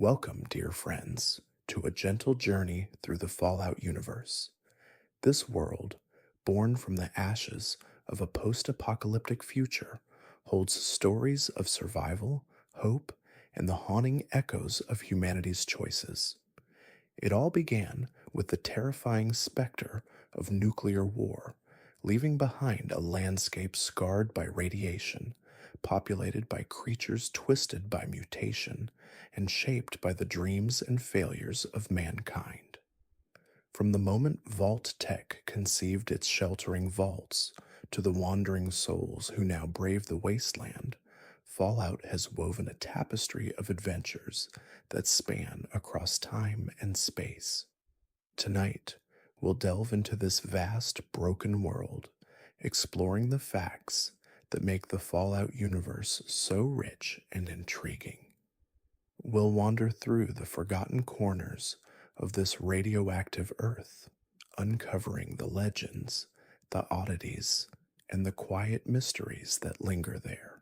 Welcome, dear friends, to a gentle journey through the Fallout universe. This world, born from the ashes of a post apocalyptic future, holds stories of survival, hope, and the haunting echoes of humanity's choices. It all began with the terrifying specter of nuclear war, leaving behind a landscape scarred by radiation, populated by creatures twisted by mutation, and shaped by the dreams and failures of mankind. From the moment Vault Tech conceived its sheltering vaults to the wandering souls who now brave the wasteland, Fallout has woven a tapestry of adventures that span across time and space. Tonight, we'll delve into this vast, broken world, exploring the facts that make the Fallout universe so rich and intriguing. We'll wander through the forgotten corners of this radioactive Earth, uncovering the legends, the oddities, and the quiet mysteries that linger there.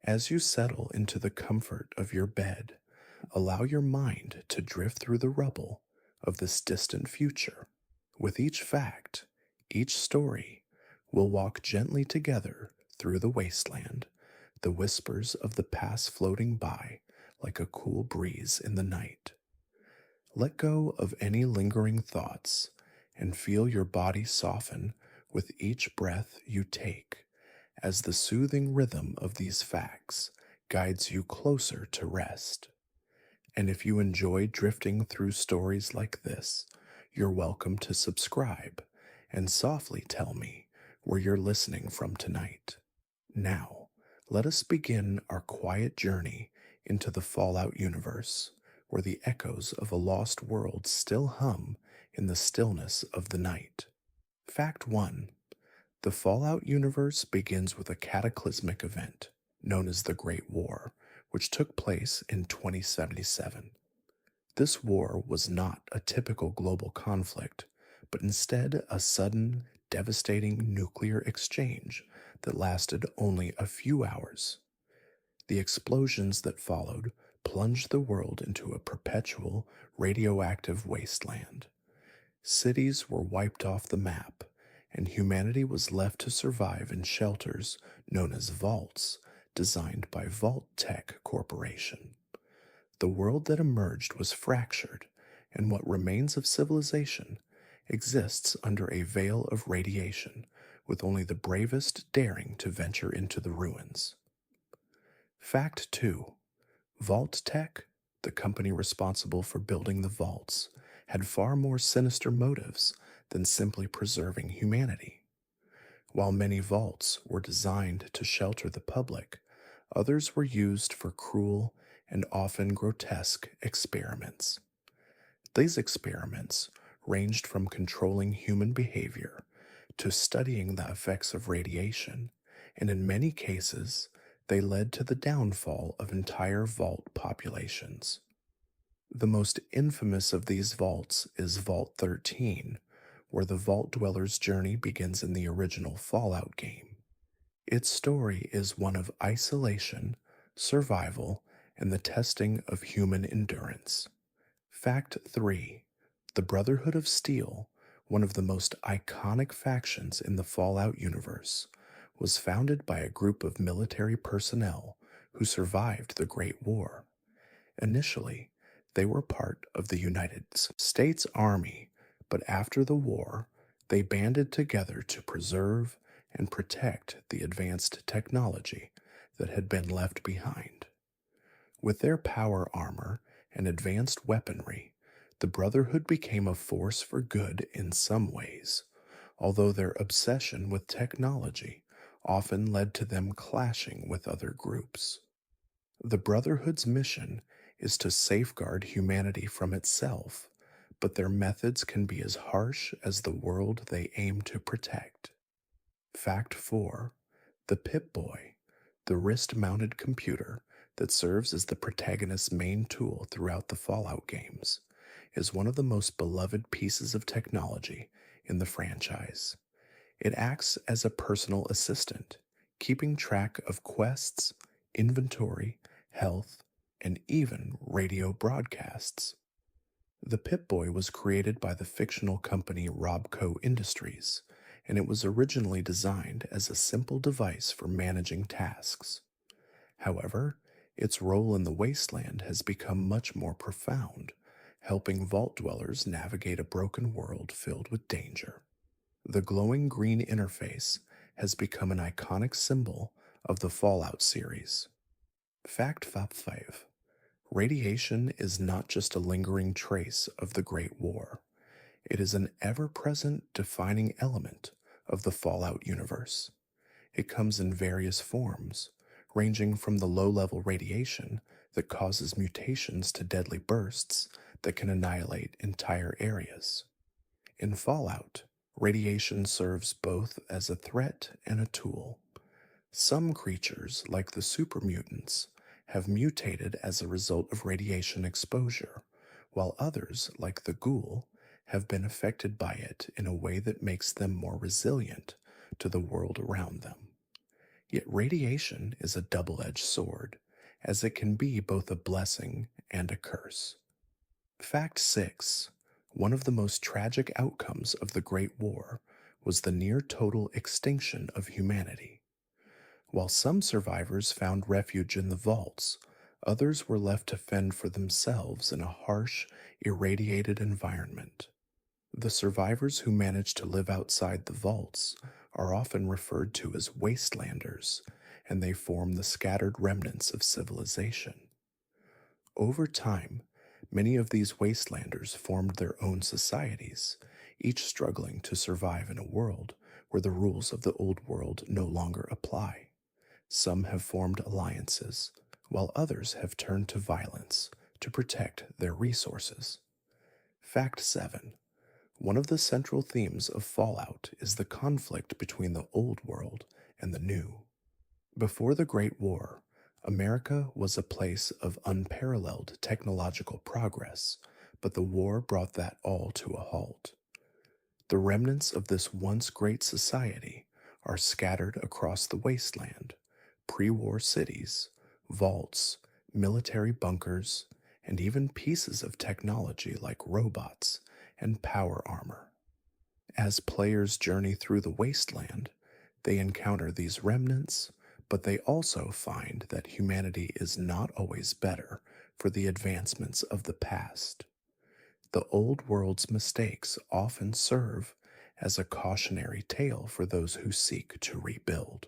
As you settle into the comfort of your bed, allow your mind to drift through the rubble of this distant future. With each fact, each story, we'll walk gently together through the wasteland, the whispers of the past floating by like a cool breeze in the night. Let go of any lingering thoughts and feel your body soften with each breath you take as the soothing rhythm of these facts guides you closer to rest. And if you enjoy drifting through stories like this, you're welcome to subscribe and softly tell me where you're listening from tonight. Now, let us begin our quiet journey into the Fallout universe, where the echoes of a lost world still hum in the stillness of the night. Fact 1. The Fallout universe begins with a cataclysmic event known as the Great War, which took place in 2077. This war was not a typical global conflict, but instead a sudden, devastating nuclear exchange that lasted only a few hours. The explosions that followed plunged the world into a perpetual radioactive wasteland. Cities were wiped off the map, and humanity was left to survive in shelters known as vaults, designed by Vault Tech Corporation. The world that emerged was fractured, and what remains of civilization exists under a veil of radiation, with only the bravest daring to venture into the ruins. Fact 2. Vault Tech, the company responsible for building the vaults, had far more sinister motives than simply preserving humanity. While many vaults were designed to shelter the public, others were used for cruel and often grotesque experiments. These experiments ranged from controlling human behavior to studying the effects of radiation, and in many cases, they led to the downfall of entire vault populations. The most infamous of these vaults is Vault 13, where the vault dweller's journey begins in the original Fallout game. Its story is one of isolation, survival, and the testing of human endurance. Fact 3. The Brotherhood of Steel, one of the most iconic factions in the Fallout universe, was founded by a group of military personnel who survived the Great War. Initially, they were part of the United States Army, but after the war, they banded together to preserve and protect the advanced technology that had been left behind. With their power armor and advanced weaponry, the Brotherhood became a force for good in some ways, although their obsession with technology often led to them clashing with other groups. The Brotherhood's mission is to safeguard humanity from itself, but their methods can be as harsh as the world they aim to protect. Fact 4. The Pip-Boy, the wrist-mounted computer that serves as the protagonist's main tool throughout the Fallout games, is one of the most beloved pieces of technology in the franchise. It acts as a personal assistant, keeping track of quests, inventory, health, and even radio broadcasts. The Pip-Boy was created by the fictional company Robco Industries, and it was originally designed as a simple device for managing tasks. However, its role in the wasteland has become much more profound, helping vault dwellers navigate a broken world filled with danger. The glowing green interface has become an iconic symbol of the Fallout series. Fact 5: Radiation is not just a lingering trace of the Great War, it is an ever present defining element of the Fallout universe. It comes in various forms, ranging from the low level radiation that causes mutations to deadly bursts that can annihilate entire areas. In Fallout, radiation serves both as a threat and a tool. Some creatures, like the super mutants, have mutated as a result of radiation exposure, while others, like the ghoul, have been affected by it in a way that makes them more resilient to the world around them. Yet radiation is a double edged sword, as it can be both a blessing and a curse. Fact 6: One of the most tragic outcomes of the Great War was the near total extinction of humanity. While some survivors found refuge in the vaults, others were left to fend for themselves in a harsh, irradiated environment. The survivors who managed to live outside the vaults are often referred to as wastelanders, and they form the scattered remnants of civilization. Over time, many of these wastelanders formed their own societies, each struggling to survive in a world where the rules of the old world no longer apply. Some have formed alliances, while others have turned to violence to protect their resources. Fact 7: One of the central themes of Fallout is the conflict between the old world and the new. Before the Great War, America was a place of unparalleled technological progress, but the war brought that all to a halt. The remnants of this once great society are scattered across the wasteland: pre-war cities, vaults, military bunkers, and even pieces of technology like robots and power armor. As players journey through the wasteland, they encounter these remnants, but they also find that humanity is not always better for the advancements of the past. The old world's mistakes often serve as a cautionary tale for those who seek to rebuild.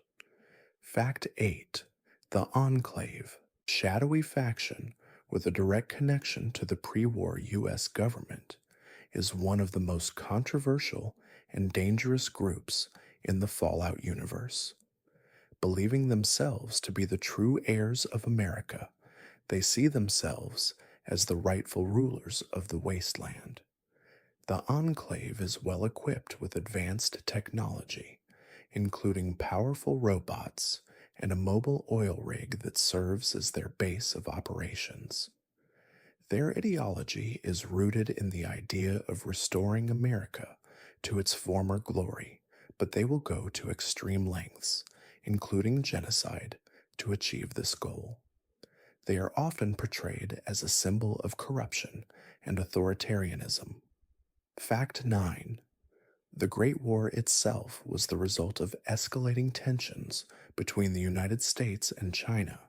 Fact 8: The Enclave, shadowy faction with a direct connection to the pre-war US government, is one of the most controversial and dangerous groups in the Fallout universe. Believing themselves to be the true heirs of America, they see themselves as the rightful rulers of the wasteland. The Enclave is well equipped with advanced technology, including powerful robots and a mobile oil rig that serves as their base of operations. Their ideology is rooted in the idea of restoring America to its former glory, but they will go to extreme lengths, including genocide, to achieve this goal. They are often portrayed as a symbol of corruption and authoritarianism. Fact 9: The Great War itself was the result of escalating tensions between the United States and China,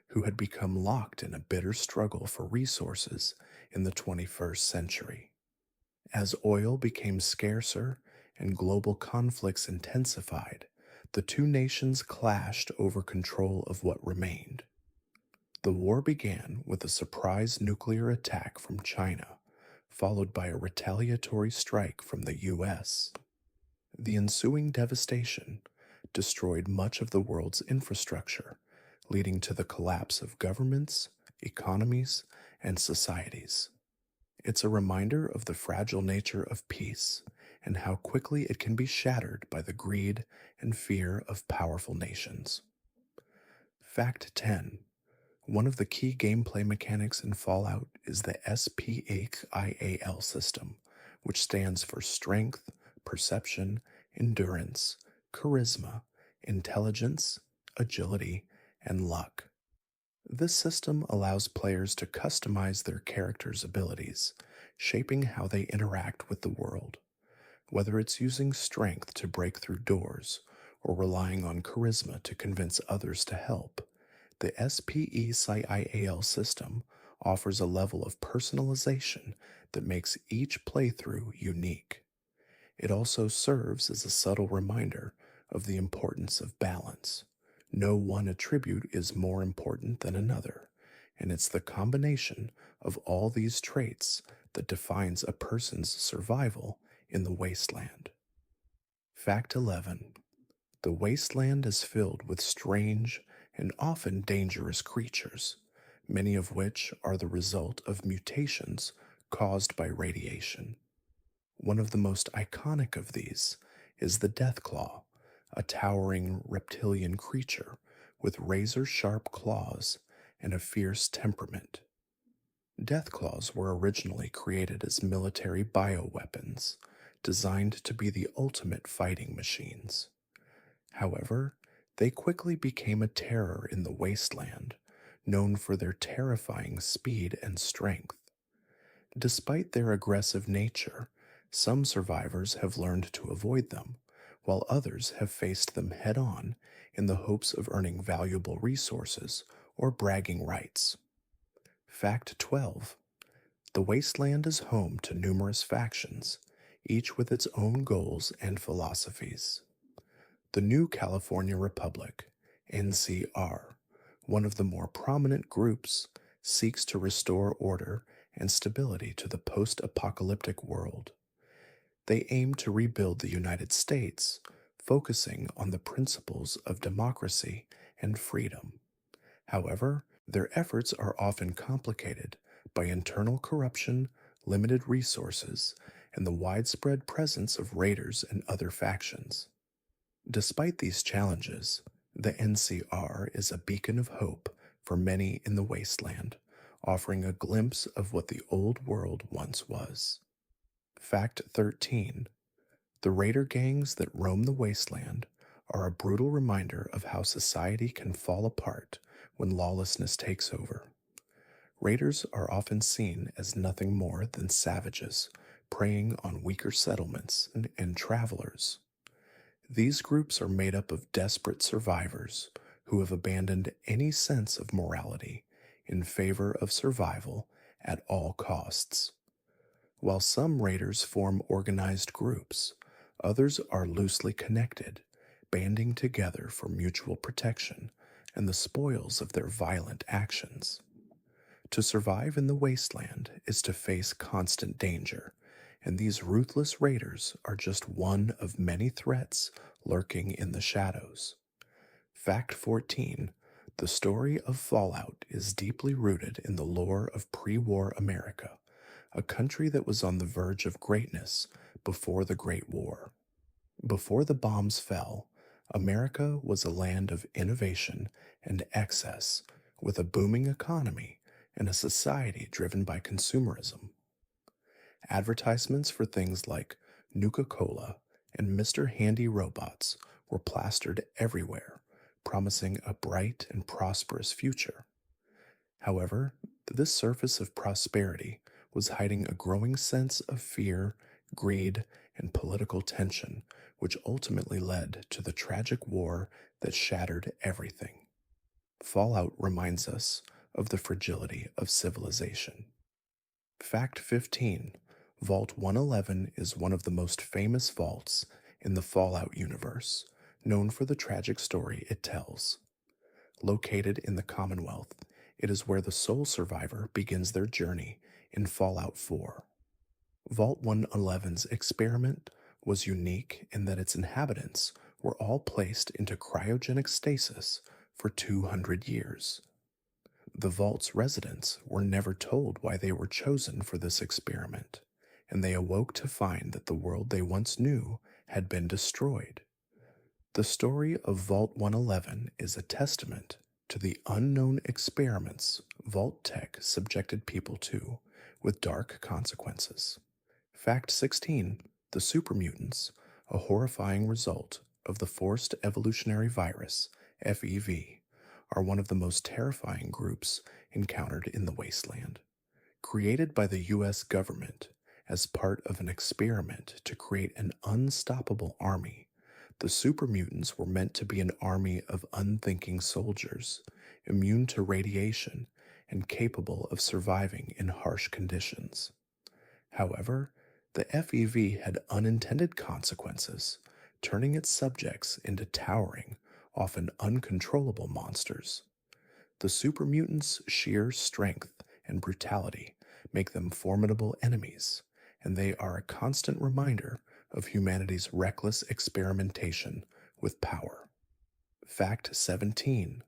who had become locked in a bitter struggle for resources in the 21st century. As oil became scarcer and global conflicts intensified, the two nations clashed over control of what remained. The war began with a surprise nuclear attack from China, followed by a retaliatory strike from the US. The ensuing devastation destroyed much of the world's infrastructure, leading to the collapse of governments, economies, and societies. It's a reminder of the fragile nature of peace and how quickly it can be shattered by the greed and fear of powerful nations. Fact 10: One of the key gameplay mechanics in Fallout is the SPHIAL system, which stands for Strength, Perception, Endurance, Charisma, Intelligence, Agility, and Luck. This system allows players to customize their characters' abilities, shaping how they interact with the world. Whether it's using strength to break through doors or relying on charisma to convince others to help, the SPECIAL system offers a level of personalization that makes each playthrough unique. It also serves as a subtle reminder of the importance of balance. No one attribute is more important than another, and it's the combination of all these traits that defines a person's survival in the wasteland. Fact 11. The wasteland is filled with strange and often dangerous creatures, many of which are the result of mutations caused by radiation. One of the most iconic of these is the Deathclaw, a towering reptilian creature with razor sharp claws and a fierce temperament. Deathclaws were originally created as military bioweapons, designed to be the ultimate fighting machines. However, they quickly became a terror in the wasteland, known for their terrifying speed and strength. Despite their aggressive nature, some survivors have learned to avoid them, while others have faced them head on in the hopes of earning valuable resources or bragging rights. Fact 12. The wasteland is home to numerous factions, each with its own goals and philosophies. The New California Republic, NCR, one of the more prominent groups, seeks to restore order and stability to the post apocalyptic world. They aim to rebuild the United States, focusing on the principles of democracy and freedom. However, their efforts are often complicated by internal corruption, limited resources, and the widespread presence of raiders and other factions. Despite these challenges, the NCR is a beacon of hope for many in the wasteland, offering a glimpse of what the old world once was. Fact 13. The raider gangs that roam the wasteland are a brutal reminder of how society can fall apart when lawlessness takes over. Raiders are often seen as nothing more than savages, preying on weaker settlements and travelers. These groups are made up of desperate survivors who have abandoned any sense of morality in favor of survival at all costs. While some raiders form organized groups, others are loosely connected, banding together for mutual protection and the spoils of their violent actions. To survive in the wasteland is to face constant danger, and these ruthless raiders are just one of many threats lurking in the shadows. Fact 14. The story of Fallout is deeply rooted in the lore of pre-war America, a country that was on the verge of greatness before the Great War. Before the bombs fell, America was a land of innovation and excess, with a booming economy and a society driven by consumerism. Advertisements for things like Nuka-Cola and Mr. Handy robots were plastered everywhere, promising a bright and prosperous future. However, this surface of prosperity was hiding a growing sense of fear, greed, and political tension, which ultimately led to the tragic war that shattered everything. Fallout reminds us of the fragility of civilization. Fact 15. Vault 111 is one of the most famous vaults in the Fallout universe, known for the tragic story it tells. Located in the Commonwealth, it is where the sole survivor begins their journey in Fallout 4. Vault 111's experiment was unique in that its inhabitants were all placed into cryogenic stasis for 200 years. The vault's residents were never told why they were chosen for this experiment, and they awoke to find that the world they once knew had been destroyed. The story of Vault 111 is a testament to the unknown experiments Vault Tech subjected people to, with dark consequences. Fact 16. The supermutants, a horrifying result of the forced evolutionary virus, FEV, are one of the most terrifying groups encountered in the wasteland. Created by the US government as part of an experiment to create an unstoppable army, the super mutants were meant to be an army of unthinking soldiers, immune to radiation and capable of surviving in harsh conditions. However, the FEV had unintended consequences, turning its subjects into towering, often uncontrollable monsters. The super mutants' sheer strength and brutality make them formidable enemies, and they are a constant reminder of humanity's reckless experimentation with power. Fact 17.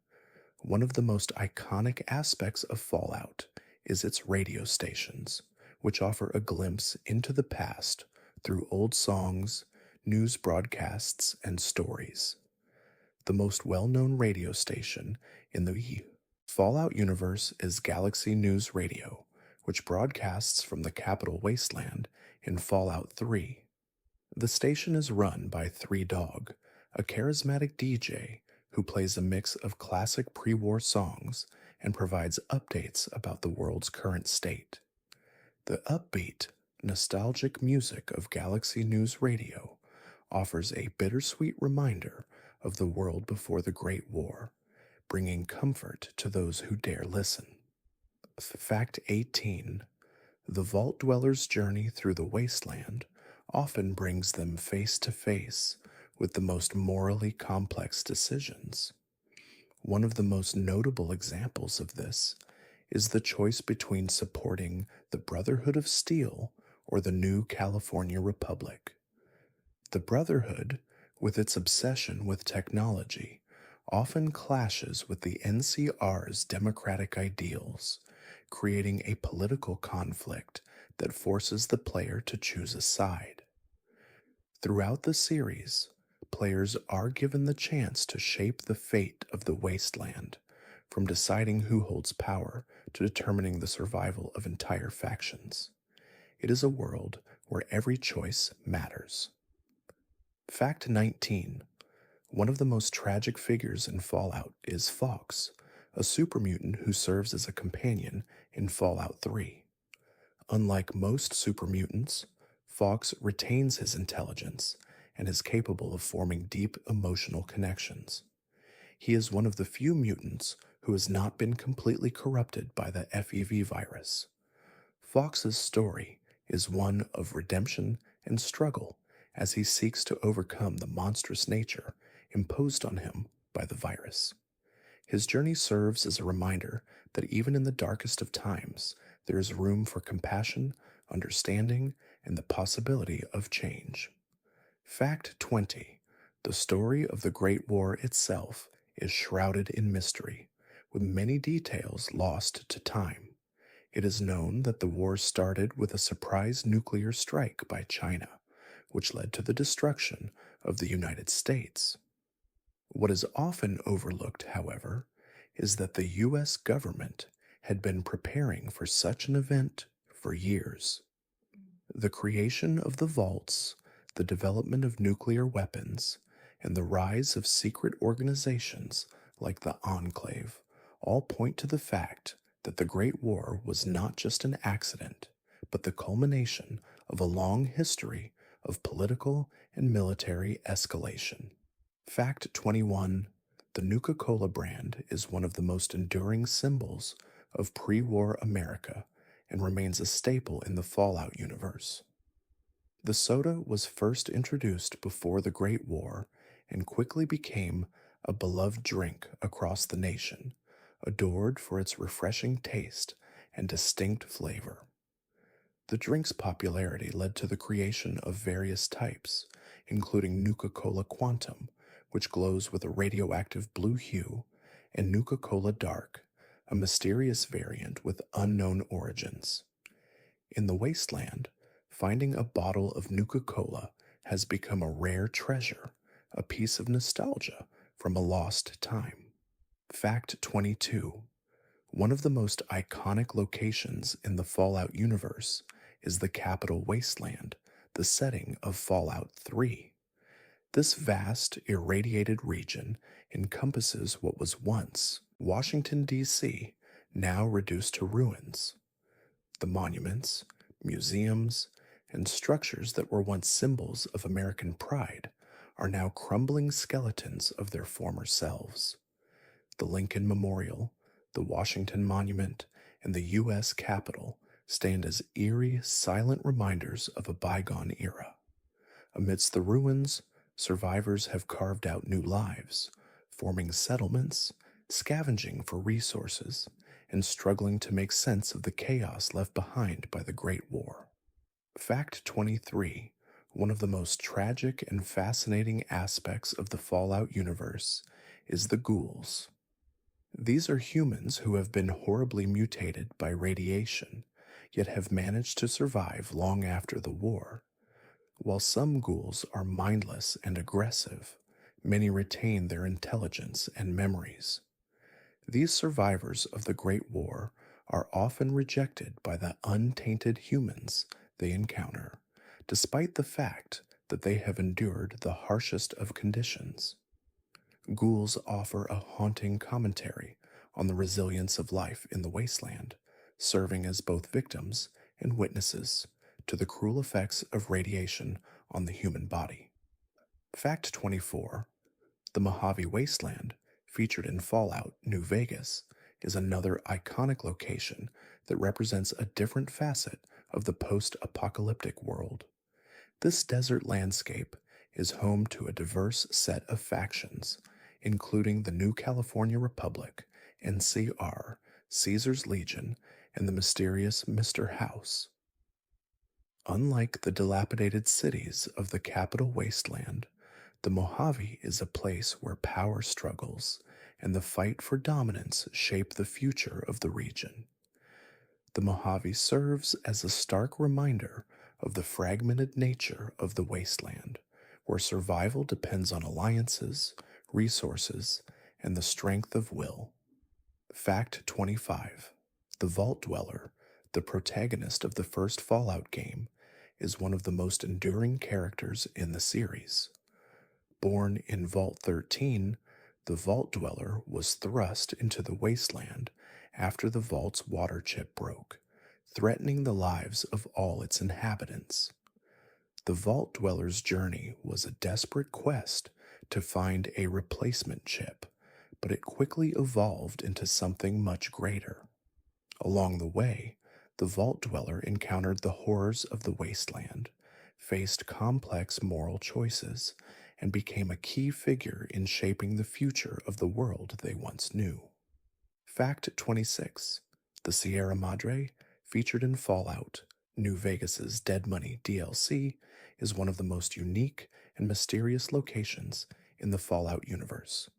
One of the most iconic aspects of Fallout is its radio stations, which offer a glimpse into the past through old songs, news broadcasts, and stories. The most well known radio station in the Fallout universe is Galaxy News Radio, which broadcasts from the Capital Wasteland in Fallout 3. The station is run by Three Dog, a charismatic DJ who plays a mix of classic pre war songs and provides updates about the world's current state. The upbeat, nostalgic music of Galaxy News Radio offers a bittersweet reminder of the world before the Great War, bringing comfort to those who dare listen. Fact 18. The Vault Dweller's journey through the wasteland often brings them face to face with the most morally complex decisions. One of the most notable examples of this is the choice between supporting the Brotherhood of Steel or the new California Republic. The Brotherhood, with its obsession with technology, often clashes with the NCR's democratic ideals, creating a political conflict that forces the player to choose a side. Throughout the series, players are given the chance to shape the fate of the wasteland, from deciding who holds power to determining the survival of entire factions. It is a world where every choice matters. Fact 19. One of the most tragic figures in Fallout is Fox, a super mutant who serves as a companion in Fallout 3. Unlike most super mutants, Fox retains his intelligence and is capable of forming deep emotional connections. He is one of the few mutants who has not been completely corrupted by the FEV virus. Fox's story is one of redemption and struggle as he seeks to overcome the monstrous nature imposed on him by the virus. His journey serves as a reminder that even in the darkest of times, there is room for compassion, understanding, and the possibility of change. Fact 20. The story of the Great War itself is shrouded in mystery, with many details lost to time. It is known that the war started with a surprise nuclear strike by China, which led to the destruction of the United States. What is often overlooked, however, is that the US government had been preparing for such an event for years. The creation of the vaults, the development of nuclear weapons, and the rise of secret organizations like the Enclave all point to the fact that the Great War was not just an accident, but the culmination of a long history of political and military escalation. Fact 21. The Nuka-Cola brand is one of the most enduring symbols of pre-war America and remains a staple in the Fallout universe. The soda was first introduced before the Great War and quickly became a beloved drink across the nation, adored for its refreshing taste and distinct flavor. The drink's popularity led to the creation of various types, including Nuka-Cola Quantum, which glows with a radioactive blue hue, and Nuka-Cola Dark, a mysterious variant with unknown origins. In the wasteland, finding a bottle of Nuka-Cola has become a rare treasure, a piece of nostalgia from a lost time. Fact 22. One of the most iconic locations in the Fallout universe is the Capital Wasteland, the setting of Fallout 3. This vast, irradiated region encompasses what was once Washington, D.C., now reduced to ruins. The monuments, museums, and structures that were once symbols of American pride are now crumbling skeletons of their former selves. The Lincoln Memorial, the Washington Monument, and the U.S. Capitol stand as eerie, silent reminders of a bygone era. Amidst the ruins, survivors have carved out new lives, forming settlements, scavenging for resources, and struggling to make sense of the chaos left behind by the Great War. Fact 23. One of the most tragic and fascinating aspects of the Fallout universe is the ghouls. These are humans who have been horribly mutated by radiation, yet have managed to survive long after the war. While some ghouls are mindless and aggressive, many retain their intelligence and memories. These survivors of the Great War are often rejected by the untainted humans they encounter, despite the fact that they have endured the harshest of conditions. Ghouls offer a haunting commentary on the resilience of life in the wasteland, serving as both victims and witnesses to the cruel effects of radiation on the human body. Fact 24. The Mojave Wasteland, featured in Fallout New Vegas, is another iconic location that represents a different facet of the post apocalyptic world. This desert landscape is home to a diverse set of factions, including the New California Republic, NCR, Caesar's Legion, and the mysterious Mr. House. Unlike the dilapidated cities of the capital wasteland, the Mojave is a place where power struggles and the fight for dominance shape the future of the region. The Mojave serves as a stark reminder of the fragmented nature of the wasteland, where survival depends on alliances, resources, and the strength of will. Fact 25. The Vault Dweller, the protagonist of the first Fallout game, is one of the most enduring characters in the series. Born in Vault 13, the Vault Dweller was thrust into the wasteland after the vault's water chip broke, threatening the lives of all its inhabitants. The Vault Dweller's journey was a desperate quest to find a replacement chip, but it quickly evolved into something much greater. Along the way, the Vault Dweller encountered the horrors of the wasteland, faced complex moral choices, and became a key figure in shaping the future of the world they once knew. Fact 26. The Sierra Madre, featured in Fallout New Vegas's Dead Money DLC, is one of the most unique and mysterious locations in the Fallout universe.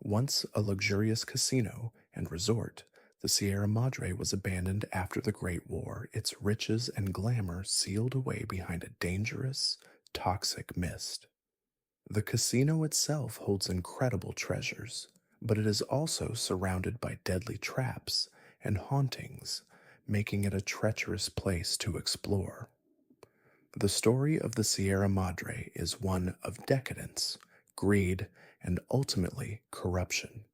Once a luxurious casino and resort, the Sierra Madre was abandoned after the Great War, its riches and glamour sealed away behind a dangerous, toxic mist. The casino itself holds incredible treasures, but it is also surrounded by deadly traps and hauntings, making it a treacherous place to explore. The story of the Sierra Madre is one of decadence, greed, and ultimately corruption.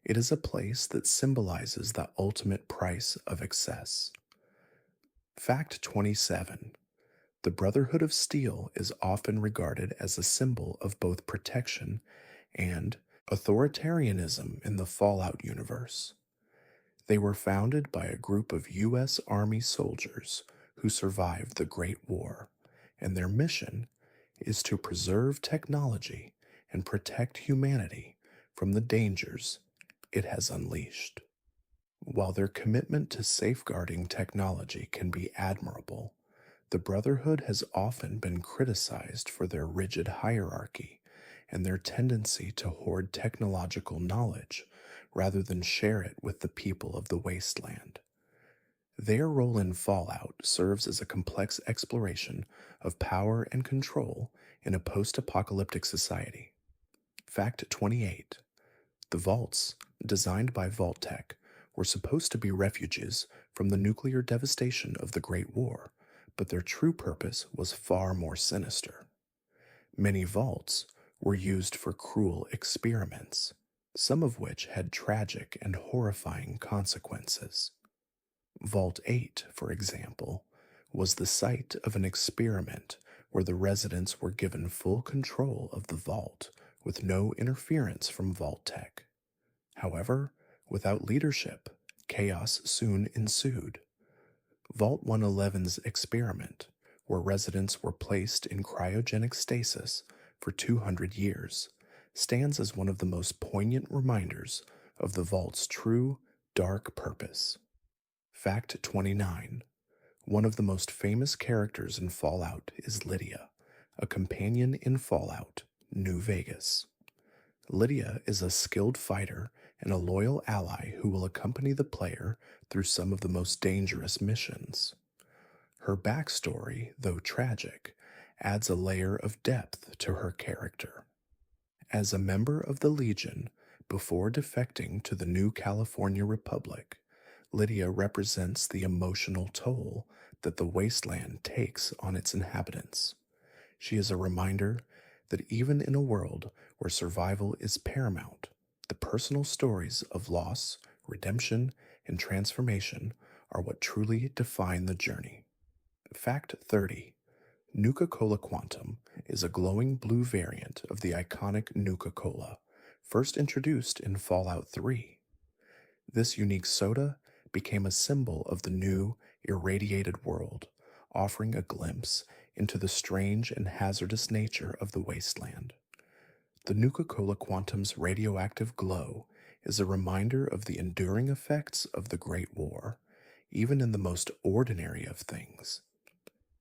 It is a place that symbolizes the ultimate price of excess. Fact 27. The Brotherhood of Steel is often regarded as a symbol of both protection and authoritarianism in the Fallout universe. They were founded by a group of U.S. Army soldiers who survived the Great War, and their mission is to preserve technology and protect humanity from the dangers it has unleashed. While their commitment to safeguarding technology can be admirable, the Brotherhood has often been criticized for their rigid hierarchy and their tendency to hoard technological knowledge rather than share it with the people of the wasteland. Their role in Fallout serves as a complex exploration of power and control in a post-apocalyptic society. Fact 28. The vaults, designed by Vault-Tec, were supposed to be refuges from the nuclear devastation of the Great War, but their true purpose was far more sinister. Many vaults were used for cruel experiments, some of which had tragic and horrifying consequences. Vault 8, for example, was the site of an experiment where the residents were given full control of the vault with no interference from vault tech. However, without leadership, chaos soon ensued. Vault 111's experiment, where residents were placed in cryogenic stasis for 200 years, stands as one of the most poignant reminders of the vault's true, dark purpose. Fact 29. One of the most famous characters in Fallout is Lydia, a companion in Fallout, New Vegas. Lydia is a skilled fighter and a loyal ally who will accompany the player through some of the most dangerous missions. Her backstory, though tragic, adds a layer of depth to her character. As a member of the Legion, before defecting to the New California Republic, Lydia represents the emotional toll that the wasteland takes on its inhabitants. She is a reminder that even in a world where survival is paramount, the personal stories of loss, redemption, and transformation are what truly define the journey. Fact 30. Nuka-Cola Quantum is a glowing blue variant of the iconic Nuka-Cola, first introduced in Fallout 3. This unique soda became a symbol of the new, irradiated world, offering a glimpse into the strange and hazardous nature of the wasteland. The Nuka-Cola Quantum's radioactive glow is a reminder of the enduring effects of the Great War, even in the most ordinary of things.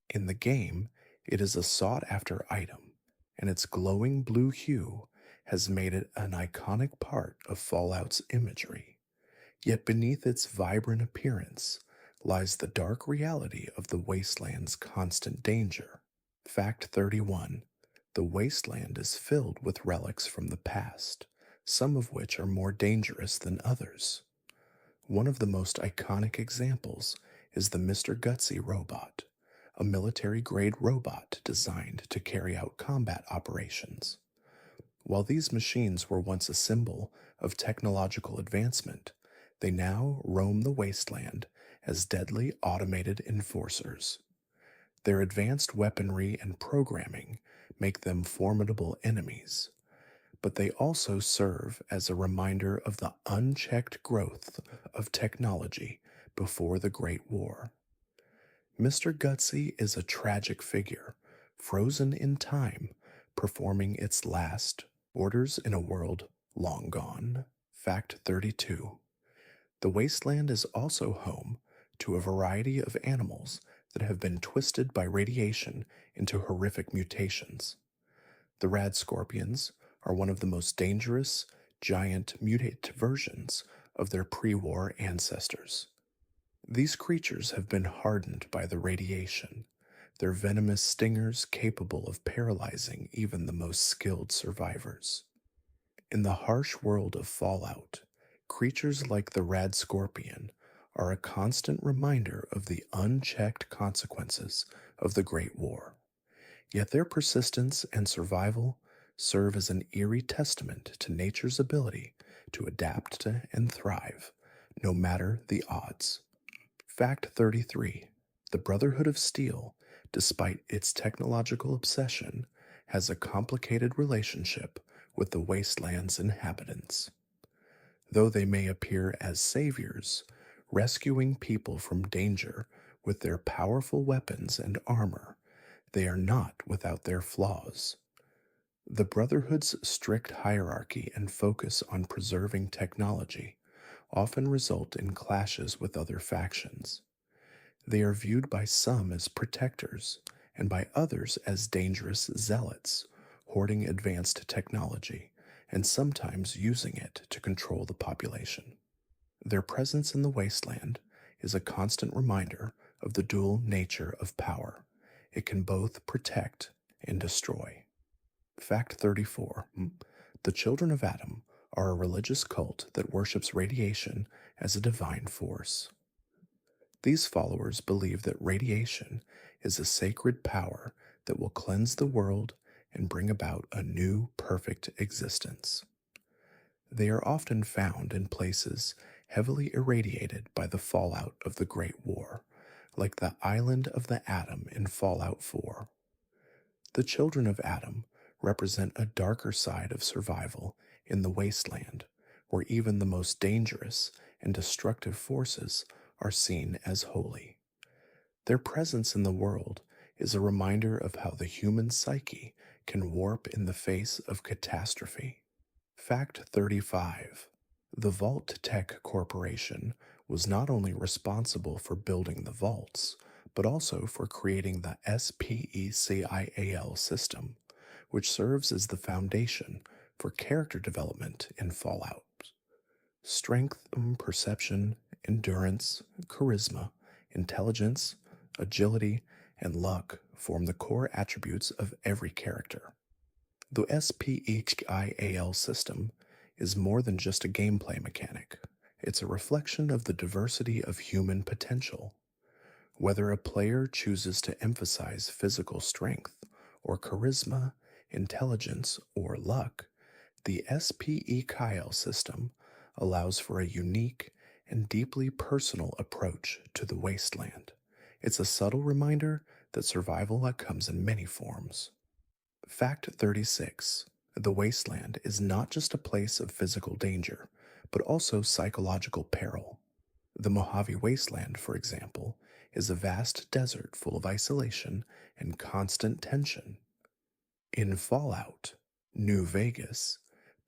In the game, it is a sought-after item, and its glowing blue hue has made it an iconic part of Fallout's imagery. Yet beneath its vibrant appearance lies the dark reality of the wasteland's constant danger. Fact 31. The wasteland is filled with relics from the past, some of which are more dangerous than others. One of the most iconic examples is the Mr. Gutsy robot, a military-grade robot designed to carry out combat operations. While these machines were once a symbol of technological advancement, they now roam the wasteland as deadly automated enforcers. Their advanced weaponry and programming make them formidable enemies, but they also serve as a reminder of the unchecked growth of technology before the Great War. Mr. Gutsy is a tragic figure, frozen in time, performing its last orders in a world long gone. Fact 32. The wasteland is also home to a variety of animals that have been twisted by radiation into horrific mutations. The rad scorpions are one of the most dangerous, giant mutate versions of their pre-war ancestors. These creatures have been hardened by the radiation, their venomous stingers capable of paralyzing even the most skilled survivors. In the harsh world of Fallout, creatures like the rad scorpion are a constant reminder of the unchecked consequences of the Great War. Yet their persistence and survival serve as an eerie testament to nature's ability to adapt and thrive, no matter the odds. Fact 33. The Brotherhood of Steel, despite its technological obsession, has a complicated relationship with the wasteland's inhabitants. Though they may appear as saviors, rescuing people from danger with their powerful weapons and armor, they are not without their flaws. The Brotherhood's strict hierarchy and focus on preserving technology often result in clashes with other factions. They are viewed by some as protectors and by others as dangerous zealots, hoarding advanced technology and sometimes using it to control the population. Their presence in the wasteland is a constant reminder of the dual nature of power. It can both protect and destroy. Fact 34. The Children of Adam are a religious cult that worships radiation as a divine force. These followers believe that radiation is a sacred power that will cleanse the world and bring about a new, perfect existence. They are often found in places heavily irradiated by the fallout of the Great War, like the island of the Atom in Fallout 4. The children of Adam represent a darker side of survival in the wasteland, where even the most dangerous and destructive forces are seen as holy. Their presence in the world is a reminder of how the human psyche can warp in the face of catastrophe. Fact 35. The Vault Tech Corporation was not only responsible for building the vaults, but also for creating the SPECIAL system, which serves as the foundation for character development in Fallout. Strength, perception, endurance, charisma, intelligence, agility, and luck form the core attributes of every character. The SPECIAL system is more than just a gameplay mechanic. It's a reflection of the diversity of human potential. Whether a player chooses to emphasize physical strength or charisma, intelligence, or luck, the SPECIAL system allows for a unique and deeply personal approach to the wasteland. It's a subtle reminder that survival comes in many forms. Fact 36. The wasteland is not just a place of physical danger, but also psychological peril. The Mojave Wasteland, for example, is a vast desert full of isolation and constant tension. In Fallout, New Vegas,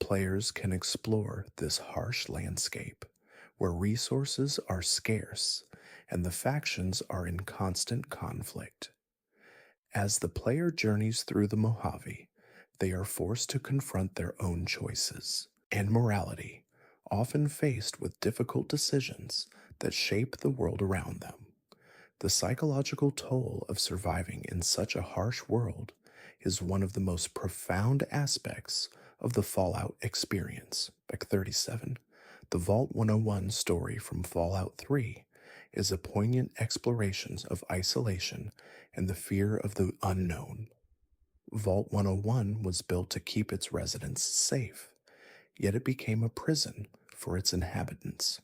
players can explore this harsh landscape where resources are scarce and the factions are in constant conflict. As the player journeys through the Mojave, they are forced to confront their own choices and morality, often faced with difficult decisions that shape the world around them. The psychological toll of surviving in such a harsh world is one of the most profound aspects of the Fallout experience. Back 37. The Vault 101 story from Fallout 3 is a poignant exploration of isolation and the fear of the unknown. Vault 101 was built to keep its residents safe, yet it became a prison for its inhabitants.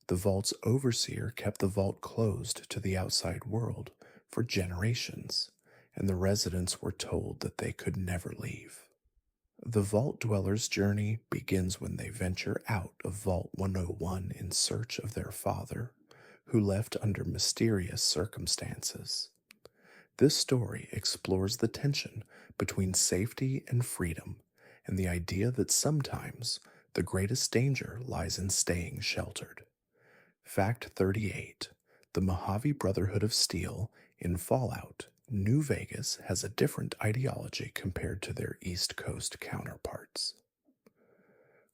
The vault's overseer kept the vault closed to the outside world for generations, and the residents were told that they could never leave. The vault dweller's journey begins when they venture out of Vault 101 in search of their father, who left under mysterious circumstances. This story explores the tension between safety and freedom, and the idea that sometimes the greatest danger lies in staying sheltered. Fact 38. The Mojave Brotherhood of Steel in Fallout, New Vegas has a different ideology compared to their East Coast counterparts.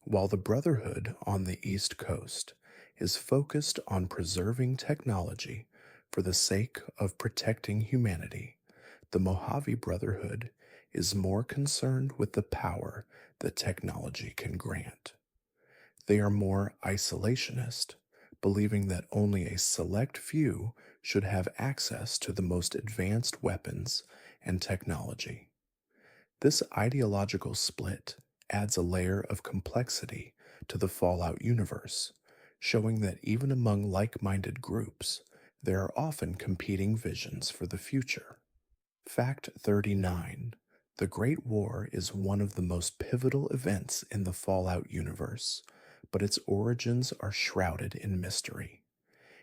While the Brotherhood on the East Coast is focused on preserving technology for the sake of protecting humanity, the Mojave Brotherhood is more concerned with the power that technology can grant. They are more isolationist, believing that only a select few should have access to the most advanced weapons and technology. This ideological split adds a layer of complexity to the Fallout universe, showing that even among like-minded groups, there are often competing visions for the future. Fact 39. The Great War is one of the most pivotal events in the Fallout universe, but its origins are shrouded in mystery.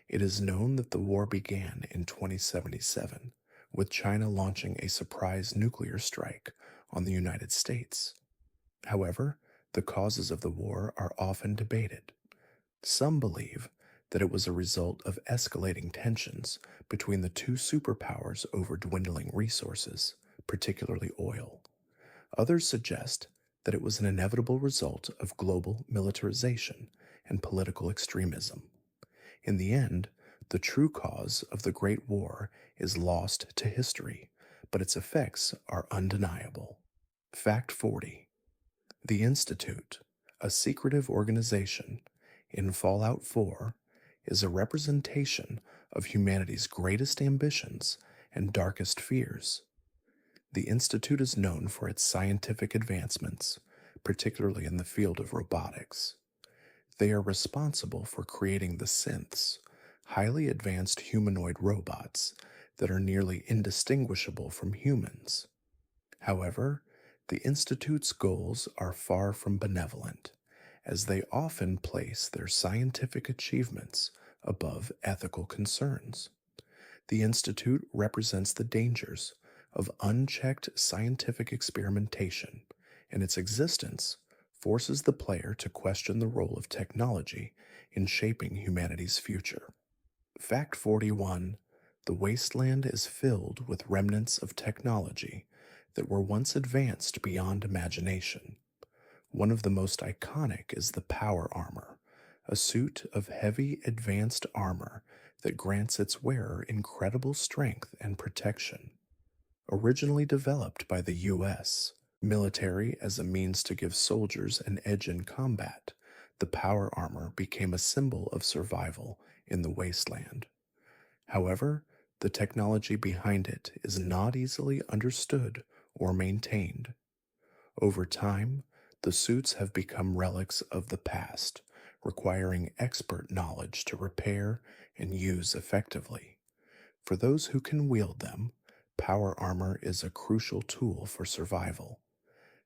It is known that the war began in 2077, with China launching a surprise nuclear strike on the United States. However, the causes of the war are often debated. Some believe that it was a result of escalating tensions between the two superpowers over dwindling resources, particularly oil. Others suggest that it was an inevitable result of global militarization and political extremism. In the end, the true cause of the Great War is lost to history, but its effects are undeniable. Fact 40. The Institute, a secretive organization in Fallout 4, is a representation of humanity's greatest ambitions and darkest fears. The Institute is known for its scientific advancements, particularly in the field of robotics. They are responsible for creating the synths, highly advanced humanoid robots that are nearly indistinguishable from humans. However, the Institute's goals are far from benevolent, as they often place their scientific achievements above ethical concerns. The Institute represents the dangers of unchecked scientific experimentation, and its existence forces the player to question the role of technology in shaping humanity's future. Fact 41: The wasteland is filled with remnants of technology that were once advanced beyond imagination. One of the most iconic is the power armor, a suit of heavy advanced armor that grants its wearer incredible strength and protection. Originally developed by the US military as a means to give soldiers an edge in combat, the power armor became a symbol of survival in the wasteland. However, the technology behind it is not easily understood or maintained. Over time, the suits have become relics of the past, requiring expert knowledge to repair and use effectively. For those who can wield them, power armor is a crucial tool for survival.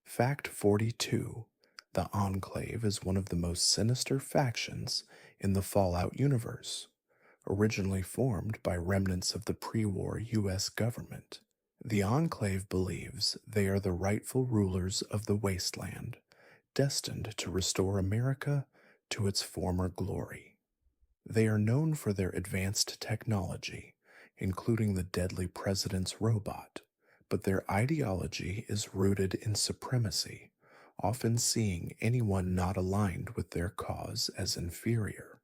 Fact 42: The Enclave is one of the most sinister factions in the Fallout universe, originally formed by remnants of the pre-war US government. The Enclave believes they are the rightful rulers of the wasteland, destined to restore America to its former glory. They are known for their advanced technology, including the deadly president's robot, but their ideology is rooted in supremacy, often seeing anyone not aligned with their cause as inferior.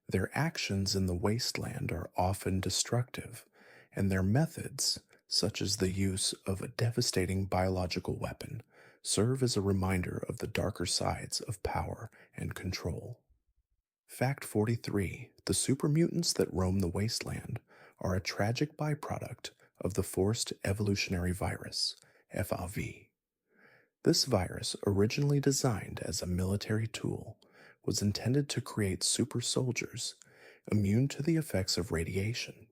Their actions in the wasteland are often destructive, and their methods, such as the use of a devastating biological weapon, serve as a reminder of the darker sides of power and control. Fact 43: The supermutants that roam the wasteland are a tragic byproduct of the forced evolutionary virus, FAV. This virus, originally designed as a military tool, was intended to create super soldiers immune to the effects of radiation.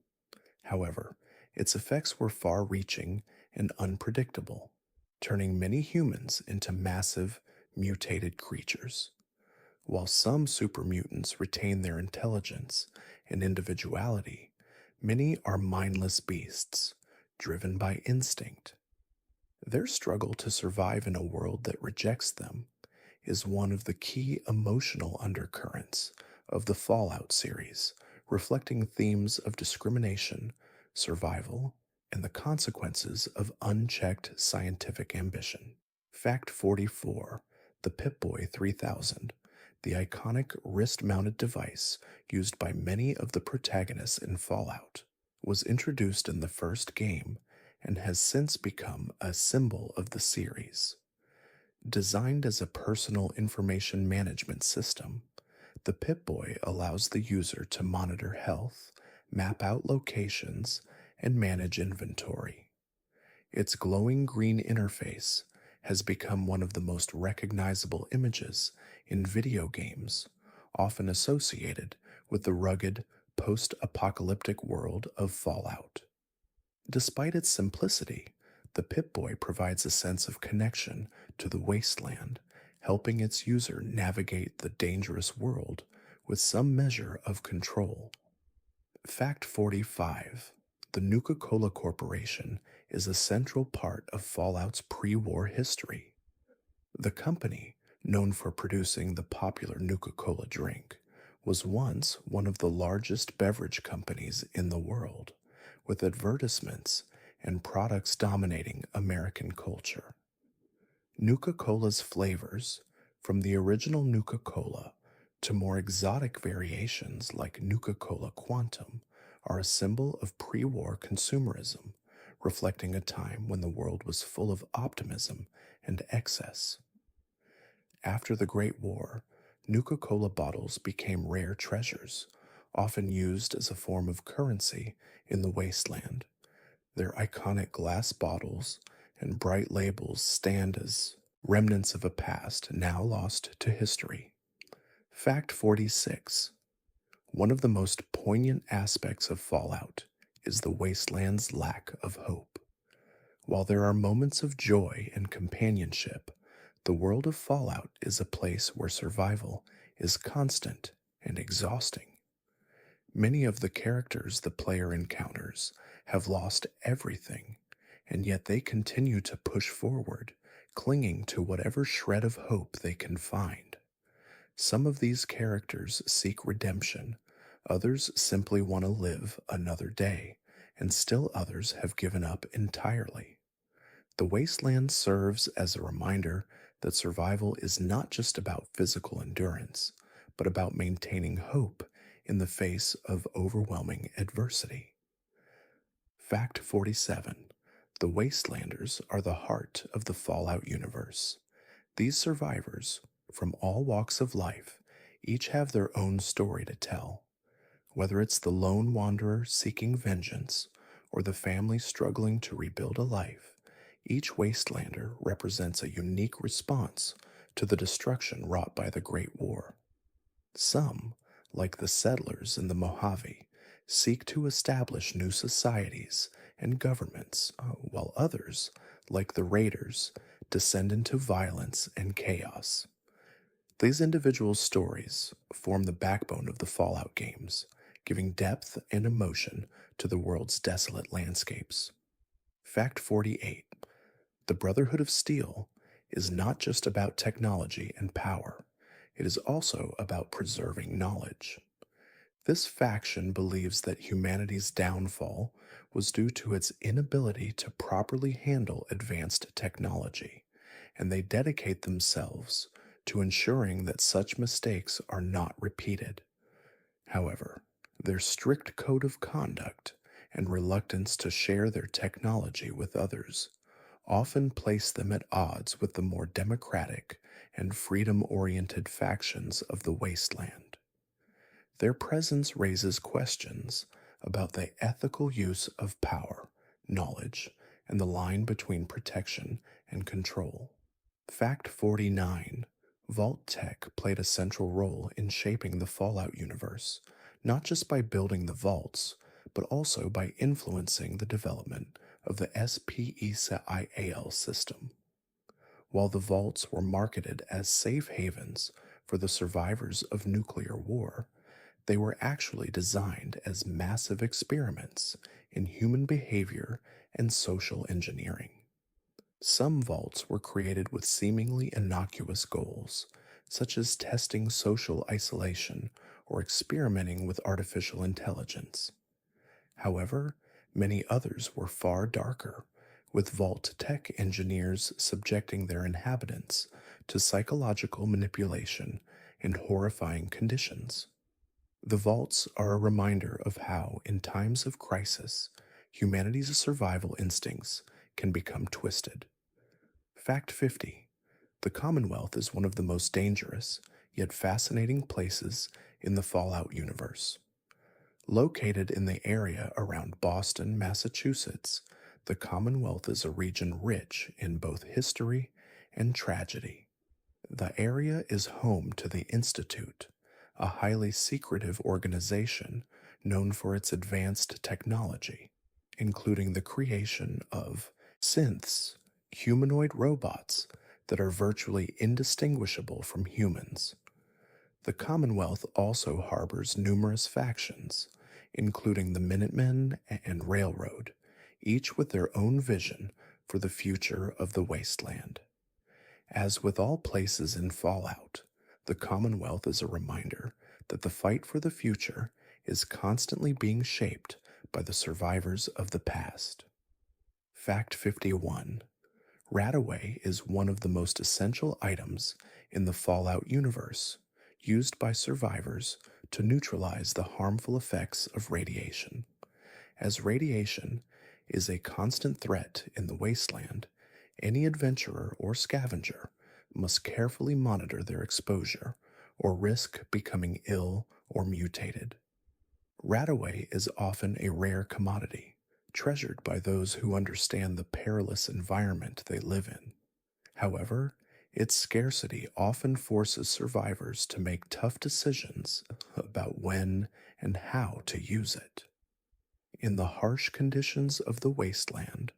However, its effects were far reaching and unpredictable, turning many humans into massive, mutated creatures. While some super mutants retain their intelligence and individuality, many are mindless beasts, driven by instinct. Their struggle to survive in a world that rejects them is one of the key emotional undercurrents of the Fallout series, reflecting themes of discrimination, survival, and the consequences of unchecked scientific ambition. Fact 44: The Pip-Boy 3000, the iconic wrist-mounted device used by many of the protagonists in Fallout, was introduced in the first game and has since become a symbol of the series. Designed as a personal information management system, the Pip-Boy allows the user to monitor health, map out locations, and manage inventory. Its glowing green interface has become one of the most recognizable images in video games, often associated with the rugged, post-apocalyptic world of Fallout. Despite its simplicity, the Pip-Boy provides a sense of connection to the wasteland, helping its user navigate the dangerous world with some measure of control. Fact 45: The Nuka-Cola Corporation is a central part of Fallout's pre-war history. The company, known for producing the popular Nuka-Cola drink, was once one of the largest beverage companies in the world, with advertisements and products dominating American culture. Nuka-Cola's flavors, from the original Nuka-Cola to more exotic variations like Nuka-Cola Quantum, are a symbol of pre-war consumerism, reflecting a time when the world was full of optimism and excess. After the Great War, Nuka-Cola bottles became rare treasures, often used as a form of currency in the wasteland. Their iconic glass bottles and bright labels stand as remnants of a past now lost to history. Fact 46. One of the most poignant aspects of Fallout is the wasteland's lack of hope. While there are moments of joy and companionship, the world of Fallout is a place where survival is constant and exhausting. Many of the characters the player encounters have lost everything, and yet they continue to push forward, clinging to whatever shred of hope they can find. Some of these characters seek redemption, others simply want to live another day, and still others have given up entirely. The wasteland serves as a reminder that survival is not just about physical endurance, but about maintaining hope in the face of overwhelming adversity. Fact 47. The Wastelanders are the heart of the Fallout universe. These survivors, from all walks of life, each have their own story to tell. Whether it's the lone wanderer seeking vengeance or the family struggling to rebuild a life, each Wastelander represents a unique response to the destruction wrought by the Great War. Some, like the settlers in the Mojave, seek to establish new societies and governments, while others, like the Raiders, descend into violence and chaos. These individual stories form the backbone of the Fallout games, giving depth and emotion to the world's desolate landscapes. Fact 48. The Brotherhood of Steel is not just about technology and power, it is also about preserving knowledge. This faction believes that humanity's downfall was due to its inability to properly handle advanced technology, and they dedicate themselves to ensuring that such mistakes are not repeated. However, their strict code of conduct and reluctance to share their technology with others often place them at odds with the more democratic and freedom oriented factions of the wasteland. Their presence raises questions about the ethical use of power, knowledge, and the line between protection and control. Fact 49. Vault Tech played a central role in shaping the Fallout universe, not just by building the vaults, but also by influencing the development of the SPECIAL system. While the vaults were marketed as safe havens for the survivors of nuclear war, they were actually designed as massive experiments in human behavior and social engineering. Some vaults were created with seemingly innocuous goals, such as testing social isolation or experimenting with artificial intelligence. However, many others were far darker, with vault tech engineers subjecting their inhabitants to psychological manipulation and horrifying conditions. The vaults are a reminder of how, in times of crisis, humanity's survival instincts can become twisted. Fact 50. The Commonwealth is one of the most dangerous, yet fascinating places in the Fallout universe. Located in the area around Boston, Massachusetts, the Commonwealth is a region rich in both history and tragedy. The area is home to the Institute, a highly secretive organization known for its advanced technology, including the creation of synths, humanoid robots that are virtually indistinguishable from humans. The Commonwealth also harbors numerous factions, including the Minutemen and Railroad, each with their own vision for the future of the wasteland. As with all places in Fallout, the Commonwealth is a reminder that the fight for the future is constantly being shaped by the survivors of the past. Fact 51. Radaway is one of the most essential items in the Fallout universe, used by survivors to neutralize the harmful effects of radiation. As radiation is a constant threat in the wasteland, any adventurer or scavenger must carefully monitor their exposure or risk becoming ill or mutated. Radaway is often a rare commodity, treasured by those who understand the perilous environment they live in. However, its scarcity often forces survivors to make tough decisions about when and how to use it. In the harsh conditions of the wasteland,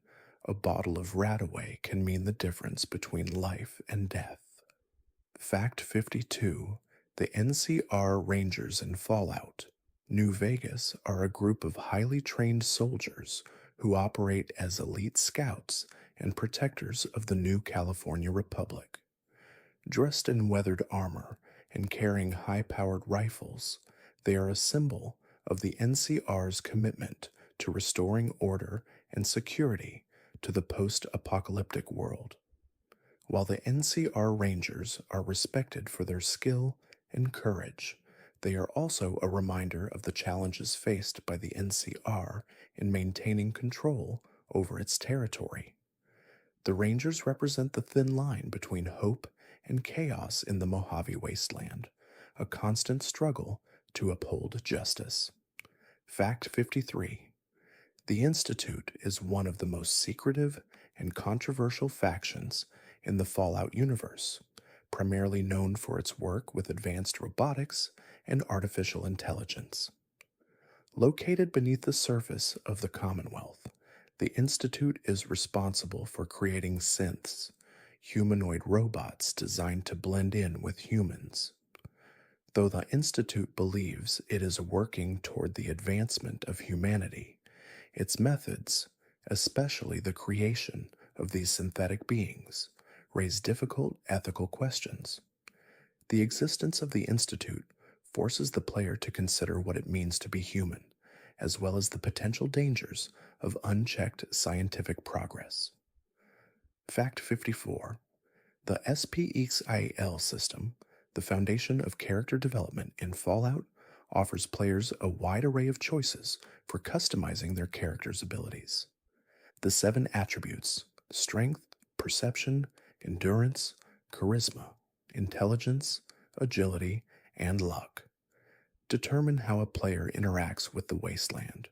a bottle of Radaway can mean the difference between life and death. Fact 52: the NCR Rangers in Fallout, New Vegas are a group of highly trained soldiers who operate as elite scouts and protectors of the new California Republic. Dressed in weathered armor and carrying high powered rifles, they are a symbol of the NCR's commitment to restoring order and security to the post apocalyptic world. While the NCR Rangers are respected for their skill and courage, they are also a reminder of the challenges faced by the NCR in maintaining control over its territory. The Rangers represent the thin line between hope and chaos in the Mojave Wasteland, a constant struggle to uphold justice. Fact 53: the Institute is one of the most secretive and controversial factions in the Fallout universe, primarily known for its work with advanced robotics and artificial intelligence. Located beneath the surface of the Commonwealth, the Institute is responsible for creating synths, humanoid robots designed to blend in with humans. Though the Institute believes it is working toward the advancement of humanity, its methods, especially the creation of these synthetic beings, raise difficult ethical questions. The existence of the Institute forces the player to consider what it means to be human, as well as the potential dangers of unchecked scientific progress. Fact 54: the SPEXIL system, the foundation of character development in Fallout, offers players a wide array of choices for customizing their character's abilities. The 7 attributes: strength, perception, endurance, charisma, intelligence, agility, and luck determine how a player interacts with the wasteland.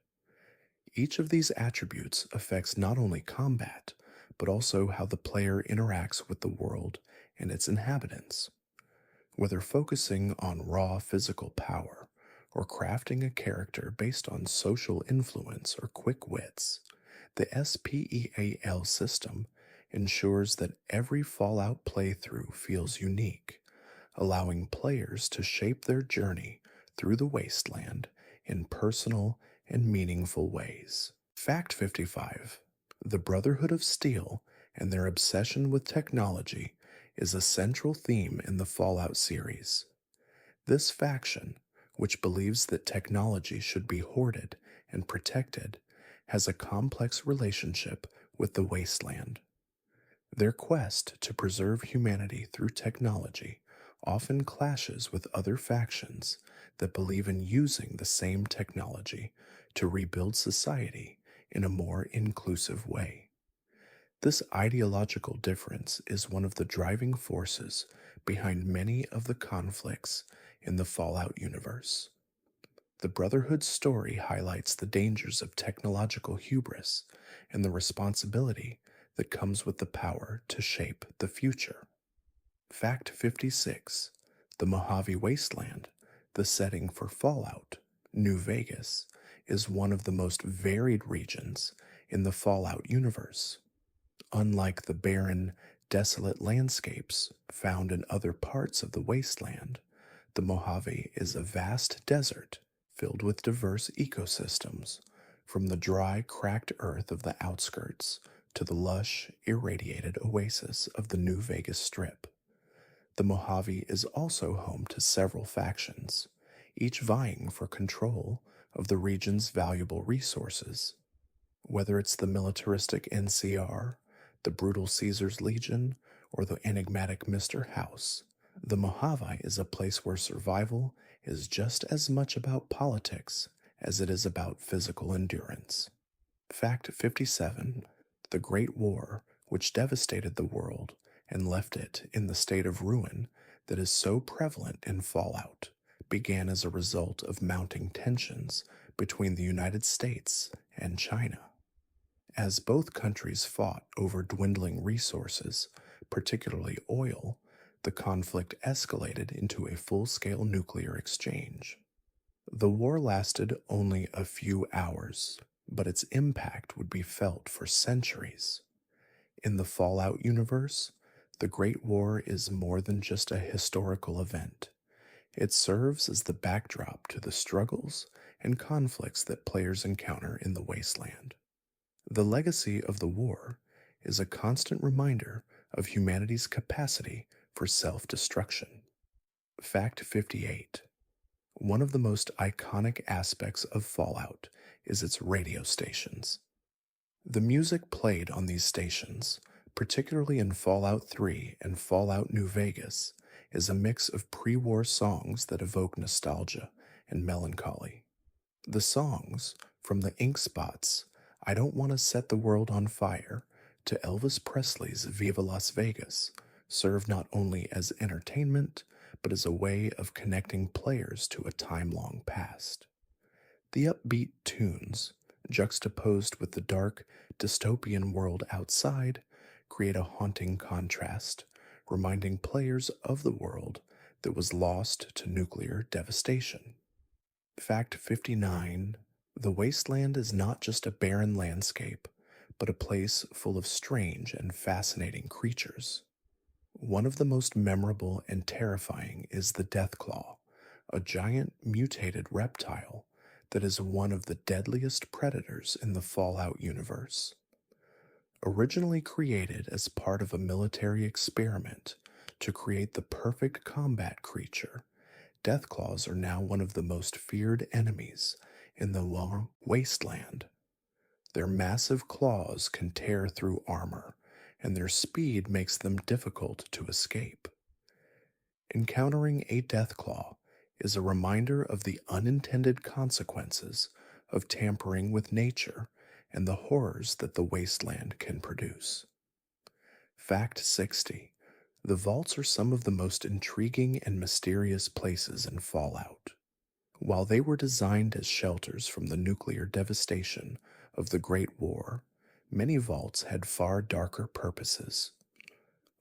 Each of these attributes affects not only combat, but also how the player interacts with the world and its inhabitants. Whether focusing on raw physical power or crafting a character based on social influence or quick wits, the SPEAL system ensures that every Fallout playthrough feels unique, allowing players to shape their journey through the wasteland in personal and meaningful ways. Fact 55: the Brotherhood of Steel and their obsession with technology is a central theme in the Fallout series. This faction, which believes that technology should be hoarded and protected, has a complex relationship with the wasteland. Their quest to preserve humanity through technology often clashes with other factions that believe in using the same technology to rebuild society in a more inclusive way. This ideological difference is one of the driving forces behind many of the conflicts in the Fallout universe. The Brotherhood's story highlights the dangers of technological hubris and the responsibility that comes with the power to shape the future. Fact 56: the Mojave Wasteland, the setting for Fallout, New Vegas, is one of the most varied regions in the Fallout universe. Unlike the barren, desolate landscapes found in other parts of the wasteland, the Mojave is a vast desert filled with diverse ecosystems, from the dry, cracked earth of the outskirts to the lush, irradiated oasis of the New Vegas Strip. The Mojave is also home to several factions, each vying for control of the region's valuable resources. Whether it's the militaristic NCR, the brutal Caesar's Legion, or the enigmatic Mr. House, the Mojave is a place where survival is just as much about politics as it is about physical endurance. Fact 57: the Great War, which devastated the world and left it in the state of ruin that is so prevalent in Fallout, began as a result of mounting tensions between the United States and China. As both countries fought over dwindling resources, particularly oil, the conflict escalated into a full scale nuclear exchange. The war lasted only a few hours, but its impact would be felt for centuries. In the Fallout universe, the Great War is more than just a historical event. It serves as the backdrop to the struggles and conflicts that players encounter in the wasteland. The legacy of the war is a constant reminder of humanity's capacity for self destruction. Fact 58. One of the most iconic aspects of Fallout is its radio stations. The music played on these stations, particularly in Fallout 3 and Fallout New Vegas, is a mix of pre war songs that evoke nostalgia and melancholy. The songs, from the Ink Spots' I Don't Want to Set the World on Fire to Elvis Presley's Viva Las Vegas, serve not only as entertainment, but as a way of connecting players to a time long past. The upbeat tunes, juxtaposed with the dark, dystopian world outside, create a haunting contrast, reminding players of the world that was lost to nuclear devastation. Fact 59. The wasteland is not just a barren landscape, but a place full of strange and fascinating creatures. One of the most memorable and terrifying is the Deathclaw, a giant mutated reptile that is one of the deadliest predators in the Fallout universe. Originally created as part of a military experiment to create the perfect combat creature, Deathclaws are now one of the most feared enemies in the long wasteland. Their massive claws can tear through armor, and their speed makes them difficult to escape. Encountering a Deathclaw is a reminder of the unintended consequences of tampering with nature and the horrors that the wasteland can produce. Fact 60. The vaults are some of the most intriguing and mysterious places in Fallout. While they were designed as shelters from the nuclear devastation of the Great War, many vaults had far darker purposes.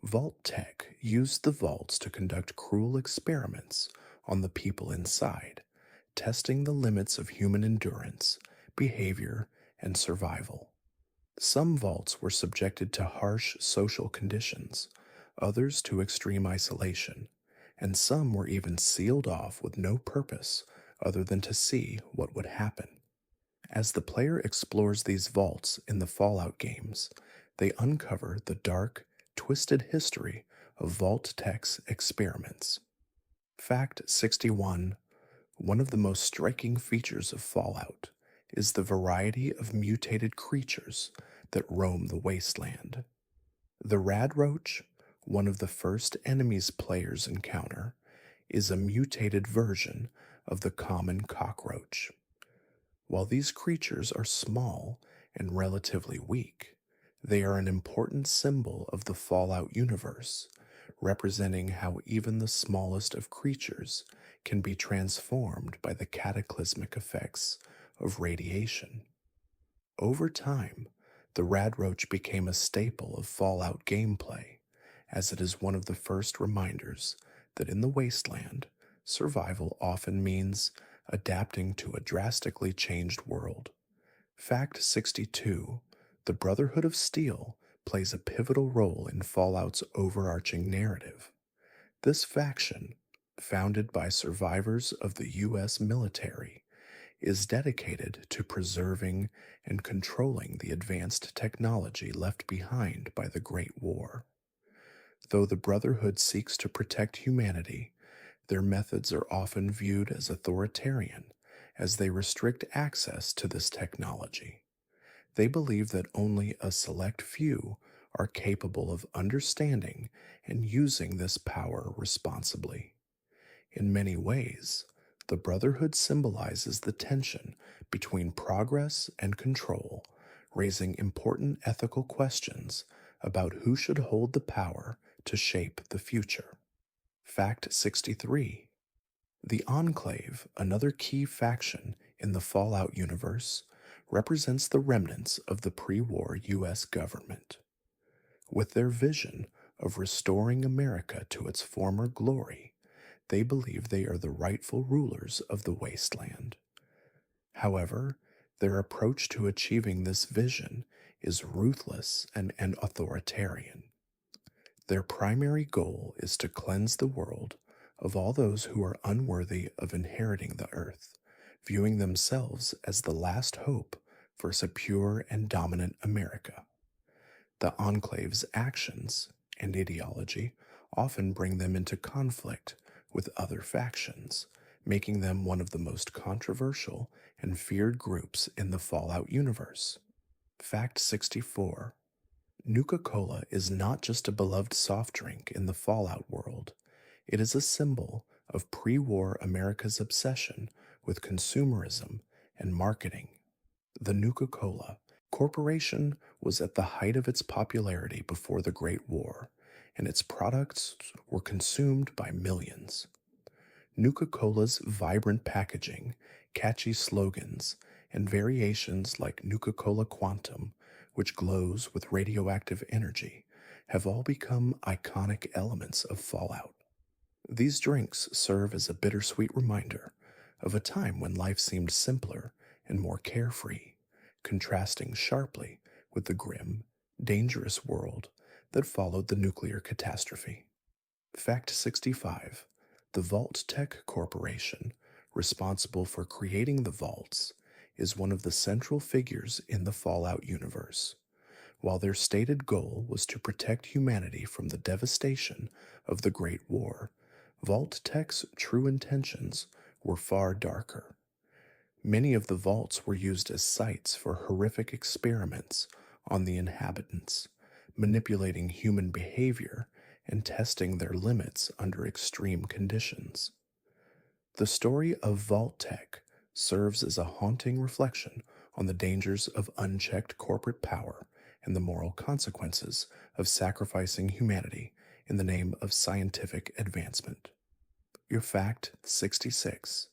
Vault Tech used the vaults to conduct cruel experiments on the people inside, testing the limits of human endurance, behavior, and survival. Some vaults were subjected to harsh social conditions, others to extreme isolation, and some were even sealed off with no purpose other than to see what would happen. As the player explores these vaults in the Fallout games, they uncover the dark, twisted history of Vault Tech's experiments. Fact 61. One of the most striking features of Fallout is the variety of mutated creatures that roam the wasteland. The Radroach, one of the first enemies players encounter, is a mutated version of the common cockroach. While these creatures are small and relatively weak, they are an important symbol of the Fallout universe, representing how even the smallest of creatures can be transformed by the cataclysmic effects of radiation. Over time, the Radroach became a staple of Fallout gameplay, as it is one of the first reminders that in the wasteland, survival often means adapting to a drastically changed world. Fact 62. The Brotherhood of Steel plays a pivotal role in Fallout's overarching narrative. This faction, founded by survivors of the U.S. military, is dedicated to preserving and controlling the advanced technology left behind by the Great War. Though the Brotherhood seeks to protect humanity, their methods are often viewed as authoritarian, as they restrict access to this technology. They believe that only a select few are capable of understanding and using this power responsibly. In many ways, the Brotherhood symbolizes the tension between progress and control, raising important ethical questions about who should hold the power to shape the future. Fact 63. The Enclave, another key faction in the Fallout universe, represents the remnants of the pre-war U.S. government. With their vision of restoring America to its former glory, they believe they are the rightful rulers of the wasteland. However, their approach to achieving this vision is ruthless and authoritarian. Their primary goal is to cleanse the world of all those who are unworthy of inheriting the earth, viewing themselves as the last hope for a pure and dominant America. The Enclave's actions and ideology often bring them into conflict with other factions, making them one of the most controversial and feared groups in the Fallout universe. Fact 64. Nuka-Cola is not just a beloved soft drink in the Fallout world. It is a symbol of pre-war America's obsession with consumerism and marketing. The Nuka-Cola Corporation was at the height of its popularity before the Great War, and its products were consumed by millions. Nuka-Cola's vibrant packaging, catchy slogans, and variations like Nuka-Cola Quantum, which glows with radioactive energy, have all become iconic elements of Fallout. These drinks serve as a bittersweet reminder of a time when life seemed simpler and more carefree, contrasting sharply with the grim, dangerous world that followed the nuclear catastrophe. Fact 65. The Vault Tech Corporation, responsible for creating the vaults, is one of the central figures in the Fallout universe. While their stated goal was to protect humanity from the devastation of the Great War, Vault Tech's true intentions were far darker. Many of the vaults were used as sites for horrific experiments on the inhabitants, manipulating human behavior and testing their limits under extreme conditions. The story of Vault Tech serves as a haunting reflection on the dangers of unchecked corporate power and the moral consequences of sacrificing humanity in the name of scientific advancement. Your Fact 66.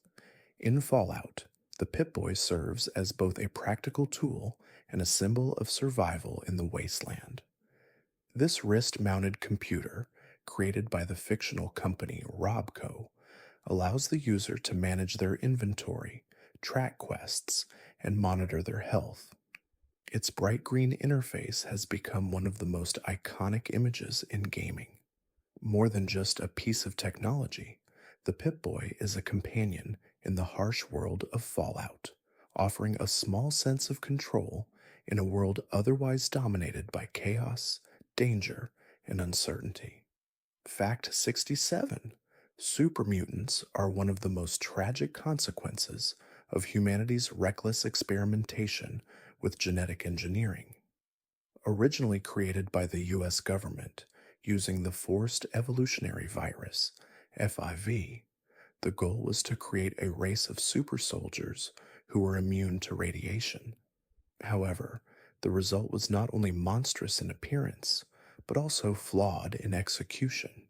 In Fallout, the Pip-Boy serves as both a practical tool and a symbol of survival in the wasteland. This wrist-mounted computer, created by the fictional company Robco, allows the user to manage their inventory, track quests, and monitor their health. Its bright green interface has become one of the most iconic images in gaming. More than just a piece of technology, the Pip-Boy is a companion in the harsh world of Fallout, offering a small sense of control in a world otherwise dominated by chaos, danger, and uncertainty. Fact 67. Supermutants are one of the most tragic consequences of humanity's reckless experimentation with genetic engineering. Originally created by the U.S. government using the Forced Evolutionary Virus, FIV, the goal was to create a race of super soldiers who were immune to radiation. However, the result was not only monstrous in appearance, but also flawed in execution.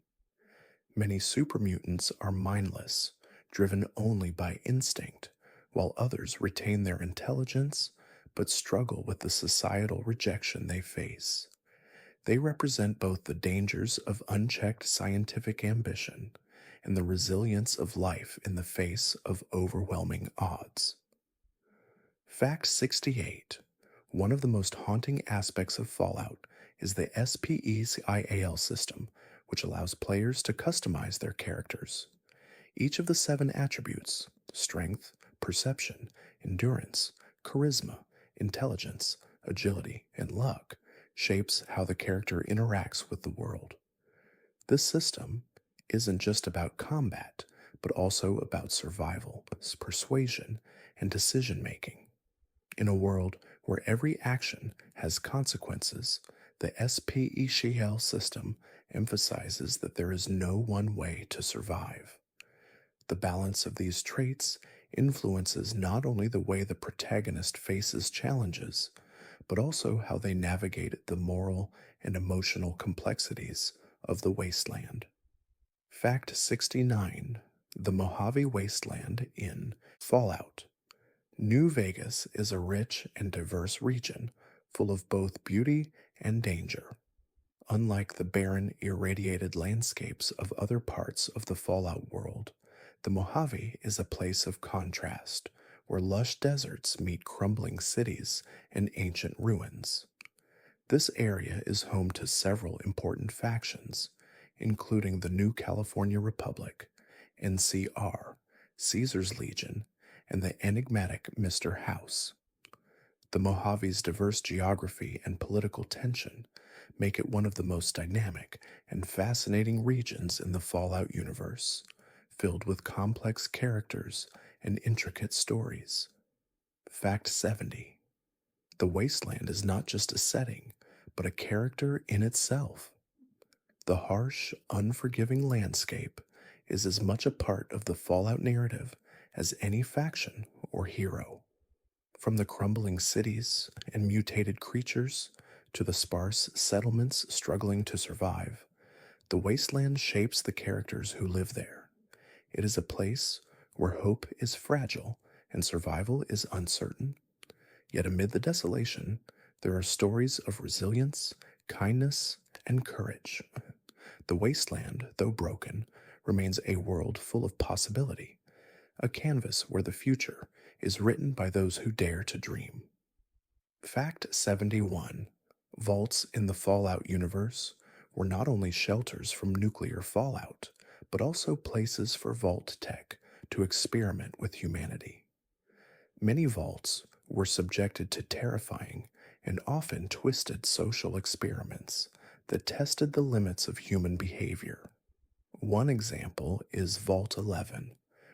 Many supermutants are mindless, driven only by instinct, while others retain their intelligence but struggle with the societal rejection they face. They represent both the dangers of unchecked scientific ambition and the resilience of life in the face of overwhelming odds. Fact 68. One of the most haunting aspects of Fallout is the SPECIAL system, which allows players to customize their characters. Each of the 7 attributes, strength, perception, endurance, charisma, intelligence, agility, and luck, shapes how the character interacts with the world. This system isn't just about combat, but also about survival, persuasion, and decision-making. In a world where every action has consequences, the SPECIAL system emphasizes that there is no one way to survive. The balance of these traits influences not only the way the protagonist faces challenges, but also how they navigate the moral and emotional complexities of the wasteland. Fact 69. The Mojave Wasteland in Fallout. New Vegas is a rich and diverse region full of both beauty and danger. Unlike the barren, irradiated landscapes of other parts of the Fallout world, the Mojave is a place of contrast where lush deserts meet crumbling cities and ancient ruins. This area is home to several important factions, including the New California Republic, NCR, Caesar's Legion, and the enigmatic Mr. House. The Mojave's diverse geography and political tension make it one of the most dynamic and fascinating regions in the Fallout universe, filled with complex characters and intricate stories. Fact 70. The wasteland is not just a setting, but a character in itself. The harsh, unforgiving landscape is as much a part of the Fallout narrative as any faction or hero. From the crumbling cities and mutated creatures to the sparse settlements struggling to survive, the wasteland shapes the characters who live there. It is a place where hope is fragile and survival is uncertain. Yet amid the desolation, there are stories of resilience, kindness, and courage. The wasteland, though broken, remains a world full of possibility, a canvas where the future is written by those who dare to dream. Fact 71. Vaults in the Fallout universe were not only shelters from nuclear fallout, but also places for vault tech to experiment with humanity. Many vaults were subjected to terrifying and often twisted social experiments that tested the limits of human behavior. One example is Vault 11,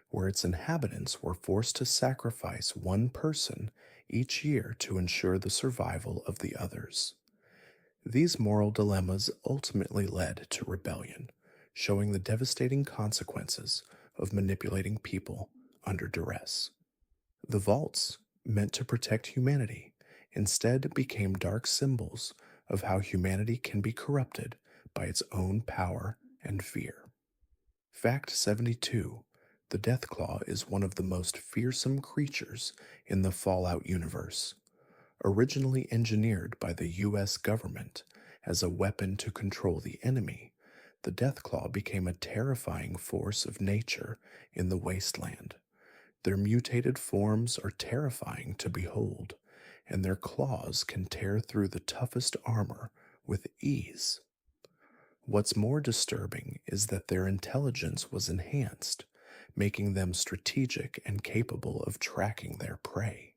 where its inhabitants were forced to sacrifice one person each year to ensure the survival of the others. These moral dilemmas ultimately led to rebellion, showing the devastating consequences of manipulating people under duress. The vaults, meant to protect humanity, instead became dark symbols of how humanity can be corrupted by its own power and fear. Fact 72. The Deathclaw is one of the most fearsome creatures in the Fallout universe. Originally engineered by the US government as a weapon to control the enemy, the Deathclaw became a terrifying force of nature in the wasteland. Their mutated forms are terrifying to behold, and their claws can tear through the toughest armor with ease. What's more disturbing is that their intelligence was enhanced, making them strategic and capable of tracking their prey.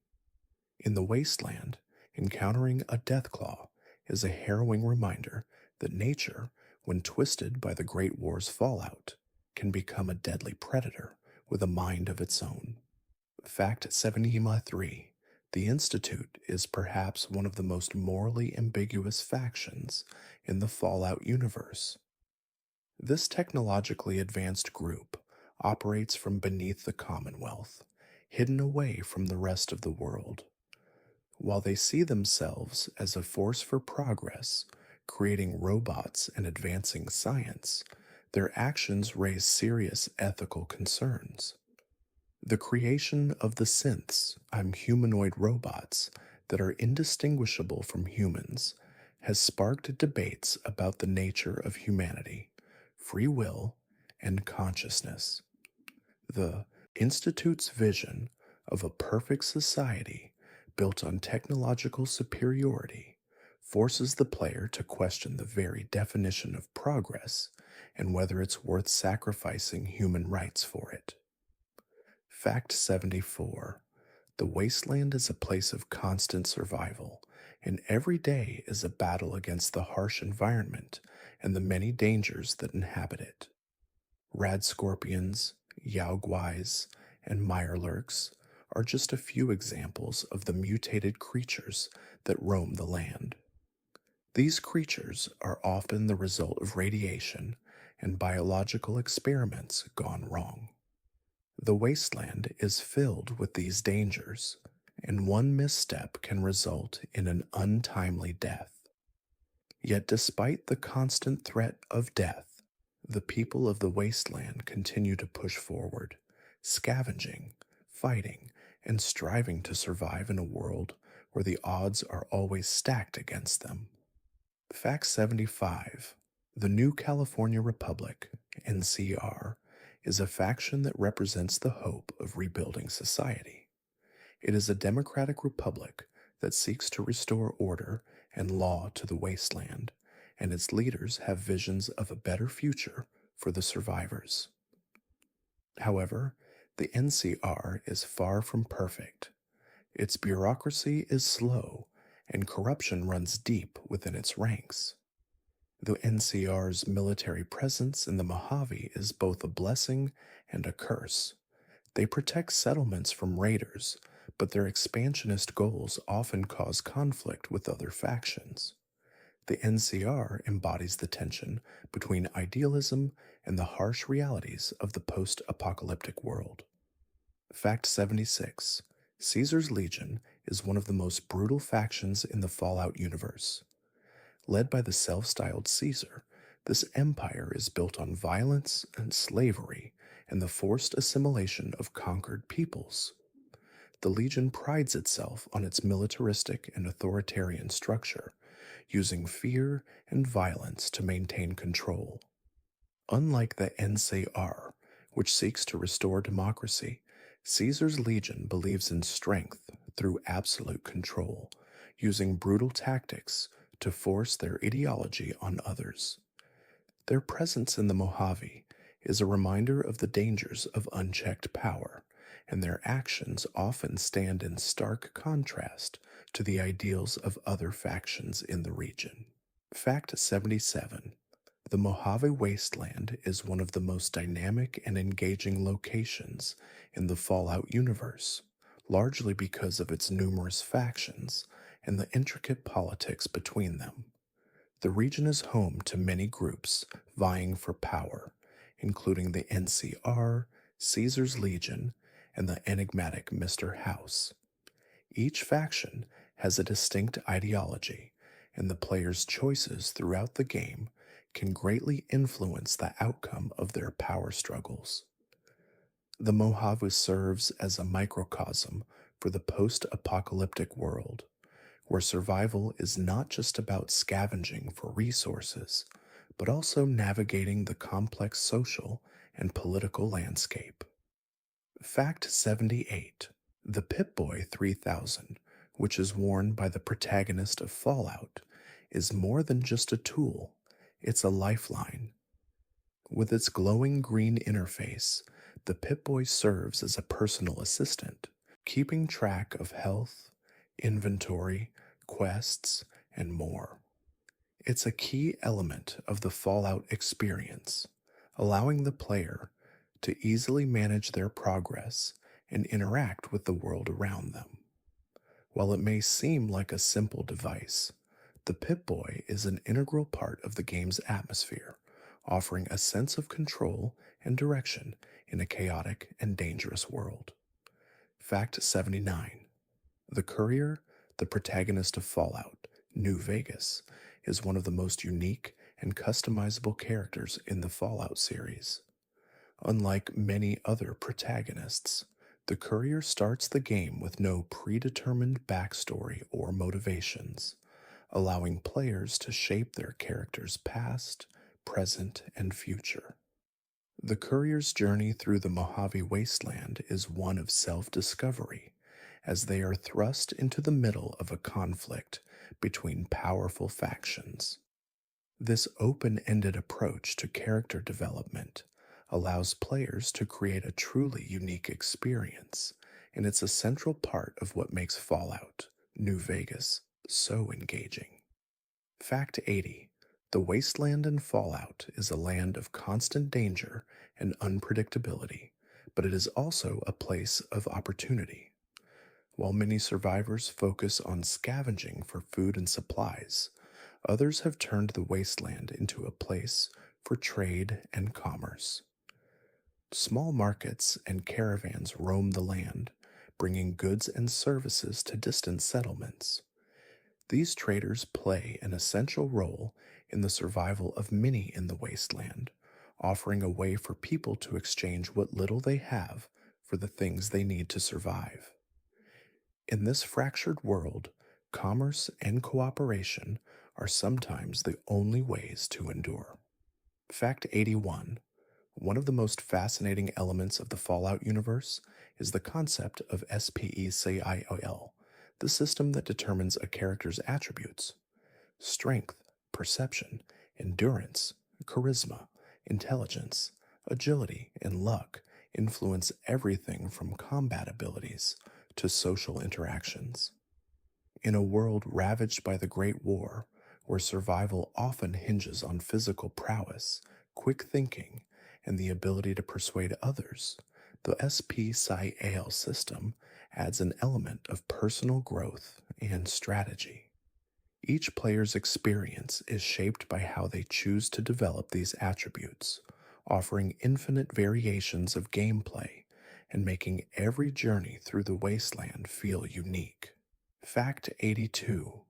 In the wasteland, encountering a Deathclaw is a harrowing reminder that nature, when twisted by the Great War's fallout, can become a deadly predator with a mind of its own. Fact 73. The Institute is perhaps one of the most morally ambiguous factions in the Fallout universe. This technologically advanced group operates from beneath the Commonwealth, hidden away from the rest of the world. While they see themselves as a force for progress, creating robots and advancing science, their actions raise serious ethical concerns. The creation of the synths, humanoid robots that are indistinguishable from humans, has sparked debates about the nature of humanity, free will, and consciousness. The Institute's vision of a perfect society built on technological superiority forces the player to question the very definition of progress and whether it's worth sacrificing human rights for it. Fact 74. The wasteland is a place of constant survival, and every day is a battle against the harsh environment and the many dangers that inhabit it. Rad scorpions, yaoguais, and mirelurks are just a few examples of the mutated creatures that roam the land. These creatures are often the result of radiation and biological experiments gone wrong. The wasteland is filled with these dangers, and one misstep can result in an untimely death. Yet, despite the constant threat of death, the people of the wasteland continue to push forward, scavenging, fighting, and striving to survive in a world where the odds are always stacked against them. Fact 75. The New California Republic, NCR, is a faction that represents the hope of rebuilding society. It is a democratic republic that seeks to restore order and law to the wasteland, and its leaders have visions of a better future for the survivors. However, the NCR is far from perfect. Its bureaucracy is slow, and corruption runs deep within its ranks. The NCR's military presence in the Mojave is both a blessing and a curse. They protect settlements from raiders, but their expansionist goals often cause conflict with other factions. The NCR embodies the tension between idealism and the harsh realities of the post apocalyptic world. Fact 76. Caesar's Legion is one of the most brutal factions in the Fallout universe. Led by the self styled Caesar, this empire is built on violence and slavery and the forced assimilation of conquered peoples. The Legion prides itself on its militaristic and authoritarian structure, using fear and violence to maintain control. Unlike the NCR, which seeks to restore democracy, Caesar's Legion believes in strength through absolute control, using brutal tactics to force their ideology on others. Their presence in the Mojave is a reminder of the dangers of unchecked power, and their actions often stand in stark contrast to the ideals of other factions in the region. Fact 77. The Mojave Wasteland is one of the most dynamic and engaging locations in the Fallout universe, largely because of its numerous factions and the intricate politics between them. The region is home to many groups vying for power, including the NCR, Caesar's Legion, and the enigmatic Mr. House. Each faction has a distinct ideology, and the player's choices throughout the game can greatly influence the outcome of their power struggles. The Mojave serves as a microcosm for the post apocalyptic world, where survival is not just about scavenging for resources, but also navigating the complex social and political landscape. Fact 78. The Pip-Boy 3000, which is worn by the protagonist of Fallout, is more than just a tool, it's a lifeline. With its glowing green interface, the Pip-Boy serves as a personal assistant, keeping track of health, inventory, quests, and more. It's a key element of the Fallout experience, allowing the player to easily manage their progress and interact with the world around them. While it may seem like a simple device, the Pip-Boy is an integral part of the game's atmosphere, offering a sense of control and direction in a chaotic and dangerous world. Fact 79. The Courier, the protagonist of Fallout, New Vegas, is one of the most unique and customizable characters in the Fallout series. Unlike many other protagonists, the Courier starts the game with no predetermined backstory or motivations, allowing players to shape their character's past, present, and future. The Courier's journey through the Mojave Wasteland is one of self-discovery, as they are thrust into the middle of a conflict between powerful factions. This open-ended approach to character development allows players to create a truly unique experience, and it's a central part of what makes Fallout, New Vegas, so engaging. Fact 80. The Wasteland in Fallout is a land of constant danger and unpredictability, but it is also a place of opportunity. While many survivors focus on scavenging for food and supplies, others have turned the wasteland into a place for trade and commerce. Small markets and caravans roam the land, bringing goods and services to distant settlements. These traders play an essential role in the survival of many in the wasteland, offering a way for people to exchange what little they have for the things they need to survive. In this fractured world, commerce and cooperation are sometimes the only ways to endure. Fact 81. One of the most fascinating elements of the Fallout universe is the concept of SPECIOL, the system that determines a character's attributes. Strength, perception, endurance, charisma, intelligence, agility, and luck influence everything from combat abilities to social interactions. In a world ravaged by the Great War, where survival often hinges on physical prowess, quick thinking, and the ability to persuade others, the SPCIAL system adds an element of personal growth and strategy. Each player's experience is shaped by how they choose to develop these attributes, offering infinite variations of gameplay and making every journey through the wasteland feel unique. Fact 82.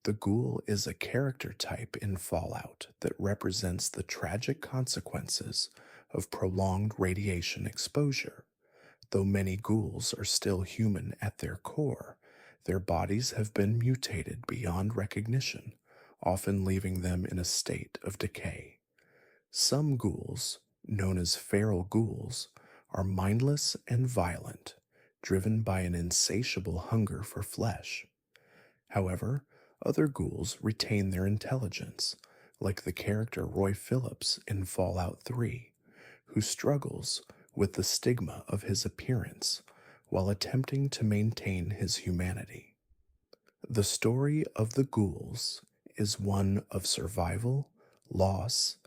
The ghoul is a character type in Fallout that represents the tragic consequences of prolonged radiation exposure. Though many ghouls are still human at their core, their bodies have been mutated beyond recognition, often leaving them in a state of decay. Some ghouls, known as feral ghouls, are mindless and violent, driven by an insatiable hunger for flesh. However, other ghouls retain their intelligence, like the character Roy Phillips in Fallout 3, who struggles with the stigma of his appearance while attempting to maintain his humanity. The story of the ghouls is one of survival, loss,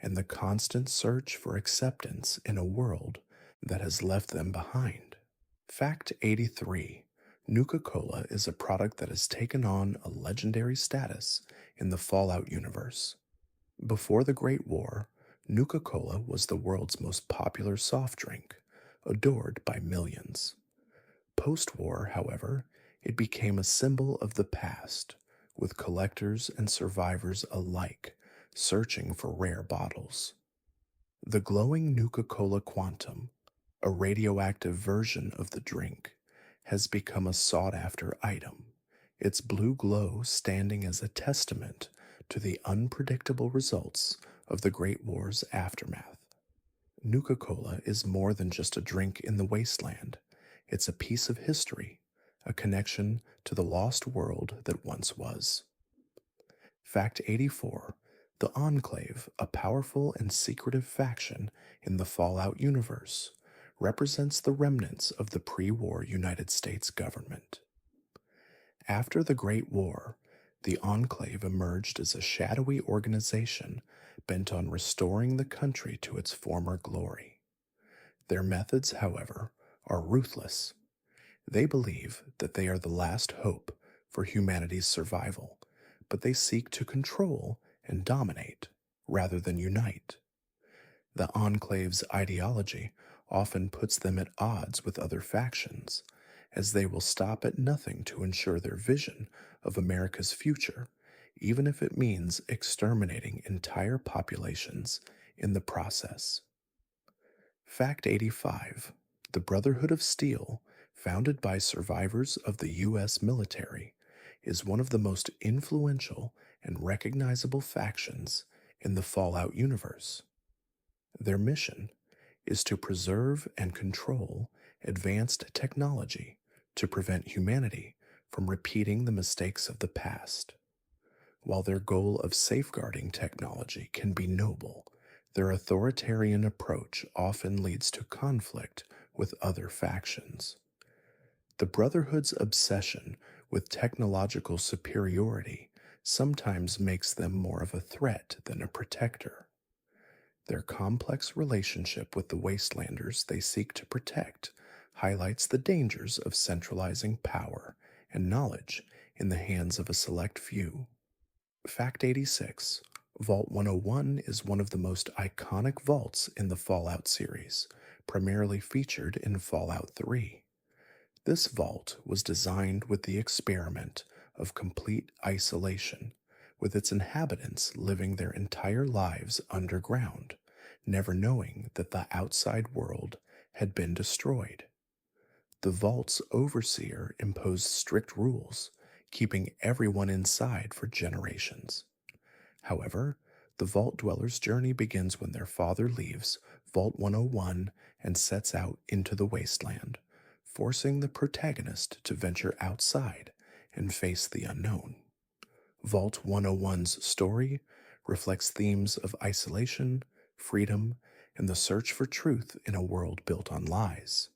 and the constant search for acceptance in a world that has left them behind. Fact 83. Nuka-Cola is a product that has taken on a legendary status in the Fallout universe. Before the Great War, Nuka-Cola was the world's most popular soft drink, adored by millions. Post-war, however, it became a symbol of the past, with collectors and survivors alike searching for rare bottles. The glowing Nuka-Cola Quantum, a radioactive version of the drink, has become a sought-after item, its blue glow standing as a testament to the unpredictable results of the Great War's aftermath. Nuka-Cola is more than just a drink in the wasteland. It's a piece of history, a connection to the lost world that once was. Fact 84. The Enclave, a powerful and secretive faction in the Fallout universe, represents the remnants of the pre-war United States government. After the Great War, the Enclave emerged as a shadowy organization bent on restoring the country to its former glory. Their methods, however, are ruthless. They believe that they are the last hope for humanity's survival, but they seek to control and dominate rather than unite. The Enclave's ideology often puts them at odds with other factions, as they will stop at nothing to ensure their vision of America's future, even if it means exterminating entire populations in the process. Fact 85. The Brotherhood of Steel, founded by survivors of the U.S. military, is one of the most influential and recognizable factions in the Fallout universe. Their mission is to preserve and control advanced technology to prevent humanity from repeating the mistakes of the past. While their goal of safeguarding technology can be noble, their authoritarian approach often leads to conflict with other factions. The Brotherhood's obsession with technological superiority sometimes makes them more of a threat than a protector. Their complex relationship with the wastelanders they seek to protect highlights the dangers of centralizing power and knowledge in the hands of a select few. Fact 86. Vault 101 is one of the most iconic vaults in the Fallout series, primarily featured in Fallout 3. This vault was designed with the experiment of complete isolation, with its inhabitants living their entire lives underground, never knowing that the outside world had been destroyed. The vault's overseer imposed strict rules, keeping everyone inside for generations. However, the Vault Dweller's journey begins when their father leaves Vault 101 and sets out into the wasteland, forcing the protagonist to venture outside and face the unknown. Vault 101's story reflects themes of isolation, freedom, and the search for truth in a world built on lies.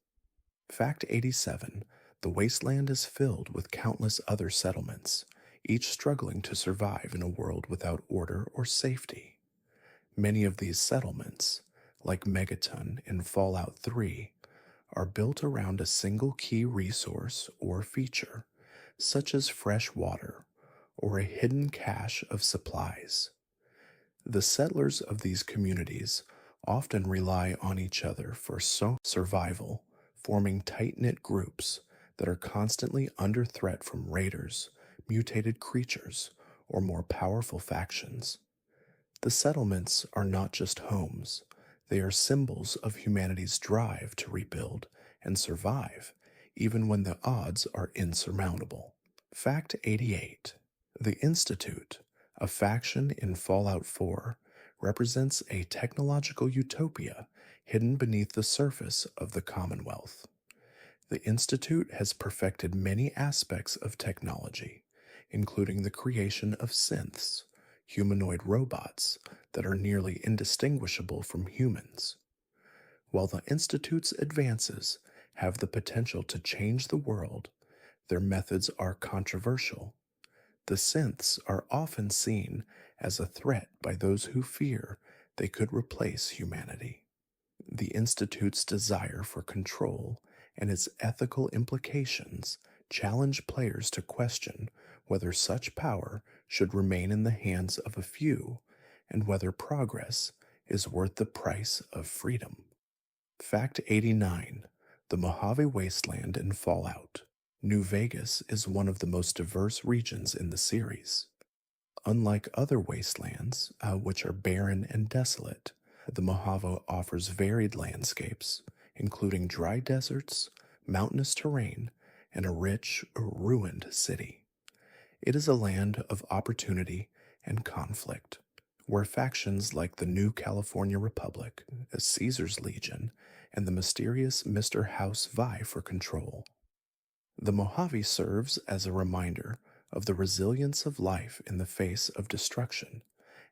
Fact 87: the wasteland is filled with countless other settlements, each struggling to survive in a world without order or safety. Many of these settlements, like Megaton in Fallout 3, are built around a single key resource or feature, such as fresh water or a hidden cache of supplies. The settlers of these communities often rely on each other for survival, forming tight knit groups that are constantly under threat from raiders, mutated creatures, or more powerful factions. The settlements are not just homes, they are symbols of humanity's drive to rebuild and survive, even when the odds are insurmountable. Fact 88: the Institute, a faction in Fallout 4, represents a technological utopia hidden beneath the surface of the Commonwealth. The Institute has perfected many aspects of technology, including the creation of synths, humanoid robots that are nearly indistinguishable from humans. While the Institute's advances have the potential to change the world, their methods are controversial. The synths are often seen as a threat by those who fear they could replace humanity. The Institute's desire for control and its ethical implications challenge players to question whether such power should remain in the hands of a few and whether progress is worth the price of freedom. Fact 89: the Mojave Wasteland in Fallout. New Vegas is one of the most diverse regions in the series. Unlike other wastelands, which are barren and desolate, the Mojave offers varied landscapes, including dry deserts, mountainous terrain, and a rich, ruined city. It is a land of opportunity and conflict, where factions like the New California Republic, Caesar's Legion, and the mysterious Mr. House vie for control. The Mojave serves as a reminder of the resilience of life in the face of destruction,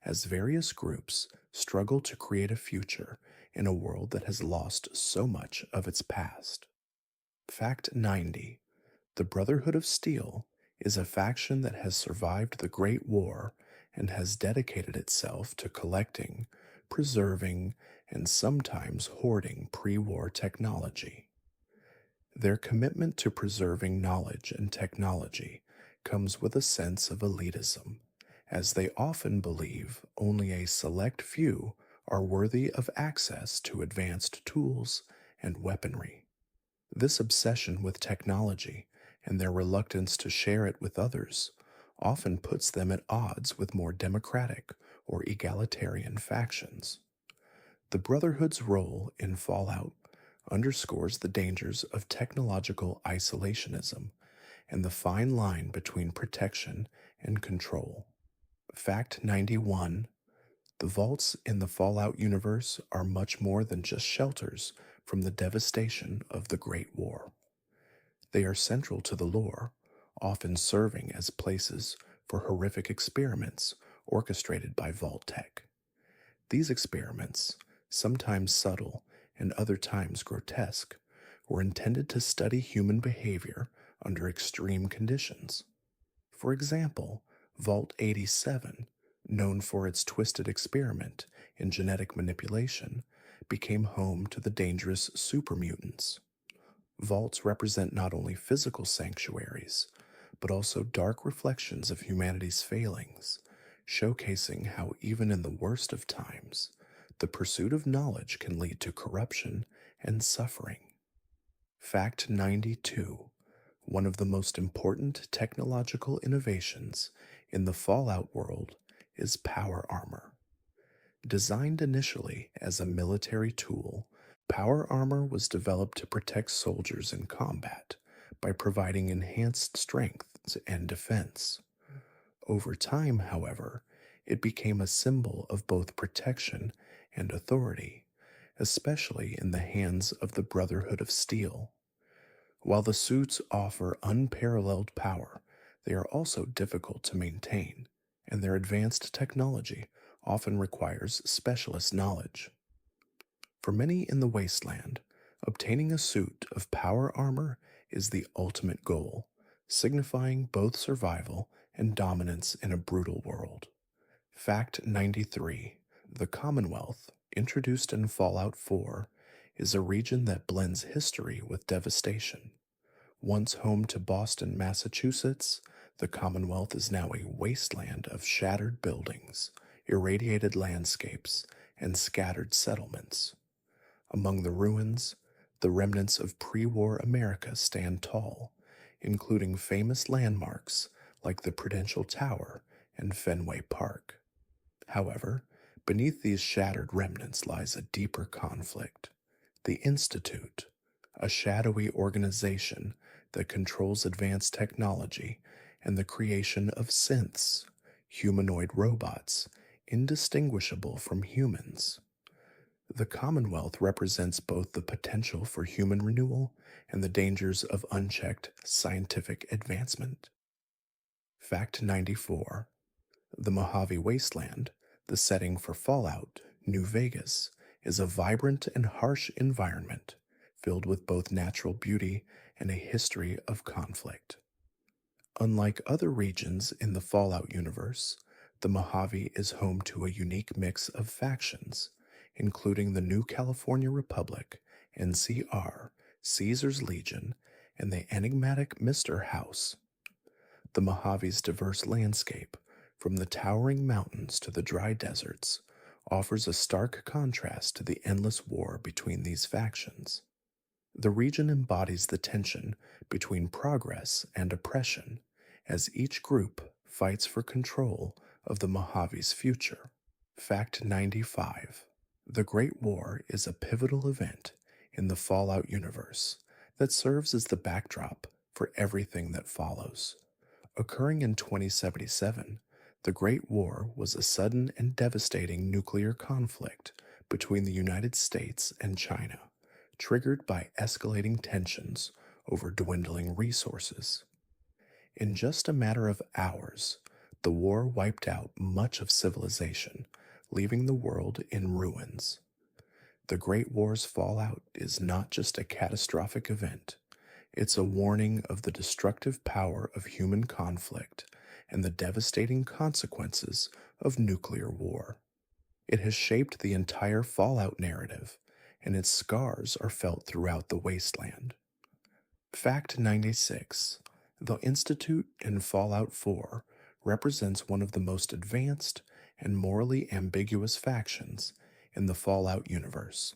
as various groups struggle to create a future in a world that has lost so much of its past. Fact 90: the Brotherhood of Steel is a faction that has survived the Great War and has dedicated itself to collecting, preserving, and sometimes hoarding pre-war technology. Their commitment to preserving knowledge and technology comes with a sense of elitism, as they often believe only a select few are worthy of access to advanced tools and weaponry. This obsession with technology and their reluctance to share it with others often puts them at odds with more democratic or egalitarian factions. The Brotherhood's role in Fallout underscores the dangers of technological isolationism and the fine line between protection and control. Fact 91: the vaults in the Fallout universe are much more than just shelters from the devastation of the Great War. They are central to the lore, often serving as places for horrific experiments orchestrated by Vault Tech. These experiments, sometimes subtle and other times grotesque, were intended to study human behavior under extreme conditions. For example, Vault 87, known for its twisted experiment in genetic manipulation, became home to the dangerous supermutants. Vaults represent not only physical sanctuaries, but also dark reflections of humanity's failings, showcasing how even in the worst of times, the pursuit of knowledge can lead to corruption and suffering. Fact 92: one of the most important technological innovations in the Fallout world is power armor. Designed initially as a military tool, Power armor was developed to protect soldiers in combat by providing enhanced strength and defense. Over time, however, it became a symbol of both protection and authority, especially in the hands of the Brotherhood of Steel. While the suits offer unparalleled power, they are also difficult to maintain, and their advanced technology often requires specialist knowledge. For many in the wasteland, obtaining a suit of power armor is the ultimate goal, signifying both survival and dominance in a brutal world. Fact 93: the Commonwealth, introduced in Fallout 4, is a region that blends history with devastation. Once home to Boston, Massachusetts, the Commonwealth is now a wasteland of shattered buildings, irradiated landscapes, and scattered settlements. Among the ruins, the remnants of pre war America stand tall, including famous landmarks like the Prudential Tower and Fenway Park. However, beneath these shattered remnants lies a deeper conflict. The Institute, a shadowy organization that controls advanced technology and the creation of synths, humanoid robots, indistinguishable from humans. The Commonwealth represents both the potential for human renewal and the dangers of unchecked scientific advancement. Fact 94: the Mojave Wasteland, the setting for Fallout, New Vegas, is a vibrant and harsh environment filled with both natural beauty and a history of conflict. Unlike other regions in the Fallout universe, the Mojave is home to a unique mix of factions, including the New California Republic, NCR, Caesar's Legion, and the enigmatic Mr. House. The Mojave's diverse landscape, from the towering mountains to the dry deserts, offers a stark contrast to the endless war between these factions. The region embodies the tension between progress and oppression, as each group fights for control of the Mojave's future. Fact 95: the Great War is a pivotal event in the Fallout universe that serves as the backdrop for everything that follows. Occurring in 2077, the Great War was a sudden and devastating nuclear conflict between the United States and China, triggered by escalating tensions over dwindling resources. In just a matter of hours, the war wiped out much of civilization, leaving the world in ruins. The Great War's fallout is not just a catastrophic event, it's a warning of the destructive power of human conflict and the devastating consequences of nuclear war. It has shaped the entire Fallout narrative, and its scars are felt throughout the wasteland. Fact 96: the Institute in Fallout 4 represents one of the most advanced and morally ambiguous factions in the Fallout universe.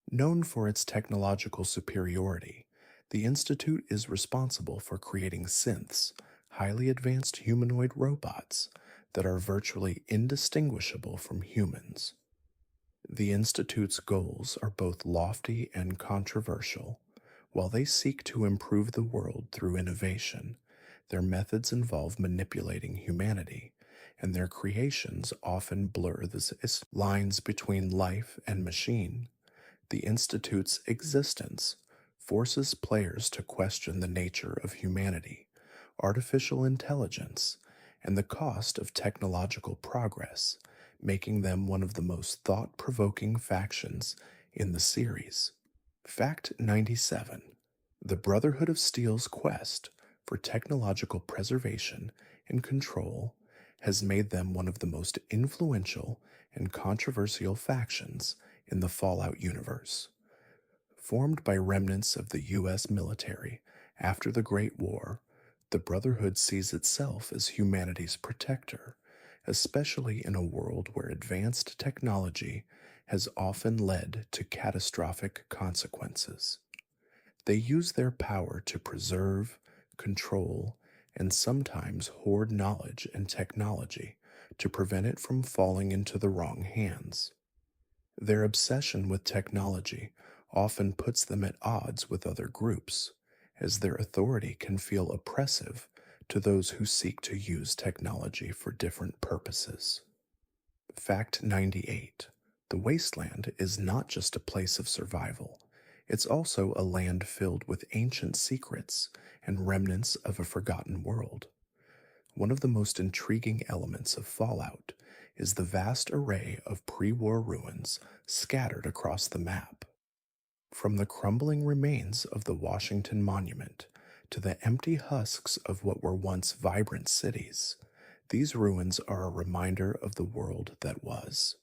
Known for its technological superiority, the Institute is responsible for creating synths, highly advanced humanoid robots that are virtually indistinguishable from humans. The Institute's goals are both lofty and controversial. While they seek to improve the world through innovation, their methods involve manipulating humanity, and their creations often blur the lines between life and machine. The Institute's existence forces players to question the nature of humanity, artificial intelligence, and the cost of technological progress, making them one of the most thought provoking factions in the series. Fact 97: the Brotherhood of Steel's quest for technological preservation and control has made them one of the most influential and controversial factions in the Fallout universe. Formed by remnants of the U.S. military after the Great War, the Brotherhood sees itself as humanity's protector, especially in a world where advanced technology has often led to catastrophic consequences. They use their power to preserve, control, and sometimes hoard knowledge and technology to prevent it from falling into the wrong hands. Their obsession with technology often puts them at odds with other groups, as their authority can feel oppressive to those who seek to use technology for different purposes. Fact 98. The wasteland is not just a place of survival, it's also a land filled with ancient secrets and remnants of a forgotten world. One of the most intriguing elements of Fallout is the vast array of pre war ruins scattered across the map. From the crumbling remains of the Washington Monument to the empty husks of what were once vibrant cities, these ruins are a reminder of the world that was.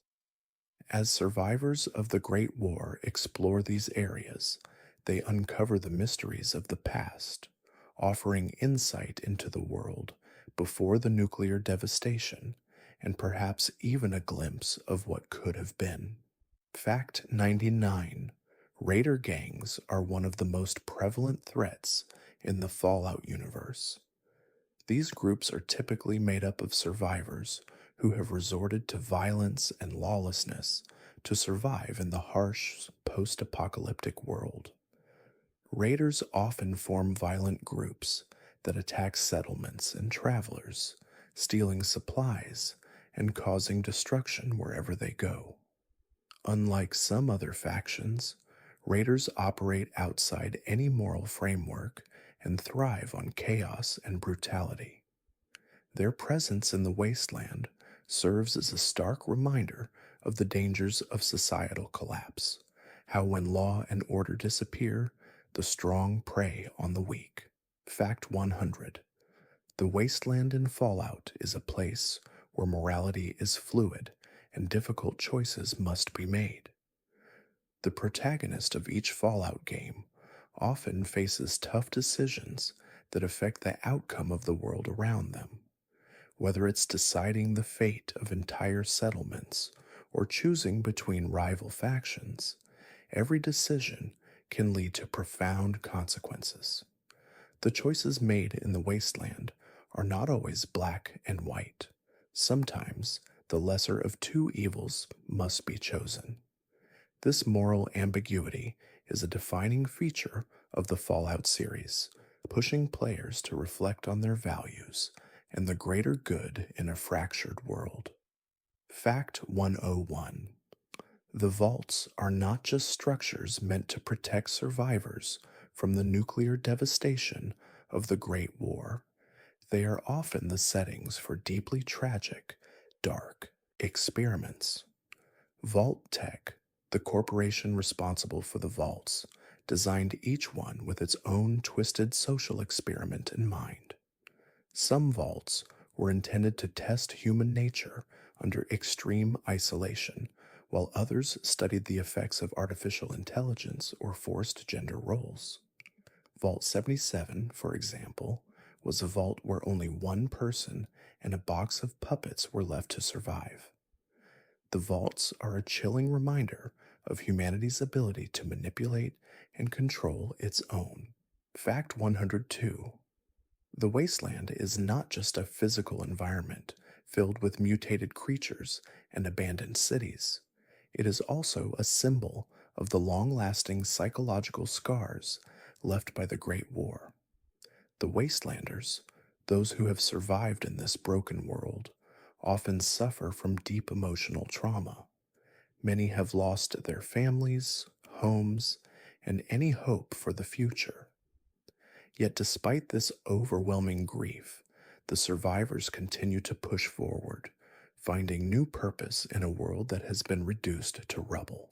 As survivors of the Great War explore these areas, they uncover the mysteries of the past, offering insight into the world before the nuclear devastation, and perhaps even a glimpse of what could have been. Fact 99. Raider gangs are one of the most prevalent threats in the Fallout universe. These groups are typically made up of survivors who have resorted to violence and lawlessness to survive in the harsh post apocalyptic world. Raiders often form violent groups that attack settlements and travelers, stealing supplies and causing destruction wherever they go. Unlike some other factions, raiders operate outside any moral framework and thrive on chaos and brutality. Their presence in the wasteland serves as a stark reminder of the dangers of societal collapse, how when law and order disappear, the strong prey on the weak. Fact 100. The wasteland in Fallout is a place where morality is fluid and difficult choices must be made. The protagonist of each Fallout game often faces tough decisions that affect the outcome of the world around them. Whether it's deciding the fate of entire settlements or choosing between rival factions, every decision can lead to profound consequences. The choices made in the wasteland are not always black and white. Sometimes the lesser of two evils must be chosen. This moral ambiguity is a defining feature of the Fallout series, pushing players to reflect on their values and the greater good in a fractured world. Fact 101. The vaults are not just structures meant to protect survivors from the nuclear devastation of the Great War. They are often the settings for deeply tragic, dark experiments. Vault Tech, the corporation responsible for the vaults, designed each one with its own twisted social experiment in mind. Some vaults were intended to test human nature under extreme isolation, while others studied the effects of artificial intelligence or forced gender roles. Vault 77, for example, was a vault where only one person and a box of puppets were left to survive. The vaults are a chilling reminder of humanity's ability to manipulate and control its own. Fact 102. The wasteland is not just a physical environment filled with mutated creatures and abandoned cities. It is also a symbol of the long-lasting psychological scars left by the Great War. The wastelanders, those who have survived in this broken world, often suffer from deep emotional trauma. Many have lost their families, homes, and any hope for the future. Yet despite this overwhelming grief, the survivors continue to push forward, finding new purpose in a world that has been reduced to rubble.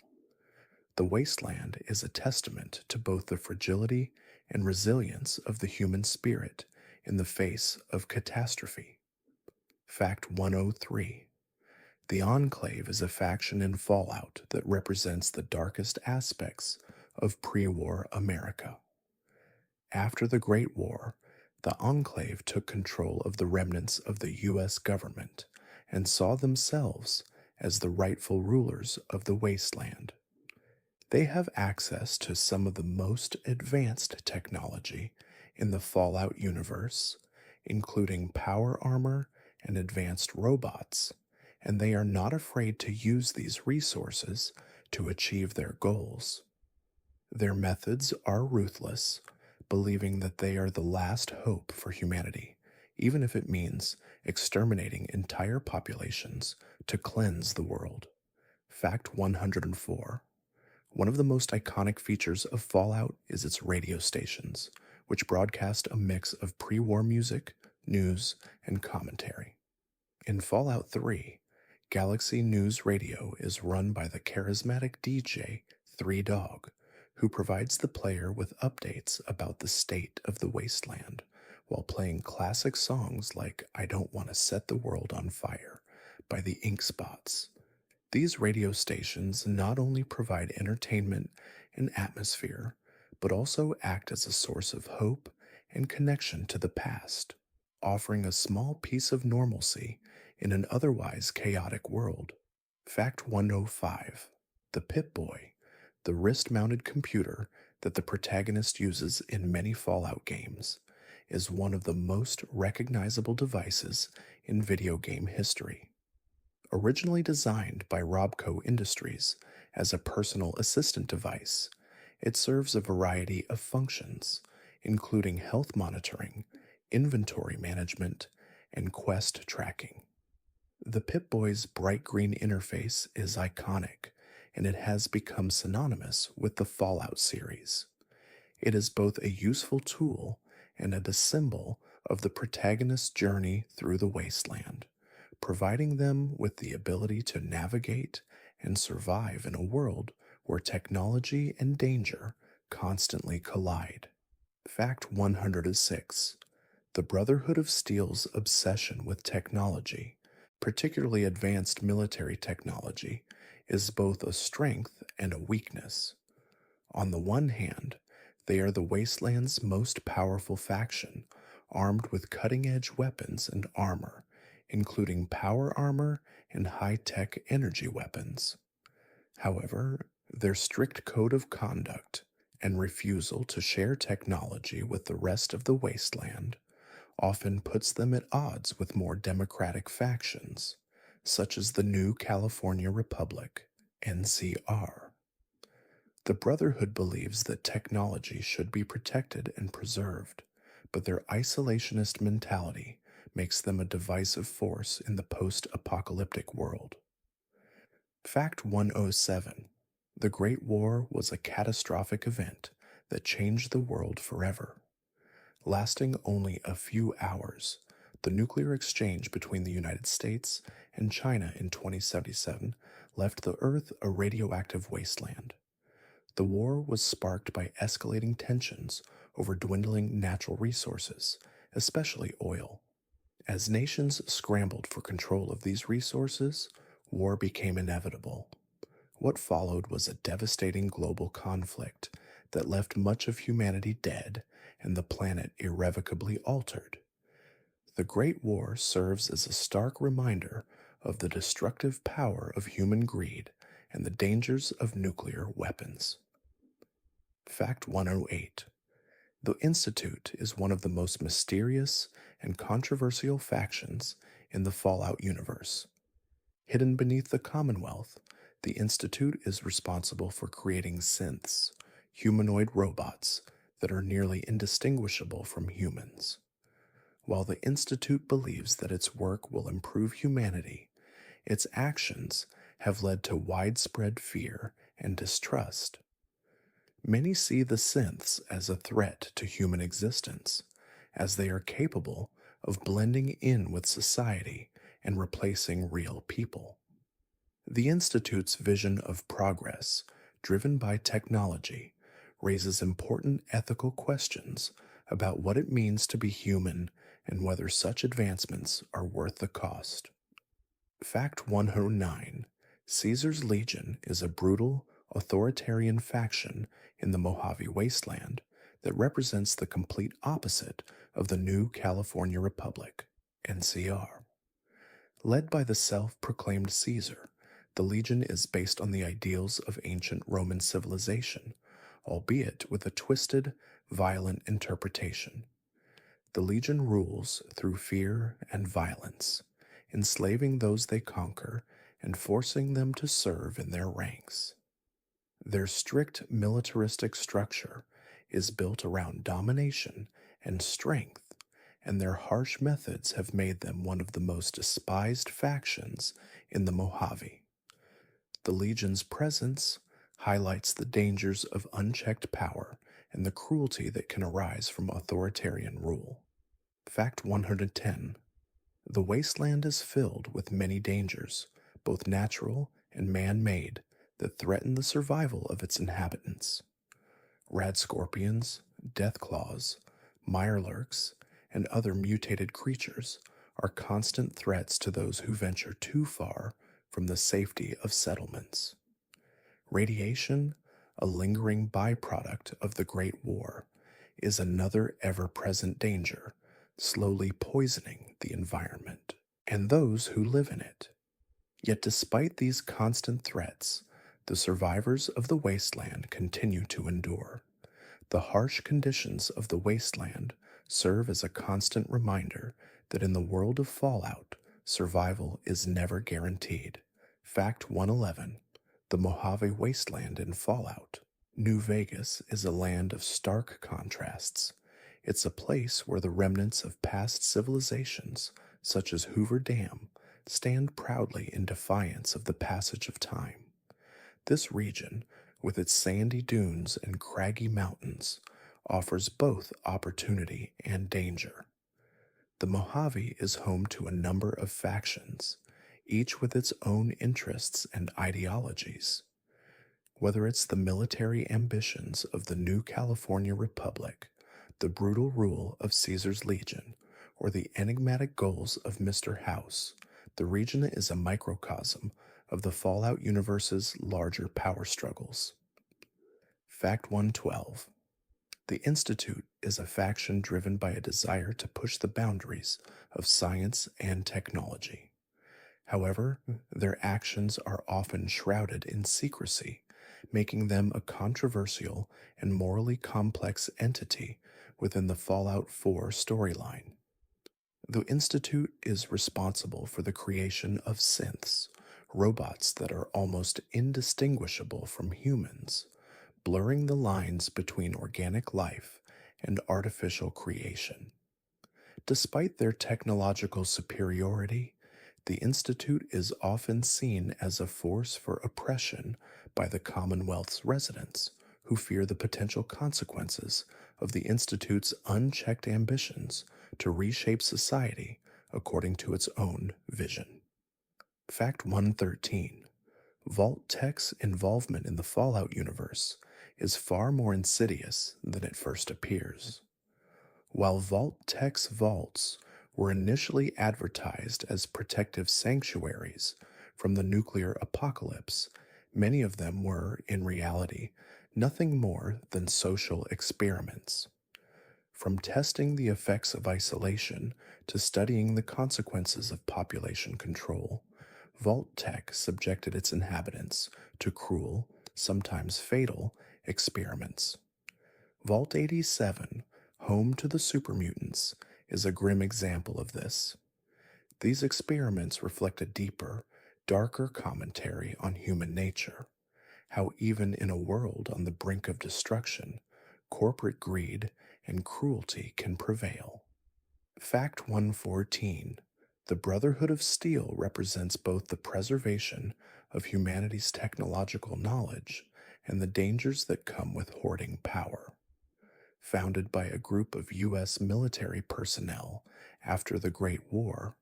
The wasteland is a testament to both the fragility and resilience of the human spirit in the face of catastrophe. Fact 103. The Enclave is a faction in Fallout that represents the darkest aspects of pre-war America. After the Great War, the Enclave took control of the remnants of the U.S. government and saw themselves as the rightful rulers of the wasteland. They have access to some of the most advanced technology in the Fallout universe, including power armor and advanced robots, and they are not afraid to use these resources to achieve their goals. Their methods are ruthless, believing that they are the last hope for humanity, even if it means exterminating entire populations to cleanse the world. Fact 104. One of the most iconic features of Fallout is its radio stations, which broadcast a mix of pre war music, news, and commentary. In Fallout 3, Galaxy News Radio is run by the charismatic DJ, Three Dog, who provides the player with updates about the state of the wasteland while playing classic songs like I Don't Want to Set the World on Fire by the Ink Spots. These radio stations not only provide entertainment and atmosphere, but also act as a source of hope and connection to the past, offering a small piece of normalcy in an otherwise chaotic world. Fact 105. The Pip-Boy, the wrist-mounted computer that the protagonist uses in many Fallout games, is one of the most recognizable devices in video game history. Originally designed by Robco Industries as a personal assistant device, it serves a variety of functions, including health monitoring, inventory management, and quest tracking. The Pip-Boy's bright green interface is iconic, and it has become synonymous with the Fallout series. It is both a useful tool and a symbol of the protagonist's journey through the wasteland, providing them with the ability to navigate and survive in a world where technology and danger constantly collide. Fact 106. The Brotherhood of Steel's obsession with technology, particularly advanced military technology, is both a strength and a weakness. On the one hand, they are the wasteland's most powerful faction, armed with cutting-edge weapons and armor, including power armor and high-tech energy weapons. However, their strict code of conduct and refusal to share technology with the rest of the wasteland often puts them at odds with more democratic factions, such as the New California Republic, NCR. The Brotherhood believes that technology should be protected and preserved, but their isolationist mentality makes them a divisive force in the post-apocalyptic world. Fact 107. The Great War was a catastrophic event that changed the world forever. Lasting only a few hours, the nuclear exchange between the United States and China in 2077 left the Earth a radioactive wasteland. The war was sparked by escalating tensions over dwindling natural resources, especially oil. As nations scrambled for control of these resources, war became inevitable. What followed was a devastating global conflict that left much of humanity dead and the planet irrevocably altered. The Great War serves as a stark reminder of the destructive power of human greed and the dangers of nuclear weapons. Fact 108. The Institute is one of the most mysterious and controversial factions in the Fallout universe. Hidden beneath the Commonwealth, the Institute is responsible for creating synths, humanoid robots that are nearly indistinguishable from humans. While the Institute believes that its work will improve humanity, its actions have led to widespread fear and distrust. Many see the synths as a threat to human existence, as they are capable of blending in with society and replacing real people. The Institute's vision of progress, driven by technology, raises important ethical questions about what it means to be human and whether such advancements are worth the cost. Fact 109. Caesar's Legion is a brutal, authoritarian faction in the Mojave Wasteland that represents the complete opposite of the New California Republic, NCR. Led by the self-proclaimed Caesar, the Legion is based on the ideals of ancient Roman civilization, albeit with a twisted, violent interpretation. The Legion rules through fear and violence, enslaving those they conquer and forcing them to serve in their ranks. Their strict militaristic structure is built around domination and strength, and their harsh methods have made them one of the most despised factions in the Mojave. The Legion's presence highlights the dangers of unchecked power and the cruelty that can arise from authoritarian rule. Fact 110. The wasteland is filled with many dangers, both natural and man made, that threaten the survival of its inhabitants. Rad scorpions, death claws, mirelurks, and other mutated creatures are constant threats to those who venture too far from the safety of settlements. Radiation, a lingering byproduct of the Great War, is another ever present danger, slowly poisoning the environment and those who live in it. Yet, despite these constant threats, the survivors of the wasteland continue to endure. The harsh conditions of the wasteland serve as a constant reminder that in the world of Fallout, survival is never guaranteed. Fact 111. The Mojave Wasteland in Fallout. New Vegas is a land of stark contrasts. It's a place where the remnants of past civilizations, such as Hoover Dam, stand proudly in defiance of the passage of time. This region, with its sandy dunes and craggy mountains, offers both opportunity and danger. The Mojave is home to a number of factions, each with its own interests and ideologies. Whether it's the military ambitions of the new California Republic, the brutal rule of Caesar's Legion, or the enigmatic goals of Mr. House, the region is a microcosm of the Fallout universe's larger power struggles. Fact 112. The Institute is a faction driven by a desire to push the boundaries of science and technology. However, their actions are often shrouded in secrecy, making them a controversial and morally complex entity within the Fallout 4 storyline. The Institute is responsible for the creation of synths, robots that are almost indistinguishable from humans, blurring the lines between organic life and artificial creation. Despite their technological superiority, the Institute is often seen as a force for oppression by the Commonwealth's residents, who fear the potential consequences of the Institute's unchecked ambitions to reshape society according to its own vision. Fact 113. Vault Tech's involvement in the Fallout universe is far more insidious than it first appears. While Vault Tech's vaults were initially advertised as protective sanctuaries from the nuclear apocalypse, many of them were, in reality, nothing more than social experiments. From testing the effects of isolation to studying the consequences of population control, Vault Tech subjected its inhabitants to cruel, sometimes fatal, experiments. Vault 87, home to the supermutants, is a grim example of this. These experiments reflect a deeper, darker commentary on human nature, how even in a world on the brink of destruction, corporate greed and cruelty can prevail. Fact 114. The Brotherhood of Steel represents both the preservation of humanity's technological knowledge and the dangers that come with hoarding power. Founded by a group of U.S. military personnel after the Great War,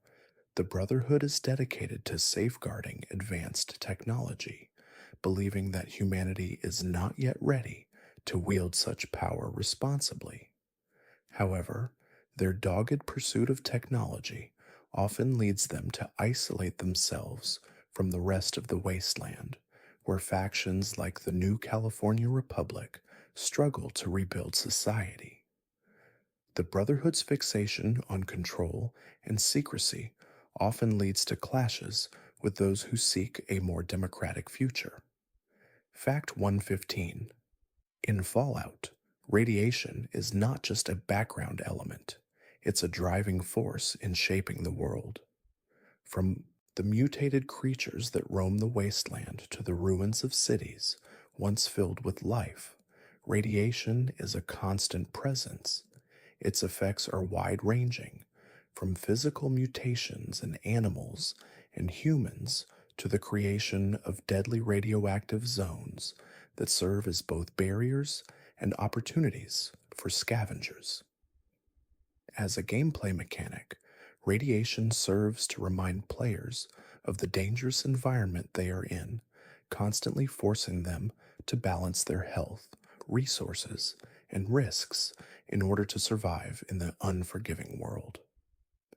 the Brotherhood is dedicated to safeguarding advanced technology, believing that humanity is not yet ready to wield such power responsibly. However, their dogged pursuit of technology often leads them to isolate themselves from the rest of the wasteland, where factions like the New California Republic struggle to rebuild society. The Brotherhood's fixation on control and secrecy often leads to clashes with those who seek a more democratic future. Fact 115. In Fallout, radiation is not just a background element, it's a driving force in shaping the world. From the mutated creatures that roam the wasteland to the ruins of cities once filled with life, radiation is a constant presence. Its effects are wide ranging, from physical mutations in animals and humans to the creation of deadly radioactive zones that serve as both barriers and opportunities for scavengers. As a gameplay mechanic, radiation serves to remind players of the dangerous environment they are in, constantly forcing them to balance their health, resources, and risks in order to survive in the unforgiving world.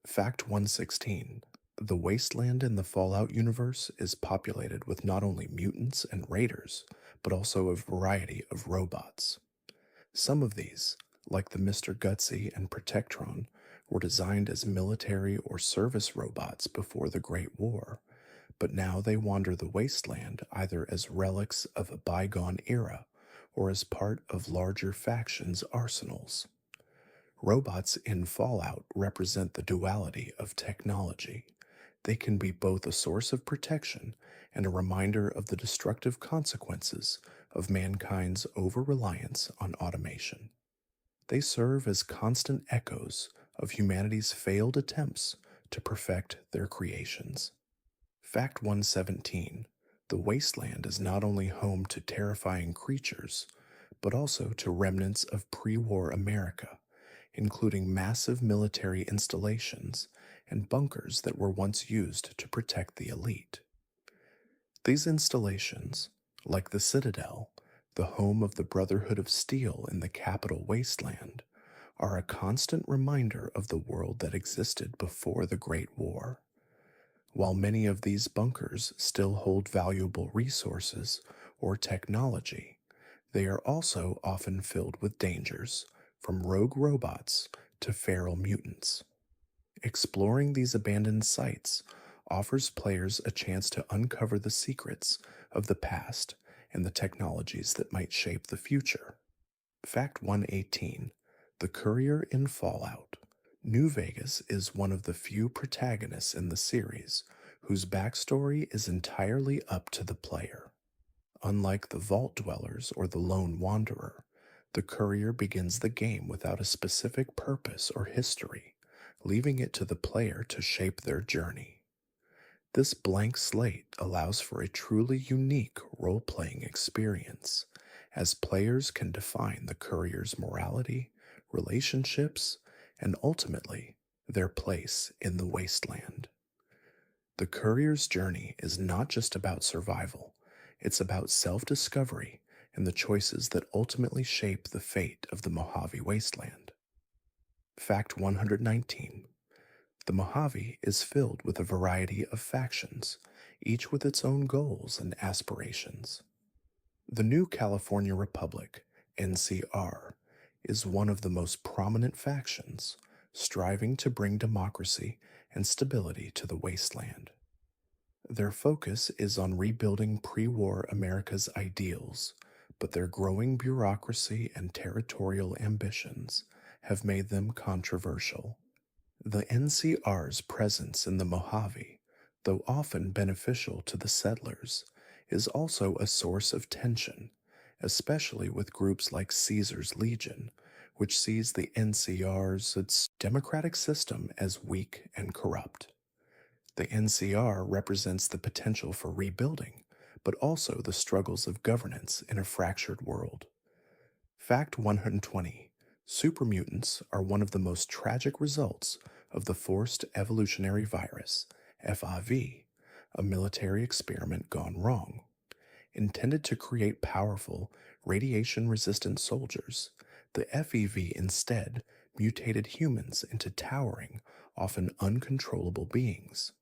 Fact 116: the wasteland in the Fallout universe is populated with not only mutants and raiders, but also a variety of robots. Some of these, like the Mr. Gutsy and Protectron, were designed as military or service robots before the Great War, but now they wander the wasteland either as relics of a bygone era or as part of larger factions' arsenals. Robots in Fallout represent the duality of technology. They can be both a source of protection and a reminder of the destructive consequences of mankind's over reliance on automation. They serve as constant echoes of humanity's failed attempts to perfect their creations. Fact 117: the wasteland is not only home to terrifying creatures, but also to remnants of pre war America, including massive military installations and bunkers that were once used to protect the elite. These installations, like the Citadel, the home of the Brotherhood of Steel in the capital wasteland, are a constant reminder of the world that existed before the Great War. While many of these bunkers still hold valuable resources or technology, they are also often filled with dangers, from rogue robots to feral mutants. Exploring these abandoned sites offers players a chance to uncover the secrets of the past and the technologies that might shape the future. Fact 118: the Courier in Fallout. New Vegas is one of the few protagonists in the series whose backstory is entirely up to the player. Unlike the Vault Dwellers or the Lone Wanderer, the Courier begins the game without a specific purpose or history, leaving it to the player to shape their journey. This blank slate allows for a truly unique role playing experience, as players can define the Courier's morality, relationships, and ultimately, their place in the wasteland. The Courier's journey is not just about survival, it's about self discovery and the choices that ultimately shape the fate of the Mojave Wasteland. Fact 119: the Mojave is filled with a variety of factions, each with its own goals and aspirations. The New California Republic, NCR, is one of the most prominent factions, striving to bring democracy and stability to the wasteland. Their focus is on rebuilding pre war America's ideals, but their growing bureaucracy and territorial ambitions have made them controversial. The NCR's presence in the Mojave, though often beneficial to the settlers, is also a source of tension, especially with groups like Caesar's Legion, which sees the NCR's its democratic system as weak and corrupt. The NCR represents the potential for rebuilding, but also the struggles of governance in a fractured world. Fact 120: supermutants are one of the most tragic results of the forced evolutionary virus, FIV, a military experiment gone wrong. Intended to create powerful, radiation resistant soldiers, the FEV instead mutated humans into towering, often uncontrollable beings.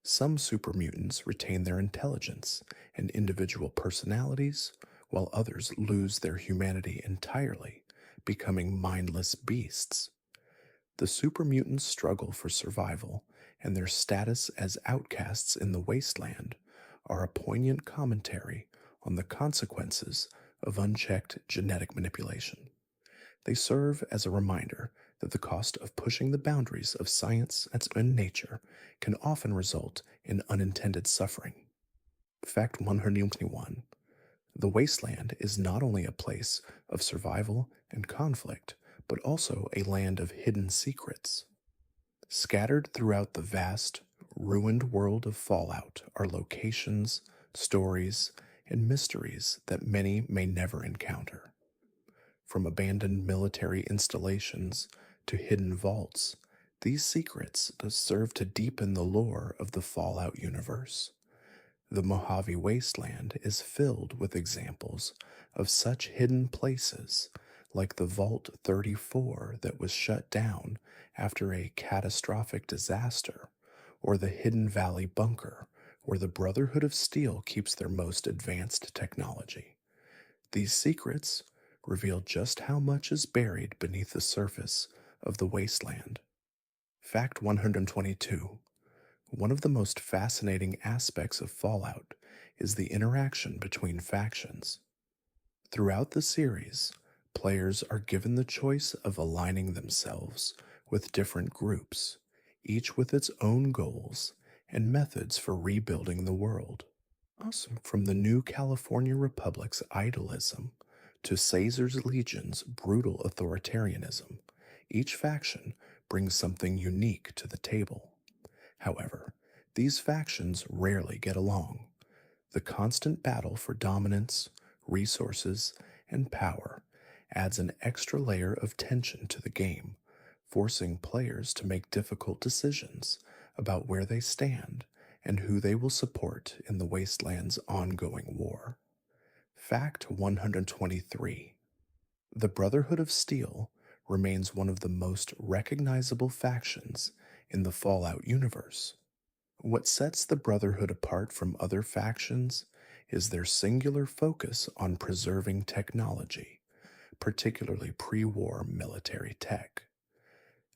Some supermutants retain their intelligence and individual personalities, while others lose their humanity entirely, becoming mindless beasts. The supermutants' struggle for survival and their status as outcasts in the wasteland are a poignant commentary on the consequences of unchecked genetic manipulation. They serve as a reminder that the cost of pushing the boundaries of science and nature can often result in unintended suffering. Fact 121: The wasteland is not only a place of survival and conflict, but also a land of hidden secrets. Scattered throughout the vast, ruined world of Fallout are locations, stories, and mysteries that many may never encounter. From abandoned military installations to hidden vaults, these secrets serve to deepen the lore of the Fallout universe. The Mojave Wasteland is filled with examples of such hidden places, like the Vault 34 that was shut down after a catastrophic disaster, or the Hidden Valley Bunker, where the Brotherhood of Steel keeps their most advanced technology. These secrets reveal just how much is buried beneath the surface of the wasteland. Fact 122. One of the most fascinating aspects of Fallout is the interaction between factions. Throughout the series, players are given the choice of aligning themselves with different groups, each with its own goals and methods for rebuilding the world. Awesome. From the New California Republic's idealism to Caesar's legion's brutal authoritarianism, each faction brings something unique to the table. However, these factions rarely get along. The constant battle for dominance, resources, and power adds an extra layer of tension to the game, forcing players to make difficult decisions about where they stand and who they will support in the Wasteland's ongoing war. Fact 123. The Brotherhood of Steel remains one of the most recognizable factions in the Fallout universe. What sets the Brotherhood apart from other factions is their singular focus on preserving technology, particularly pre-war military tech.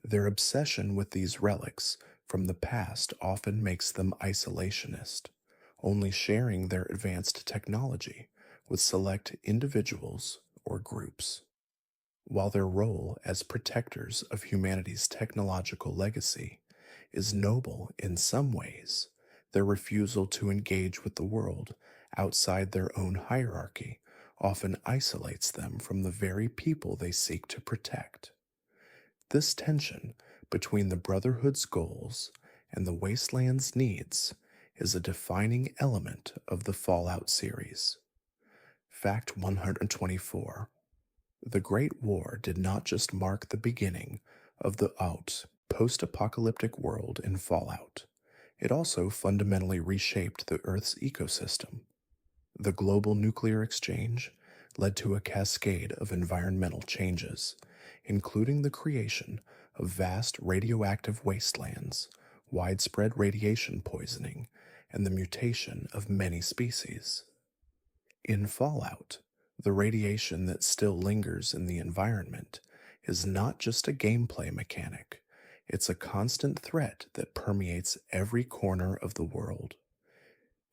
Their obsession with these relics from the past often makes them isolationist, only sharing their advanced technology with select individuals or groups. While their role as protectors of humanity's technological legacy is noble in some ways, their refusal to engage with the world outside their own hierarchy often isolates them from the very people they seek to protect. This tension between the Brotherhood's goals and the Wasteland's needs is a defining element of the Fallout series. Fact 124. The Great War did not just mark the beginning of the post-apocalyptic world in Fallout. It also fundamentally reshaped the Earth's ecosystem. The global nuclear exchange led to a cascade of environmental changes, including the creation of vast radioactive wastelands, widespread radiation poisoning, and the mutation of many species. In Fallout, the radiation that still lingers in the environment is not just a gameplay mechanic, it's a constant threat that permeates every corner of the world.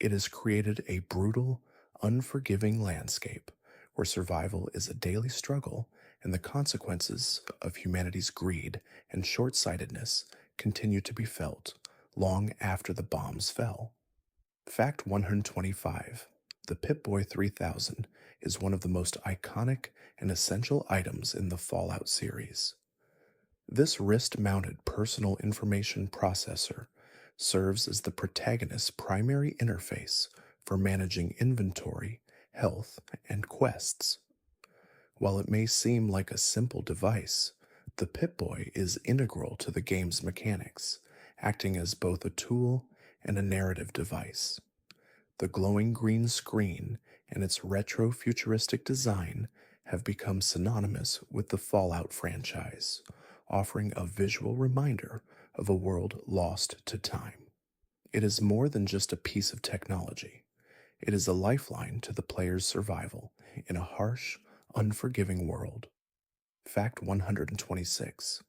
It has created a brutal, unforgiving landscape where survival is a daily struggle and the consequences of humanity's greed and short-sightedness continue to be felt long after the bombs fell. Fact 125. The Pip-Boy 3000 is one of the most iconic and essential items in the Fallout series. This wrist-mounted personal information processor serves as the protagonist's primary interface for managing inventory, health, and quests. While it may seem like a simple device, the Pip-Boy is integral to the game's mechanics, acting as both a tool and a narrative device. The glowing green screen and its retro-futuristic design have become synonymous with the Fallout franchise, offering a visual reminder of a world lost to time. It is more than just a piece of technology. It is a lifeline to the player's survival in a harsh, unforgiving world. Fact 126.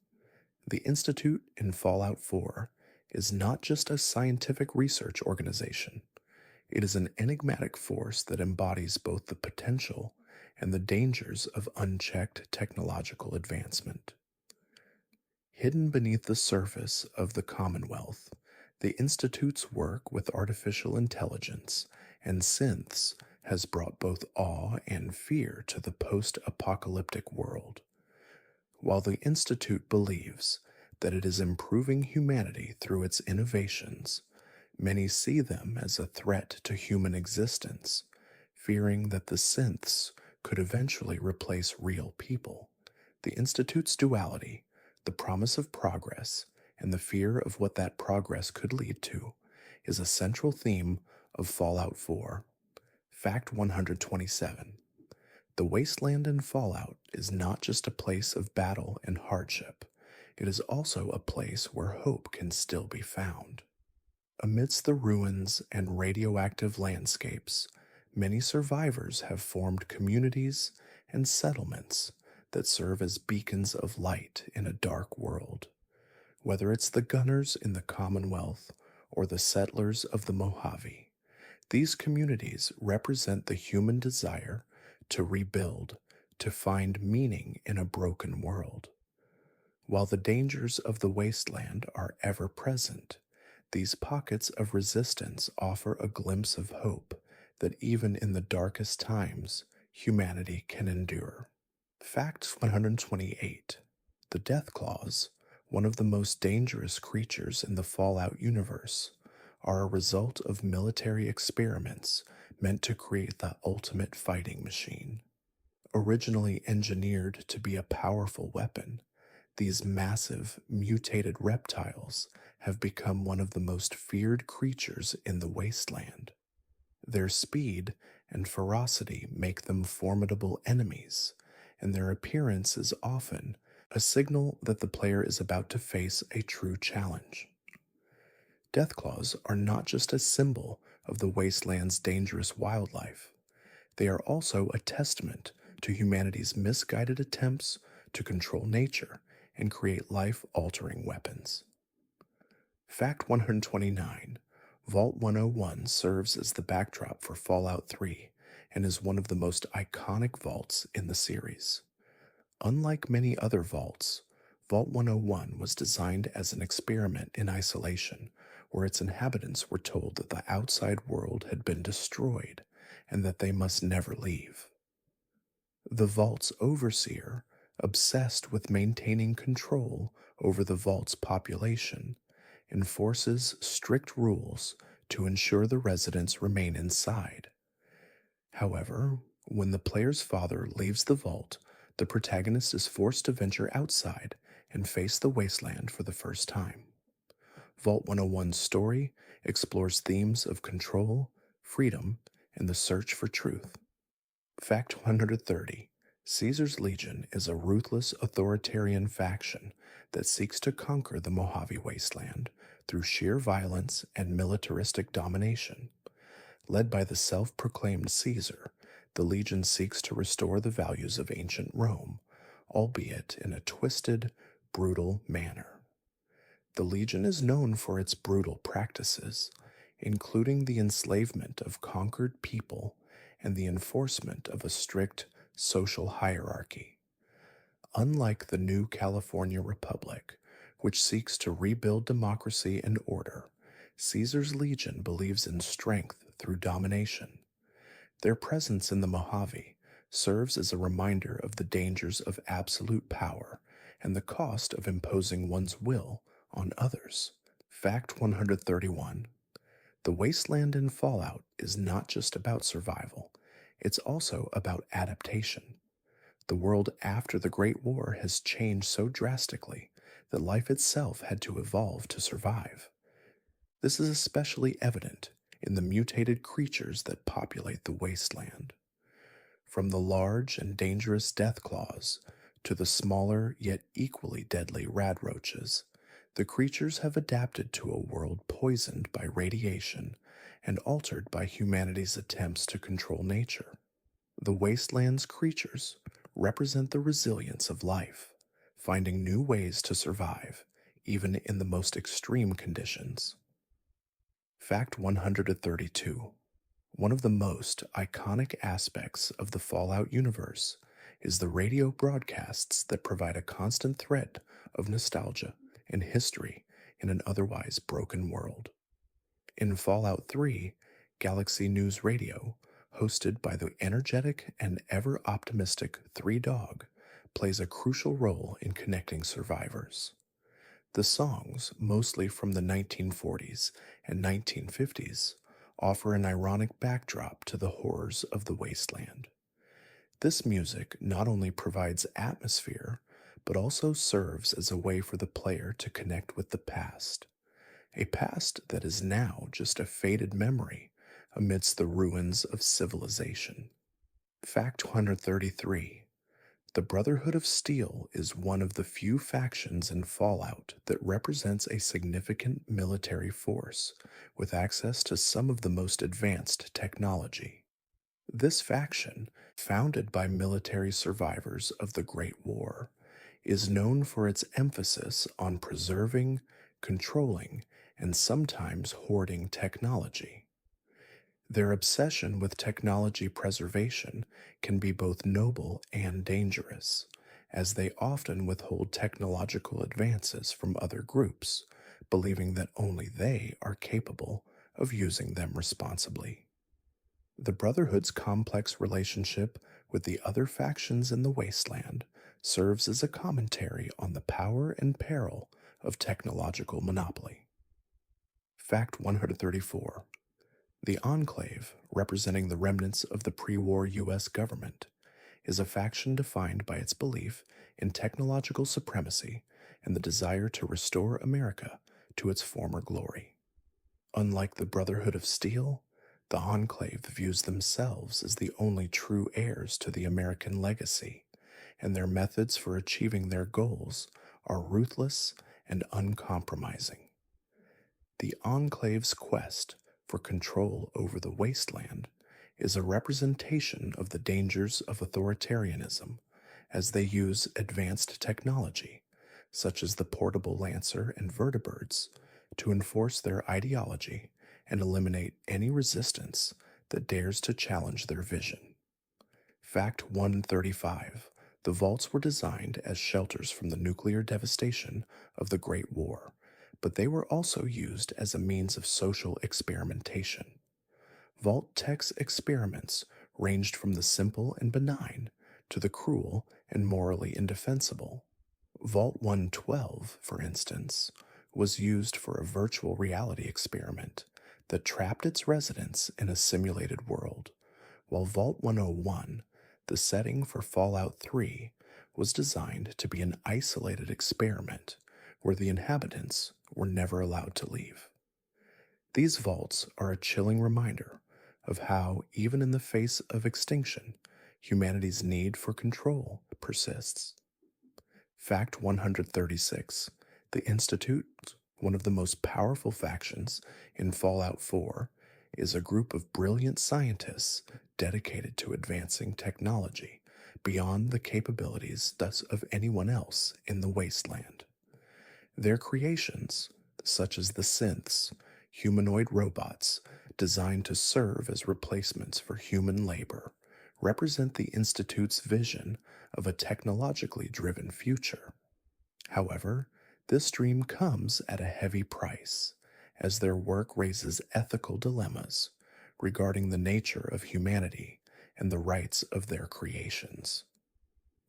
The Institute in Fallout 4 is not just a scientific research organization. It is an enigmatic force that embodies both the potential and the dangers of unchecked technological advancement. Hidden beneath the surface of the Commonwealth, the Institute's work with artificial intelligence and synths has brought both awe and fear to the post apocalyptic world. While the Institute believes that it is improving humanity through its innovations, many see them as a threat to human existence, fearing that the synths could eventually replace real people. The Institute's duality, the promise of progress, and the fear of what that progress could lead to, is a central theme of Fallout 4. Fact 127. The wasteland in Fallout is not just a place of battle and hardship, it is also a place where hope can still be found. Amidst the ruins and radioactive landscapes, many survivors have formed communities and settlements that serve as beacons of light in a dark world. Whether it's the gunners in the Commonwealth or the settlers of the Mojave, these communities represent the human desire to rebuild, to find meaning in a broken world. While the dangers of the wasteland are ever present, these pockets of resistance offer a glimpse of hope that even in the darkest times, humanity can endure. Fact 128. The Death Claws, one of the most dangerous creatures in the Fallout universe, are a result of military experiments meant to create the ultimate fighting machine. Originally engineered to be a powerful weapon, these massive, mutated reptiles have become one of the most feared creatures in the wasteland. Their speed and ferocity make them formidable enemies, and their appearance is often a signal that the player is about to face a true challenge. Deathclaws are not just a symbol of the wasteland's dangerous wildlife, they are also a testament to humanity's misguided attempts to control nature and create life-altering weapons. Fact 129. Vault 101 serves as the backdrop for Fallout 3 and is one of the most iconic vaults in the series. Unlike many other vaults, Vault 101 was designed as an experiment in isolation, where its inhabitants were told that the outside world had been destroyed and that they must never leave. The vault's overseer, obsessed with maintaining control over the vault's population, enforces strict rules to ensure the residents remain inside. However, when the player's father leaves the vault, the protagonist is forced to venture outside and face the wasteland for the first time. Vault 101's story explores themes of control, freedom, and the search for truth. Fact 130. Caesar's Legion is a ruthless authoritarian faction that seeks to conquer the Mojave Wasteland through sheer violence and militaristic domination. Led by the self-proclaimed Caesar, the Legion seeks to restore the values of ancient Rome, albeit in a twisted, brutal manner. The Legion is known for its brutal practices, including the enslavement of conquered people and the enforcement of a strict social hierarchy. Unlike the new California Republic, which seeks to rebuild democracy and order, Caesar's Legion believes in strength through domination. Their presence in the Mojave serves as a reminder of the dangers of absolute power and the cost of imposing one's will on others. Fact 131. The wasteland in Fallout is not just about survival, it's also about adaptation. The world after the Great War has changed so drastically that life itself had to evolve to survive. This is especially evident in the mutated creatures that populate the wasteland. From the large and dangerous deathclaws to the smaller yet equally deadly radroaches, the creatures have adapted to a world poisoned by radiation and altered by humanity's attempts to control nature. The wasteland's creatures represent the resilience of life, finding new ways to survive, even in the most extreme conditions. Fact 132. One of the most iconic aspects of the Fallout universe is the radio broadcasts that provide a constant thread of nostalgia and history in an otherwise broken world. In Fallout 3, Galaxy News Radio hosted by the energetic and ever optimistic Three Dog, plays a crucial role in connecting survivors. The songs, mostly from the 1940s and 1950s, offer an ironic backdrop to the horrors of the wasteland. This music not only provides atmosphere, but also serves as a way for the player to connect with the past, a past that is now just a faded memory amidst the ruins of civilization. Fact 133. The Brotherhood of Steel is one of the few factions in Fallout that represents a significant military force with access to some of the most advanced technology. This faction, founded by military survivors of the Great War, is known for its emphasis on preserving, controlling, and sometimes hoarding technology. Their obsession with technology preservation can be both noble and dangerous, as they often withhold technological advances from other groups, believing that only they are capable of using them responsibly. The Brotherhood's complex relationship with the other factions in the wasteland serves as a commentary on the power and peril of technological monopoly. Fact 134. The Enclave, representing the remnants of the pre-war U.S. government, is a faction defined by its belief in technological supremacy and the desire to restore America to its former glory. Unlike the Brotherhood of Steel, the Enclave views themselves as the only true heirs to the American legacy, and their methods for achieving their goals are ruthless and uncompromising. The Enclave's quest for control over the wasteland is a representation of the dangers of authoritarianism as they use advanced technology, such as the portable Lancer and vertibirds, to enforce their ideology and eliminate any resistance that dares to challenge their vision. Fact 135. The vaults were designed as shelters from the nuclear devastation of the Great War, but they were also used as a means of social experimentation. Vault Tech's experiments ranged from the simple and benign to the cruel and morally indefensible. Vault 112, for instance, was used for a virtual reality experiment that trapped its residents in a simulated world, while Vault 101, the setting for Fallout 3, was designed to be an isolated experiment where the inhabitants were never allowed to leave. These vaults are a chilling reminder of how, even in the face of extinction, humanity's need for control persists. Fact 136. The Institute, one of the most powerful factions in Fallout 4, is a group of brilliant scientists dedicated to advancing technology beyond the capabilities thus of anyone else in the wasteland. Their creations, such as the synths, humanoid robots designed to serve as replacements for human labor, represent the Institute's vision of a technologically driven future. However, this dream comes at a heavy price, as their work raises ethical dilemmas regarding the nature of humanity and the rights of their creations.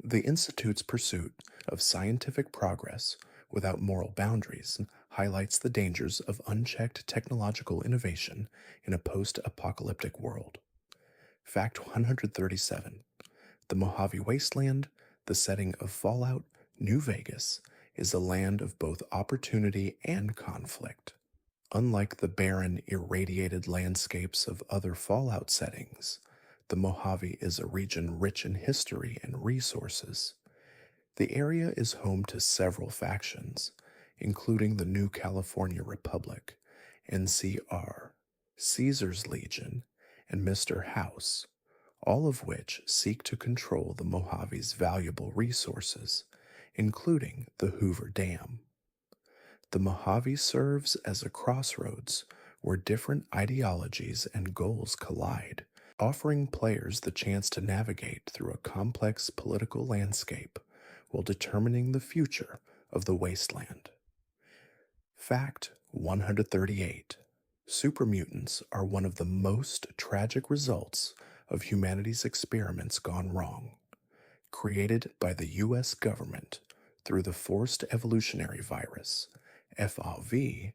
The Institute's pursuit of scientific progress without moral boundaries highlights the dangers of unchecked technological innovation in a post-apocalyptic world. Fact 137. The Mojave Wasteland, the setting of Fallout New Vegas, is a land of both opportunity and conflict. Unlike the barren, irradiated landscapes of other Fallout settings, the Mojave is a region rich in history and resources. The area is home to several factions, including the New California Republic, NCR, Caesar's Legion, and Mr. House, all of which seek to control the Mojave's valuable resources, including the Hoover Dam. The Mojave serves as a crossroads where different ideologies and goals collide, offering players the chance to navigate through a complex political landscape while determining the future of the wasteland. Fact 138. Supermutants are one of the most tragic results of humanity's experiments gone wrong. Created by the US government through the forced evolutionary virus, FAV,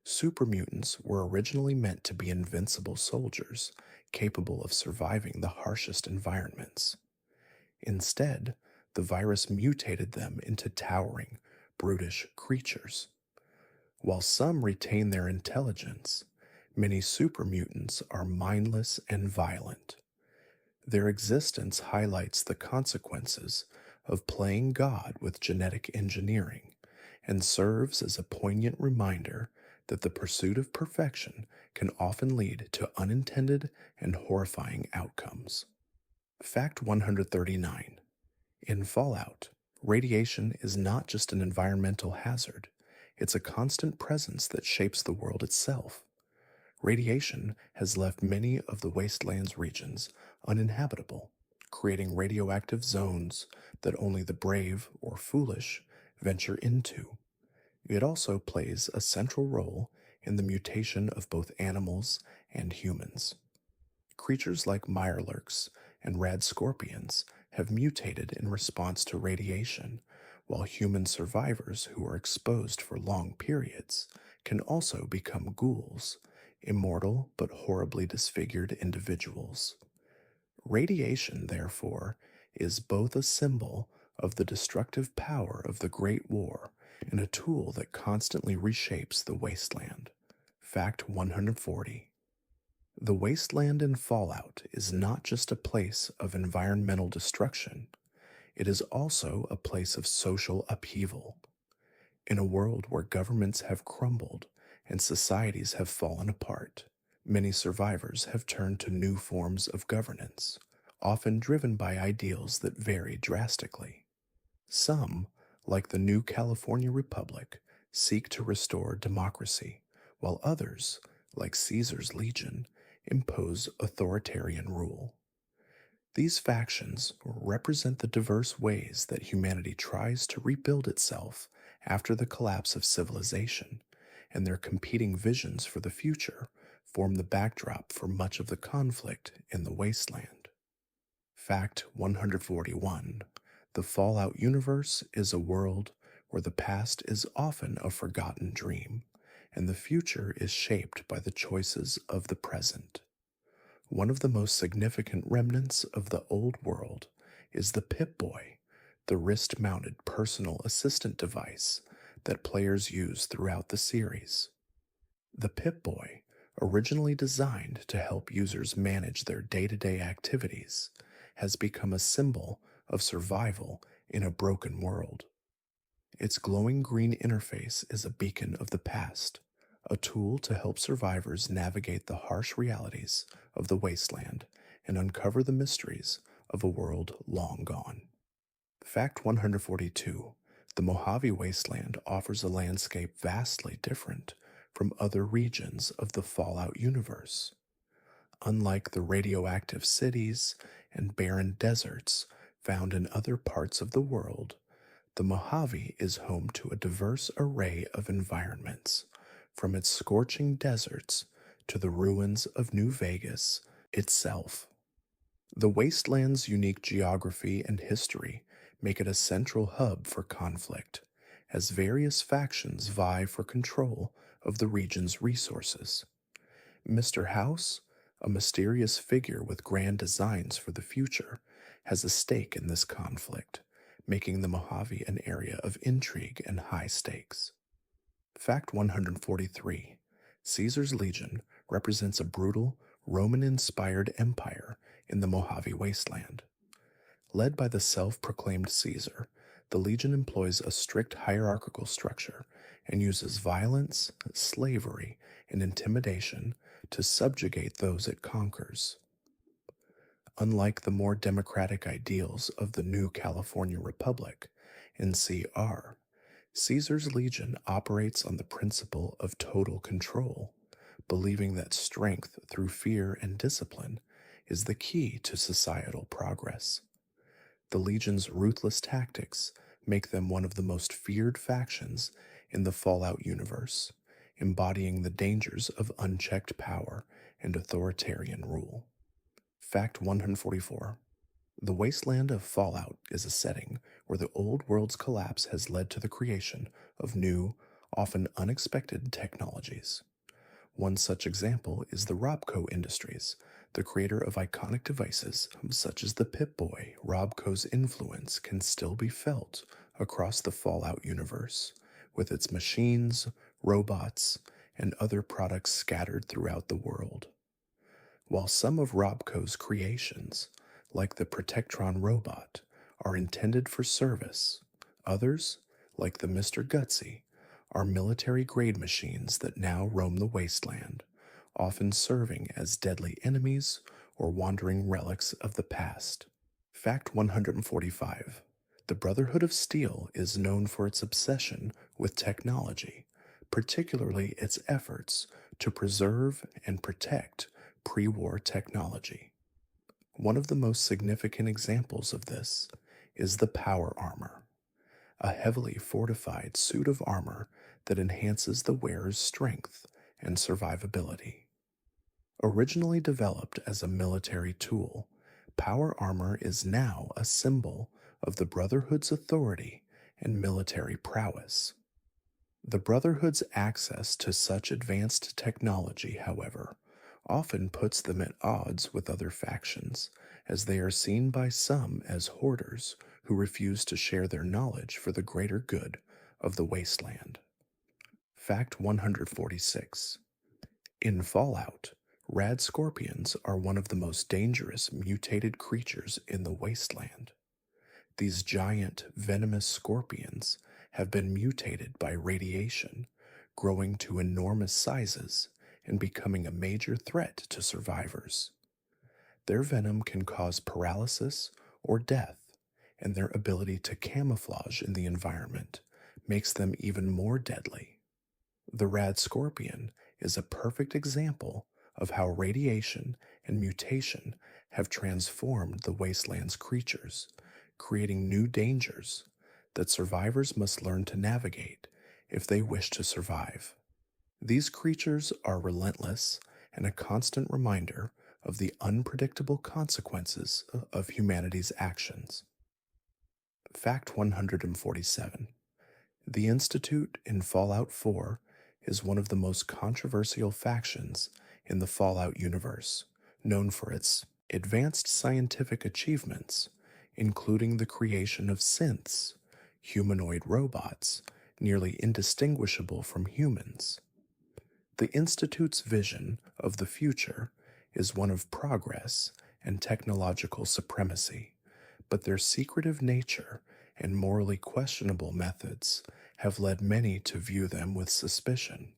supermutants were originally meant to be invincible soldiers capable of surviving the harshest environments. Instead, the virus mutated them into towering, brutish creatures. While some retain their intelligence, many supermutants are mindless and violent. Their existence highlights the consequences of playing God with genetic engineering and serves as a poignant reminder that the pursuit of perfection can often lead to unintended and horrifying outcomes. Fact 139. In Fallout, radiation is not just an environmental hazard, it's a constant presence that shapes the world itself. Radiation has left many of the wasteland's regions uninhabitable, creating radioactive zones that only the brave or foolish venture into. It also plays a central role in the mutation of both animals and humans. Creatures like mirelurks and rad scorpions have mutated in response to radiation, while human survivors who are exposed for long periods can also become ghouls, immortal but horribly disfigured individuals. Radiation, therefore, is both a symbol of the destructive power of the Great War and a tool that constantly reshapes the wasteland. Fact 140. The wasteland in Fallout is not just a place of environmental destruction, it is also a place of social upheaval. In a world where governments have crumbled and societies have fallen apart, many survivors have turned to new forms of governance, often driven by ideals that vary drastically. Some, like the new California Republic, seek to restore democracy, while others, like Caesar's Legion, impose authoritarian rule. These factions represent the diverse ways that humanity tries to rebuild itself after the collapse of civilization, and their competing visions for the future form the backdrop for much of the conflict in the wasteland. Fact 141. The Fallout universe is a world where the past is often a forgotten dream, and the future is shaped by the choices of the present. One of the most significant remnants of the old world is the Pip-Boy, the wrist-mounted personal assistant device that players use throughout the series. The Pip-Boy, originally designed to help users manage their day-to-day activities, has become a symbol of survival in a broken world. Its glowing green interface is a beacon of the past, a tool to help survivors navigate the harsh realities of the wasteland and uncover the mysteries of a world long gone. Fact 142. The Mojave Wasteland offers a landscape vastly different from other regions of the Fallout universe. Unlike the radioactive cities and barren deserts found in other parts of the world, the Mojave is home to a diverse array of environments, from its scorching deserts to the ruins of New Vegas itself. The wasteland's unique geography and history make it a central hub for conflict, as various factions vie for control of the region's resources. Mr. House, a mysterious figure with grand designs for the future, has a stake in this conflict, making the Mojave an area of intrigue and high stakes. Fact 143. Caesar's Legion represents a brutal, Roman-inspired empire in the Mojave Wasteland. Led by the self-proclaimed Caesar, the Legion employs a strict hierarchical structure and uses violence, slavery, and intimidation to subjugate those it conquers. Unlike the more democratic ideals of the new California Republic, NCR, Caesar's Legion operates on the principle of total control, believing that strength through fear and discipline is the key to societal progress. The Legion's ruthless tactics make them one of the most feared factions in the Fallout universe, embodying the dangers of unchecked power and authoritarian rule. Fact 144. The wasteland of Fallout is a setting where the old world's collapse has led to the creation of new, often unexpected technologies. One such example is the Robco Industries, the creator of iconic devices such as the Pip-Boy. Robco's influence can still be felt across the Fallout universe, with its machines, robots, and other products scattered throughout the world. While some of Robco's creations, like the Protectron robot, are intended for service, others, like the Mr. Gutsy, are military grade machines that now roam the wasteland, often serving as deadly enemies or wandering relics of the past. Fact 145. The Brotherhood of Steel is known for its obsession with technology, particularly its efforts to preserve and protect pre war technology. One of the most significant examples of this is the Power Armor, a heavily fortified suit of armor that enhances the wearer's strength and survivability. Originally developed as a military tool, Power Armor is now a symbol of the Brotherhood's authority and military prowess. The Brotherhood's access to such advanced technology, however, often puts them at odds with other factions, as they are seen by some as hoarders who refuse to share their knowledge for the greater good of the wasteland. Fact 146. In Fallout, rad scorpions are one of the most dangerous mutated creatures in the wasteland. These giant, venomous scorpions have been mutated by radiation, growing to enormous sizes and becoming a major threat to survivors. Their venom can cause paralysis or death, and their ability to camouflage in the environment makes them even more deadly. The rad scorpion is a perfect example of how radiation and mutation have transformed the wasteland's creatures, creating new dangers that survivors must learn to navigate if they wish to survive. These creatures are relentless and a constant reminder of the unpredictable consequences of humanity's actions. Fact 147. The Institute in Fallout 4 is one of the most controversial factions in the Fallout universe, known for its advanced scientific achievements, including the creation of synths, humanoid robots, nearly indistinguishable from humans. The Institute's vision of the future is one of progress and technological supremacy, but their secretive nature and morally questionable methods have led many to view them with suspicion.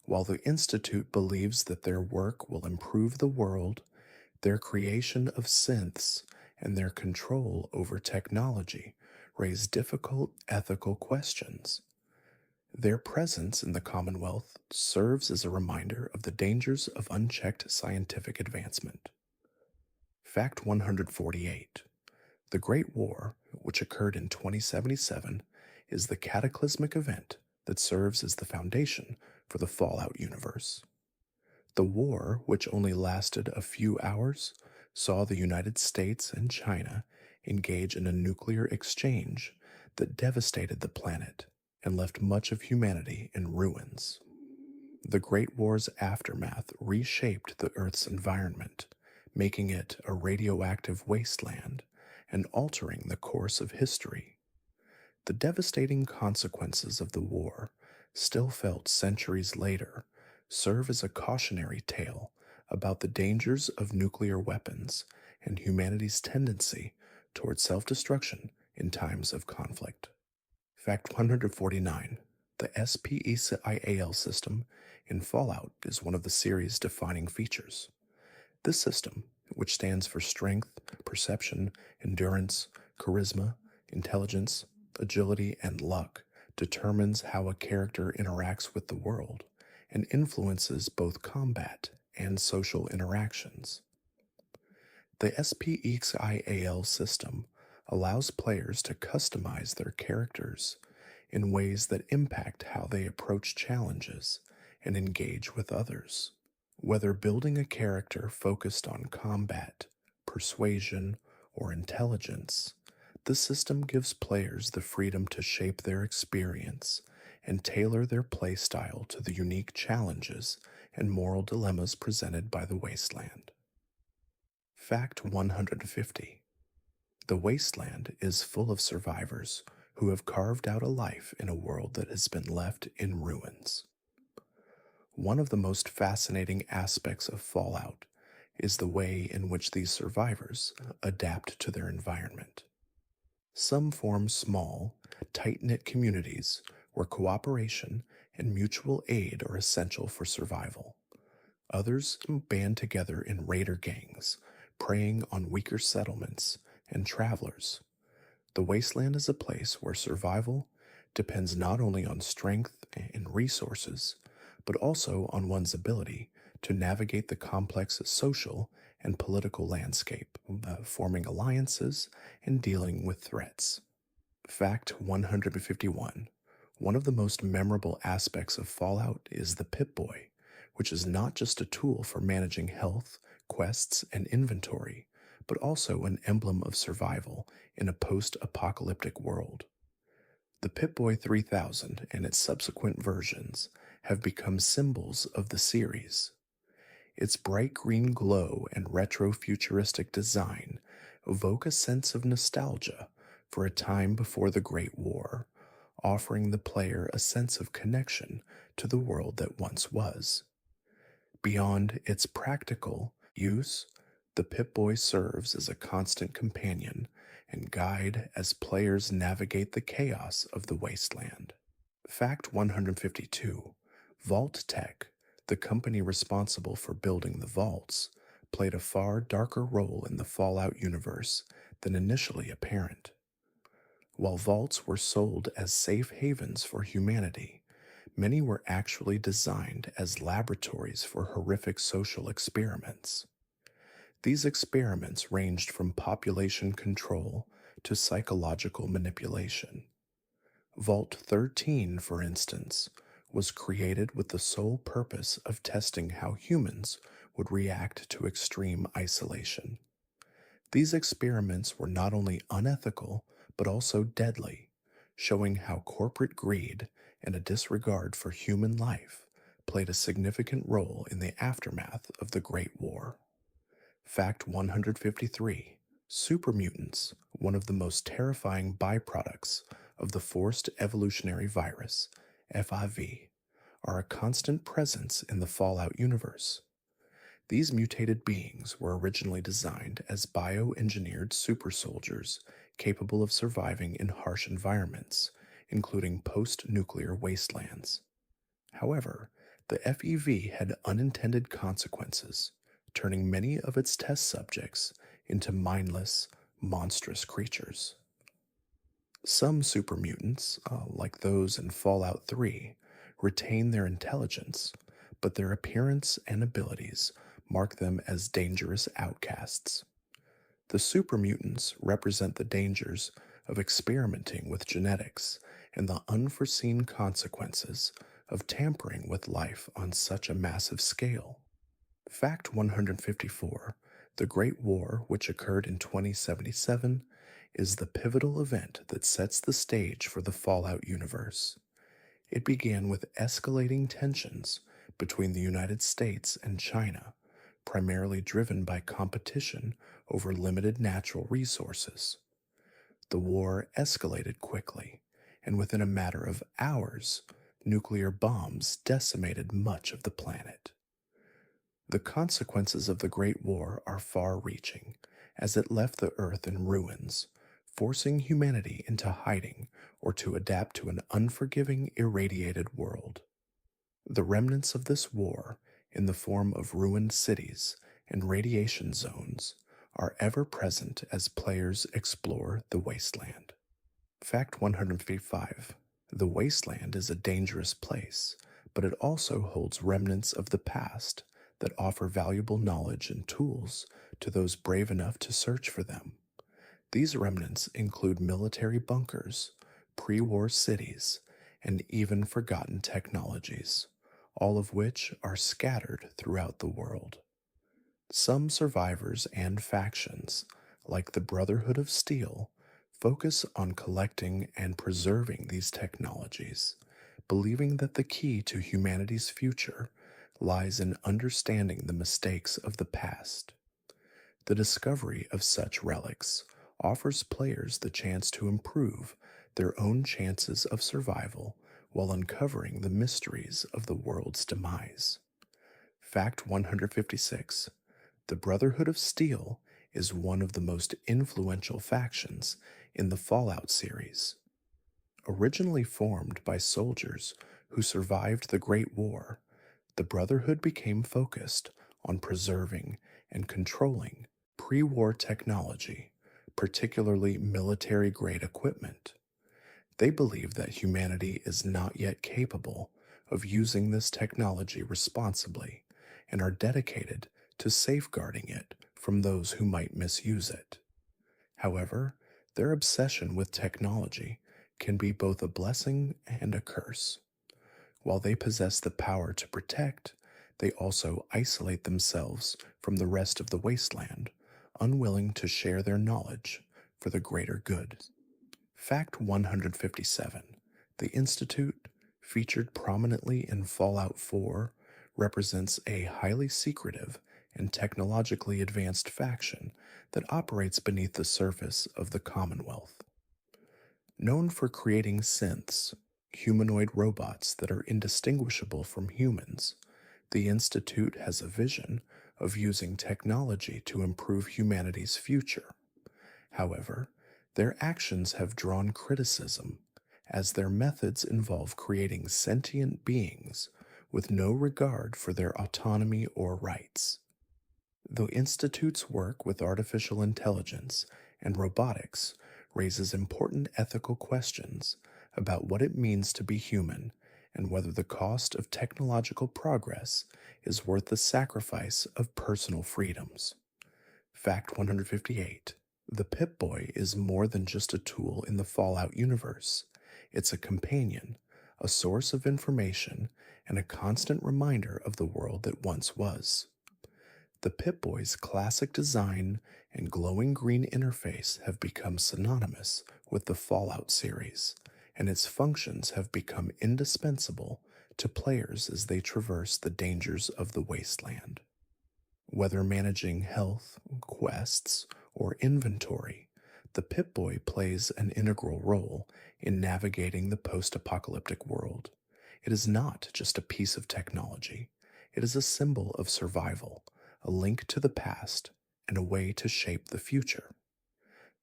While the Institute believes that their work will improve the world, their creation of synths and their control over technology raise difficult ethical questions. Their presence in the Commonwealth serves as a reminder of the dangers of unchecked scientific advancement. Fact 148. The Great War, which occurred in 2077, is the cataclysmic event that serves as the foundation for the Fallout universe. The war, which only lasted a few hours, saw the United States and China engage in a nuclear exchange that devastated the planet and left much of humanity in ruins. The Great War's aftermath reshaped the Earth's environment, making it a radioactive wasteland and altering the course of history. The devastating consequences of the war, still felt centuries later, serve as a cautionary tale about the dangers of nuclear weapons and humanity's tendency toward self-destruction in times of conflict. Fact 149. The SPECIAL system in Fallout is one of the series' defining features. This system, which stands for strength, perception, endurance, charisma, intelligence, agility, and luck, determines how a character interacts with the world and influences both combat and social interactions. The SPECIAL system allows players to customize their characters in ways that impact how they approach challenges and engage with others. Whether building a character focused on combat, persuasion, or intelligence, the system gives players the freedom to shape their experience and tailor their playstyle to the unique challenges and moral dilemmas presented by the wasteland. Fact 150. The wasteland is full of survivors who have carved out a life in a world that has been left in ruins. One of the most fascinating aspects of Fallout is the way in which these survivors adapt to their environment. Some form small, tight knit communities where cooperation and mutual aid are essential for survival. Others band together in raider gangs, preying on weaker settlements and travelers. The wasteland is a place where survival depends not only on strength and resources, but also on one's ability to navigate the complex social and political landscape, forming alliances and dealing with threats. Fact 151. One of the most memorable aspects of Fallout is the Pip-Boy, which is not just a tool for managing health, quests, and inventory, but also an emblem of survival in a post-apocalyptic world. The Pip-Boy 3000 and its subsequent versions have become symbols of the series. Its bright green glow and retro-futuristic design evoke a sense of nostalgia for a time before the Great War, offering the player a sense of connection to the world that once was. Beyond its practical use, the Pip-Boy serves as a constant companion and guide as players navigate the chaos of the wasteland. Fact 152. Vault Tech, the company responsible for building the vaults, played a far darker role in the Fallout universe than initially apparent. While vaults were sold as safe havens for humanity, many were actually designed as laboratories for horrific social experiments. These experiments ranged from population control to psychological manipulation. Vault 13, for instance, was created with the sole purpose of testing how humans would react to extreme isolation. These experiments were not only unethical, but also deadly, showing how corporate greed and a disregard for human life played a significant role in the aftermath of the Great War. Fact 153. Supermutants, one of the most terrifying byproducts of the forced evolutionary virus, FIV, are a constant presence in the Fallout universe. These mutated beings were originally designed as bioengineered super soldiers capable of surviving in harsh environments, including post-nuclear wastelands. However, the FEV had unintended consequences, turning many of its test subjects into mindless, monstrous creatures. Some supermutants, like those in Fallout 3, retain their intelligence, but their appearance and abilities mark them as dangerous outcasts. The supermutants represent the dangers of experimenting with genetics and the unforeseen consequences of tampering with life on such a massive scale. Fact 154. The Great War, which occurred in 2077, is the pivotal event that sets the stage for the Fallout universe. It began with escalating tensions between the United States and China, primarily driven by competition over limited natural resources. The war escalated quickly, and within a matter of hours, nuclear bombs decimated much of the planet. The consequences of the Great War are far-reaching, as it left the Earth in ruins, forcing humanity into hiding or to adapt to an unforgiving, irradiated world. The remnants of this war, in the form of ruined cities and radiation zones, are ever present as players explore the wasteland. Fact 155. The wasteland is a dangerous place, but it also holds remnants of the past that offer valuable knowledge and tools to those brave enough to search for them. These remnants include military bunkers, pre-war cities, and even forgotten technologies, all of which are scattered throughout the world. Some survivors and factions, like the Brotherhood of Steel, focus on collecting and preserving these technologies, believing that the key to humanity's future lies in understanding the mistakes of the past. The discovery of such relics offers players the chance to improve their own chances of survival while uncovering the mysteries of the world's demise. Fact 156: the Brotherhood of Steel is one of the most influential factions in the Fallout series. Originally formed by soldiers who survived the Great War, the Brotherhood became focused on preserving and controlling pre war technology, particularly military grade equipment. They believe that humanity is not yet capable of using this technology responsibly and are dedicated to safeguarding it from those who might misuse it. However, their obsession with technology can be both a blessing and a curse. While they possess the power to protect, they also isolate themselves from the rest of the wasteland, unwilling to share their knowledge for the greater good. Fact 157: the Institute, featured prominently in Fallout 4, represents a highly secretive and technologically advanced faction that operates beneath the surface of the Commonwealth. Known for creating synths, humanoid robots that are indistinguishable from humans, the Institute has a vision of using technology to improve humanity's future. However, their actions have drawn criticism, as their methods involve creating sentient beings with no regard for their autonomy or rights. The Institute's work with artificial intelligence and robotics raises important ethical questions about what it means to be human and whether the cost of technological progress is worth the sacrifice of personal freedoms. Fact 158: the Pip-Boy is more than just a tool in the Fallout universe. It's a companion, a source of information, and a constant reminder of the world that once was. The Pip-Boy's classic design and glowing green interface have become synonymous with the Fallout series, and its functions have become indispensable to players as they traverse the dangers of the wasteland. Whether managing health, quests, or inventory, the Pip-Boy plays an integral role in navigating the post-apocalyptic world. It is not just a piece of technology, it is a symbol of survival, a link to the past, and a way to shape the future.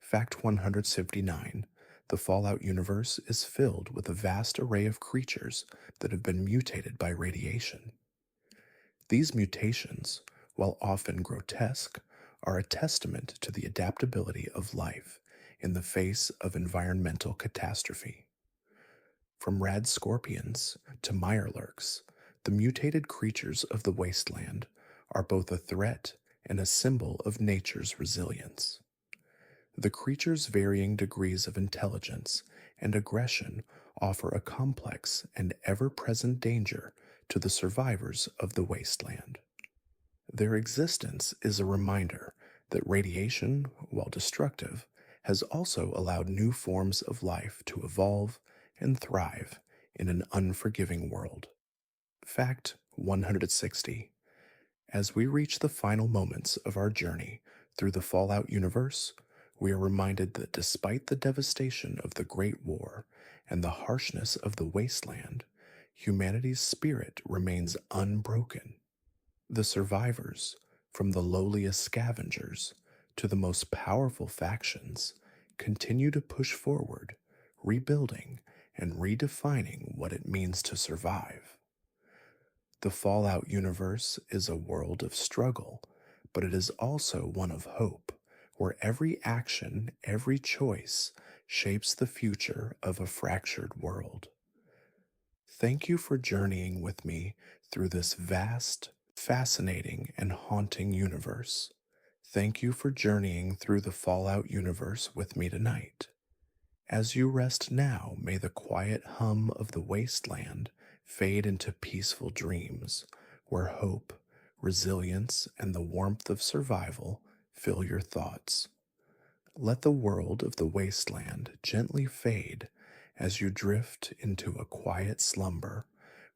Fact 159: the Fallout universe is filled with a vast array of creatures that have been mutated by radiation. These mutations, while often grotesque, are a testament to the adaptability of life in the face of environmental catastrophe. From rad scorpions to mirelurks, the mutated creatures of the wasteland are both a threat and a symbol of nature's resilience. The creatures' varying degrees of intelligence and aggression offer a complex and ever-present danger to the survivors of the wasteland. Their existence is a reminder that radiation, while destructive, has also allowed new forms of life to evolve and thrive in an unforgiving world. Fact 160: as we reach the final moments of our journey through the Fallout universe, we are reminded that despite the devastation of the Great War and the harshness of the wasteland, humanity's spirit remains unbroken. The survivors, from the lowliest scavengers to the most powerful factions, continue to push forward, rebuilding and redefining what it means to survive. The Fallout universe is a world of struggle, but it is also one of hope, where every action, every choice shapes the future of a fractured world. Thank you for journeying with me through this vast, fascinating, and haunting universe. Thank you for journeying through the Fallout universe with me tonight. As you rest now, may the quiet hum of the wasteland Fade into peaceful dreams where hope, resilience, and the warmth of survival fill your thoughts. Let the world of the wasteland gently fade as you drift into a quiet slumber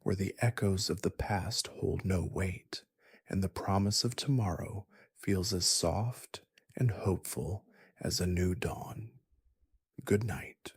where the echoes of the past hold no weight and the promise of tomorrow feels as soft and hopeful as a new dawn. Good night.